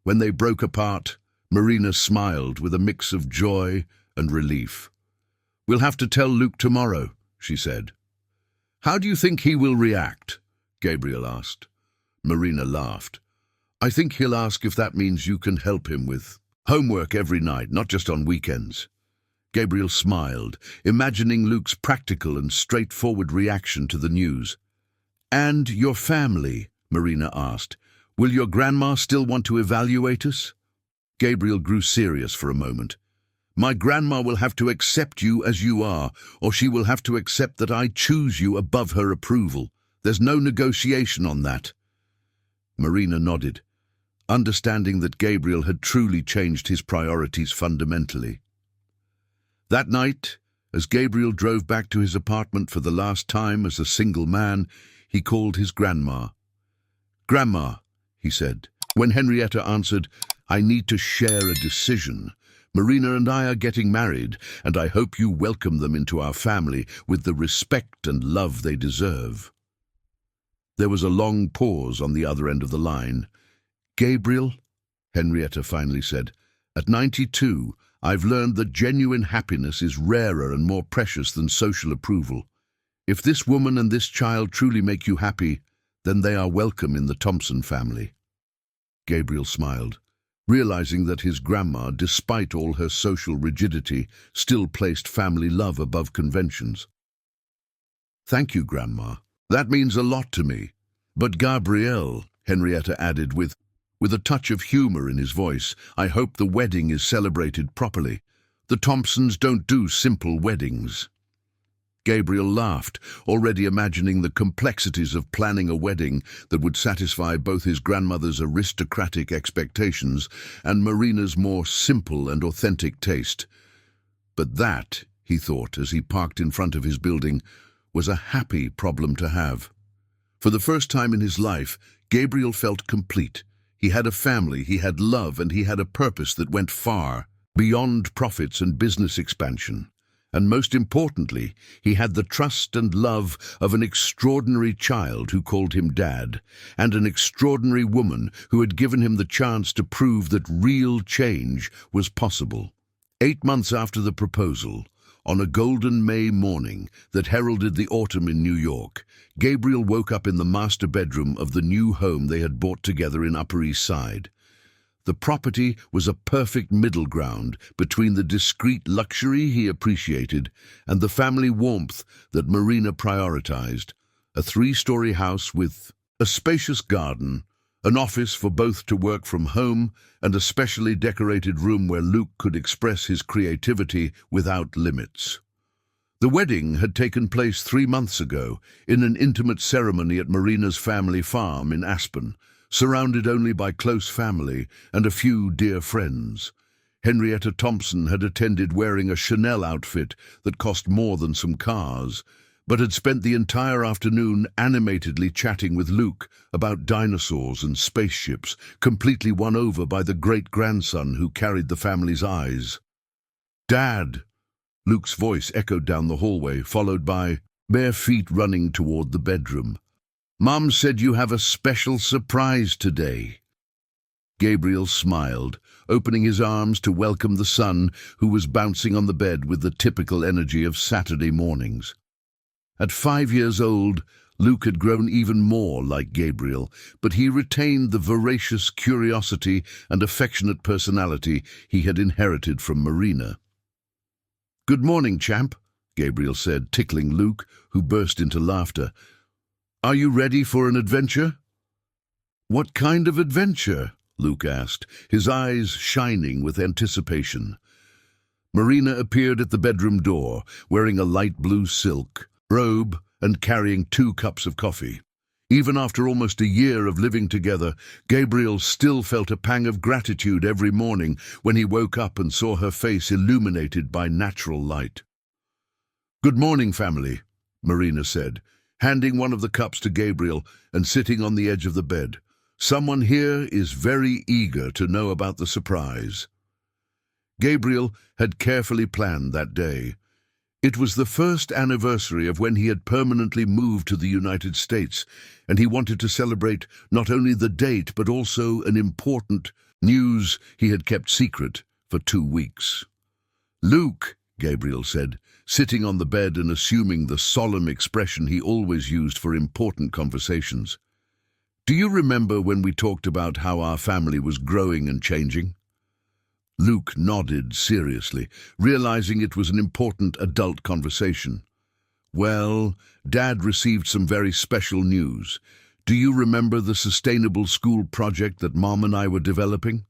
When they broke apart, Marina smiled with a mix of joy and relief. "We'll have to tell Luke tomorrow," she said. "How do you think he will react?" Gabriel asked. Marina laughed. "I think he'll ask if that means you can help him with homework every night, not just on weekends." Gabriel smiled, imagining Luke's practical and straightforward reaction to the news. "And your family?" Marina asked. "Will your grandma still want to evaluate us?" Gabriel grew serious for a moment. "My grandma will have to accept you as you are, or she will have to accept that I choose you above her approval. There's no negotiation on that." Marina nodded, understanding that Gabriel had truly changed his priorities fundamentally. That night, as Gabriel drove back to his apartment for the last time as a single man, he called his grandma. "Grandma," he said. When Henrietta answered, "I need to share a decision. Marina and I are getting married, and I hope you welcome them into our family with the respect and love they deserve." There was a long pause on the other end of the line. "Gabriel," Henrietta finally said, "at 92, I've learned that genuine happiness is rarer and more precious than social approval. If this woman and this child truly make you happy, then they are welcome in the Thompson family." Gabriel smiled, realizing that his grandma, despite all her social rigidity, still placed family love above conventions. "Thank you, Grandma. That means a lot to me. But Gabrielle," Henrietta added with a touch of humor in his voice, "I hope the wedding is celebrated properly. The Thompsons don't do simple weddings." Gabriel laughed, already imagining the complexities of planning a wedding that would satisfy both his grandmother's aristocratic expectations and Marina's more simple and authentic taste. But that, he thought as he parked in front of his building, was a happy problem to have. For the first time in his life, Gabriel felt complete. He had a family, he had love, and he had a purpose that went far beyond profits and business expansion. And most importantly, he had the trust and love of an extraordinary child who called him Dad, and an extraordinary woman who had given him the chance to prove that real change was possible. 8 months after the proposal, on a golden May morning that heralded the autumn in New York, Gabriel woke up in the master bedroom of the new home they had bought together in Upper East Side. The property was a perfect middle ground between the discreet luxury he appreciated and the family warmth that Marina prioritized. A 3-story house with a spacious garden, an office for both to work from home, and a specially decorated room where Luke could express his creativity without limits. The wedding had taken place 3 months ago in an intimate ceremony at Marina's family farm in Aspen, surrounded only by close family and a few dear friends. Henrietta Thompson had attended wearing a Chanel outfit that cost more than some cars, but had spent the entire afternoon animatedly chatting with Luke about dinosaurs and spaceships, completely won over by the great-grandson who carried the family's eyes. "Dad!" Luke's voice echoed down the hallway, followed by bare feet running toward the bedroom. "Mom said you have a special surprise today." Gabriel smiled, opening his arms to welcome the son who was bouncing on the bed with the typical energy of Saturday mornings. At 5 years old, Luke had grown even more like Gabriel, but he retained the voracious curiosity and affectionate personality he had inherited from Marina. "Good morning, champ," Gabriel said, tickling Luke, who burst into laughter. "Are you ready for an adventure?" "What kind of adventure?" Luke asked, his eyes shining with anticipation. Marina appeared at the bedroom door, wearing a light blue silk robe and carrying 2 cups of coffee. Even after almost a year of living together, Gabriel still felt a pang of gratitude every morning when he woke up and saw her face illuminated by natural light. "Good morning, family," Marina said, handing one of the cups to Gabriel and sitting on the edge of the bed. "Someone here is very eager to know about the surprise." Gabriel had carefully planned that day. It was the first anniversary of when he had permanently moved to the United States, and he wanted to celebrate not only the date but also an important news he had kept secret for 2 weeks. "Luke," Gabriel said, sitting on the bed and assuming the solemn expression he always used for important conversations. "Do you remember when we talked about how our family was growing and changing?" Luke nodded seriously, realizing it was an important adult conversation. "Well, Dad received some very special news. Do you remember the sustainable school project that Mom and I were developing?"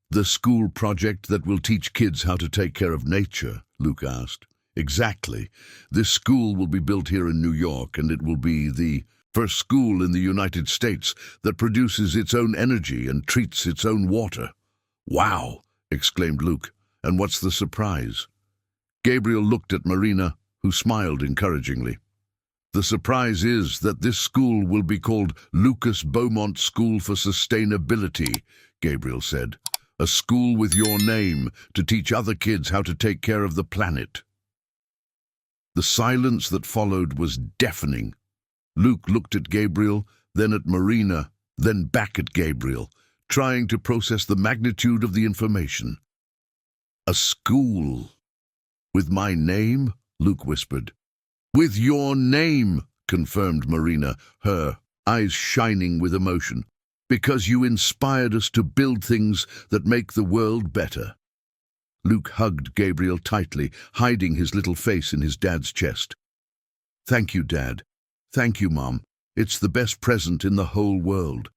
"The school project that will teach kids how to take care of nature?" Luke asked. "Exactly. This school will be built here in New York, and it will be the first school in the United States that produces its own energy and treats its own water." "Wow!" exclaimed Luke. "And what's the surprise?" Gabriel looked at Marina, who smiled encouragingly. "The surprise is that this school will be called Lucas Beaumont School for Sustainability," Gabriel said. "A school with your name to teach other kids how to take care of the planet." The silence that followed was deafening. Luke looked at Gabriel, then at Marina, then back at Gabriel, trying to process the magnitude of the information. "A school with my name?" Luke whispered. "With your name," confirmed Marina, her eyes shining with emotion. "Because you inspired us to build things that make the world better." Luke hugged Gabriel tightly, hiding his little face in his dad's chest. "Thank you, Dad. Thank you, Mom. It's the best present in the whole world."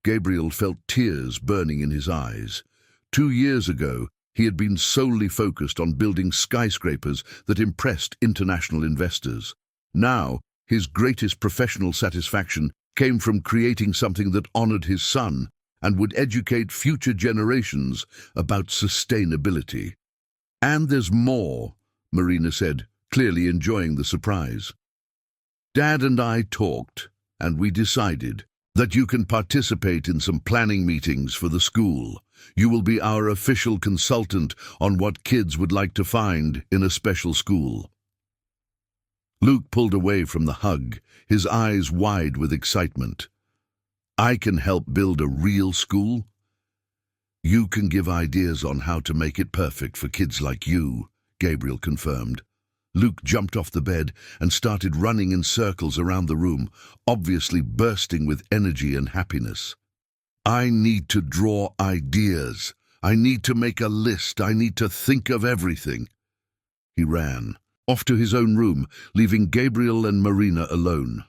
Gabriel felt tears burning in his eyes. 2 years ago, he had been solely focused on building skyscrapers that impressed international investors. Now, his greatest professional satisfaction came from creating something that honored his son and would educate future generations about sustainability. "And there's more," Marina said, clearly enjoying the surprise. "Dad and I talked, and we decided that you can participate in some planning meetings for the school. You will be our official consultant on what kids would like to find in a special school." Luke pulled away from the hug, his eyes wide with excitement. "I can help build a real school?" "You can give ideas on how to make it perfect for kids like you," Gabriel confirmed. Luke jumped off the bed and started running in circles around the room, obviously bursting with energy and happiness. "I need to draw ideas. I need to make a list. I need to think of everything." He ran off to his own room, leaving Gabriel and Marina alone.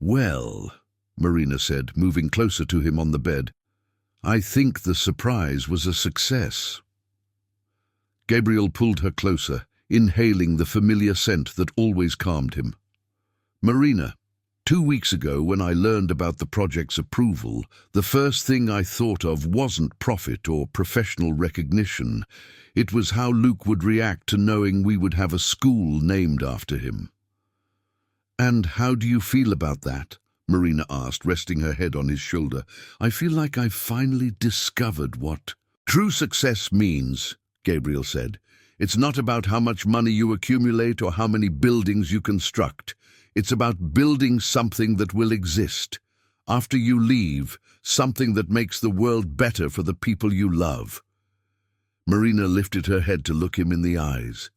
"Well," Marina said, moving closer to him on the bed, "I think the surprise was a success." Gabriel pulled her closer, inhaling the familiar scent that always calmed him. "Marina, 2 weeks ago when I learned about the project's approval, the first thing I thought of wasn't profit or professional recognition. It was how Luke would react to knowing we would have a school named after him." "And how do you feel about that?" Marina asked, resting her head on his shoulder. "I feel like I've finally discovered what true success means," Gabriel said. "It's not about how much money you accumulate or how many buildings you construct. It's about building something that will exist after you leave, something that makes the world better for the people you love." Marina lifted her head to look him in the eyes.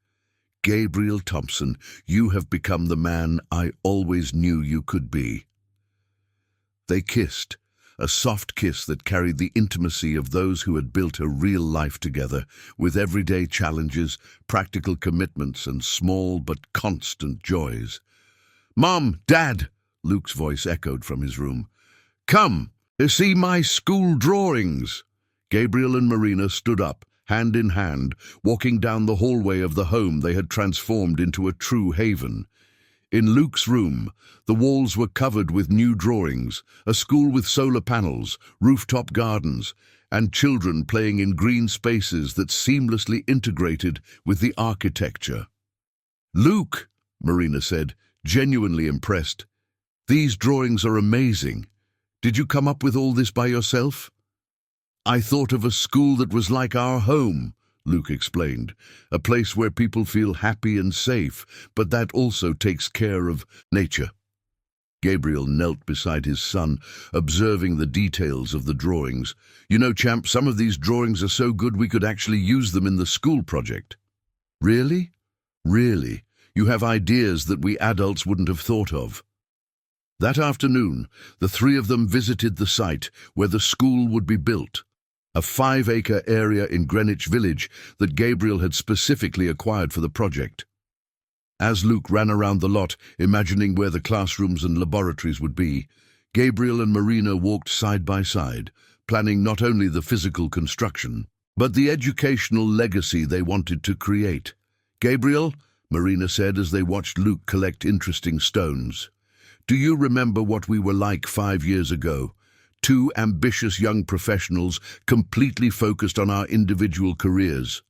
"Gabriel Thompson, you have become the man I always knew you could be." They kissed, a soft kiss that carried the intimacy of those who had built a real life together, with everyday challenges, practical commitments, and small but constant joys. "Mom, Dad," Luke's voice echoed from his room. "Come, see my school drawings." Gabriel and Marina stood up, hand in hand, walking down the hallway of the home they had transformed into a true haven. In Luke's room, the walls were covered with new drawings, a school with solar panels, rooftop gardens, and children playing in green spaces that seamlessly integrated with the architecture. "Luke," Marina said, genuinely impressed, "these drawings are amazing. Did you come up with all this by yourself?" "I thought of a school that was like our home," Luke explained, "a place where people feel happy and safe, but that also takes care of nature." Gabriel knelt beside his son, observing the details of the drawings. "You know, champ, some of these drawings are so good we could actually use them in the school project." "Really? Really? You have ideas that we adults wouldn't have thought of." That afternoon, the three of them visited the site where the school would be built, a 5-acre area in Greenwich Village that Gabriel had specifically acquired for the project. As Luke ran around the lot, imagining where the classrooms and laboratories would be, Gabriel and Marina walked side by side, planning not only the physical construction, but the educational legacy they wanted to create. "Gabriel," Marina said as they watched Luke collect interesting stones, "do you remember what we were like 5 years ago? Two ambitious young professionals completely focused on our individual careers."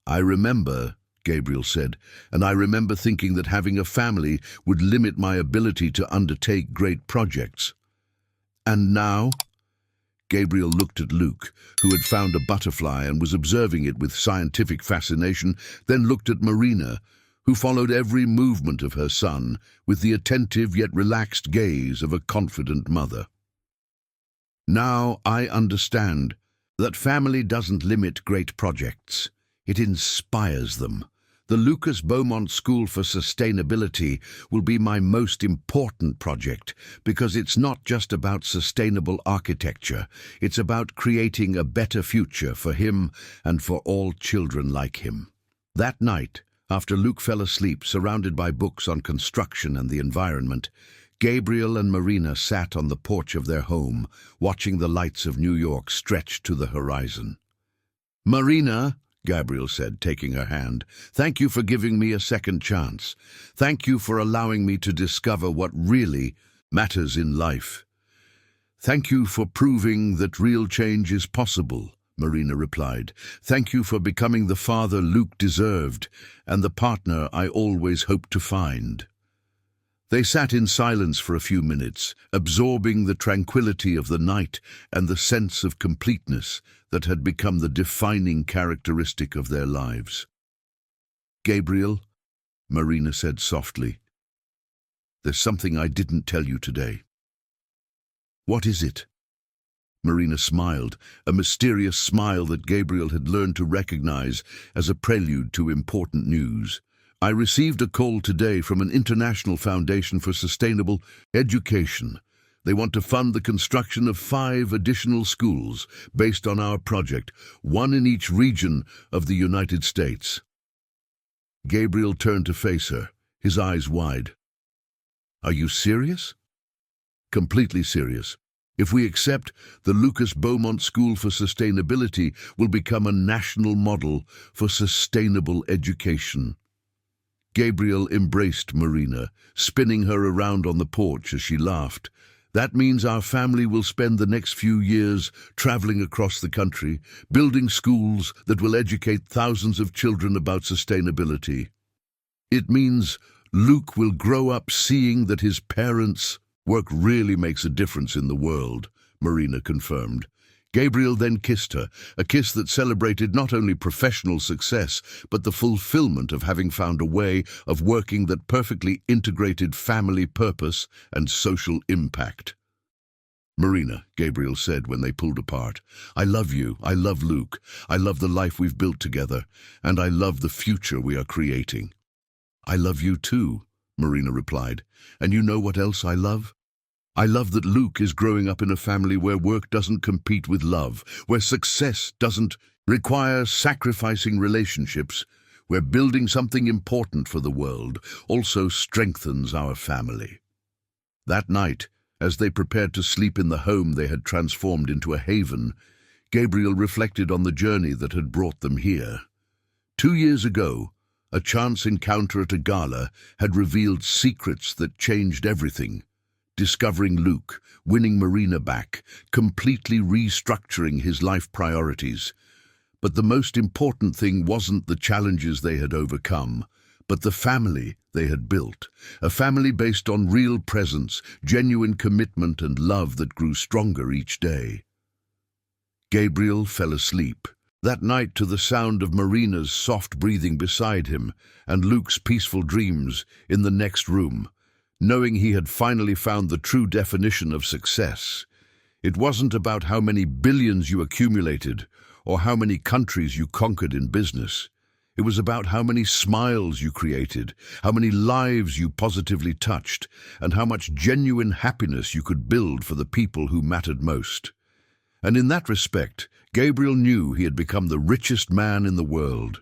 "I remember," Gabriel said, "and I remember thinking that having a family would limit my ability to undertake great projects. And now?" Gabriel looked at Luke, who had found a butterfly and was observing it with scientific fascination, then looked at Marina, who followed every movement of her son with the attentive yet relaxed gaze of a confident mother. "Now I understand that family doesn't limit great projects. It inspires them. The Lucas Beaumont School for Sustainability will be my most important project because it's not just about sustainable architecture. It's about creating a better future for him and for all children like him." That night, after Luke fell asleep surrounded by books on construction and the environment, Gabriel and Marina sat on the porch of their home, watching the lights of New York stretch to the horizon. "Marina," Gabriel said, taking her hand, "thank you for giving me a second chance. Thank you for allowing me to discover what really matters in life." "Thank you for proving that real change is possible," Marina replied. "Thank you for becoming the father Luke deserved and the partner I always hoped to find." They sat in silence for a few minutes, absorbing the tranquility of the night and the sense of completeness that had become the defining characteristic of their lives. "Gabriel," Marina said softly, "there's something I didn't tell you today." "What is it?" Marina smiled, a mysterious smile that Gabriel had learned to recognize as a prelude to important news. "I received a call today from an international foundation for sustainable education. They want to fund the construction of 5 additional schools based on our project, 1 in each region of the United States." Gabriel turned to face her, his eyes wide. "Are you serious?" "Completely serious. If we accept, the Lucas Beaumont School for Sustainability will become a national model for sustainable education." Gabriel embraced Marina, spinning her around on the porch as she laughed. "That means our family will spend the next few years traveling across the country, building schools that will educate thousands of children about sustainability. It means Luke will grow up seeing that his parents' work really makes a difference in the world," Marina confirmed. Gabriel then kissed her, a kiss that celebrated not only professional success, but the fulfillment of having found a way of working that perfectly integrated family purpose and social impact. "Marina," Gabriel said when they pulled apart, "I love you, I love Luke, I love the life we've built together, and I love the future we are creating." "I love you too," Marina replied. "And you know what else I love? I love that Luke is growing up in a family where work doesn't compete with love, where success doesn't require sacrificing relationships, where building something important for the world also strengthens our family." That night, as they prepared to sleep in the home they had transformed into a haven, Gabriel reflected on the journey that had brought them here. 2 years ago, a chance encounter at a gala had revealed secrets that changed everything. Discovering Luke, winning Marina back, completely restructuring his life priorities. But the most important thing wasn't the challenges they had overcome, but the family they had built. A family based on real presence, genuine commitment and love that grew stronger each day. Gabriel fell asleep that night to the sound of Marina's soft breathing beside him and Luke's peaceful dreams in the next room. knowing he had finally found the true definition of success. It wasn't about how many billions you accumulated or how many countries you conquered in business. It was about how many smiles you created, how many lives you positively touched, and how much genuine happiness you could build for the people who mattered most. And in that respect, Gabriel knew he had become the richest man in the world.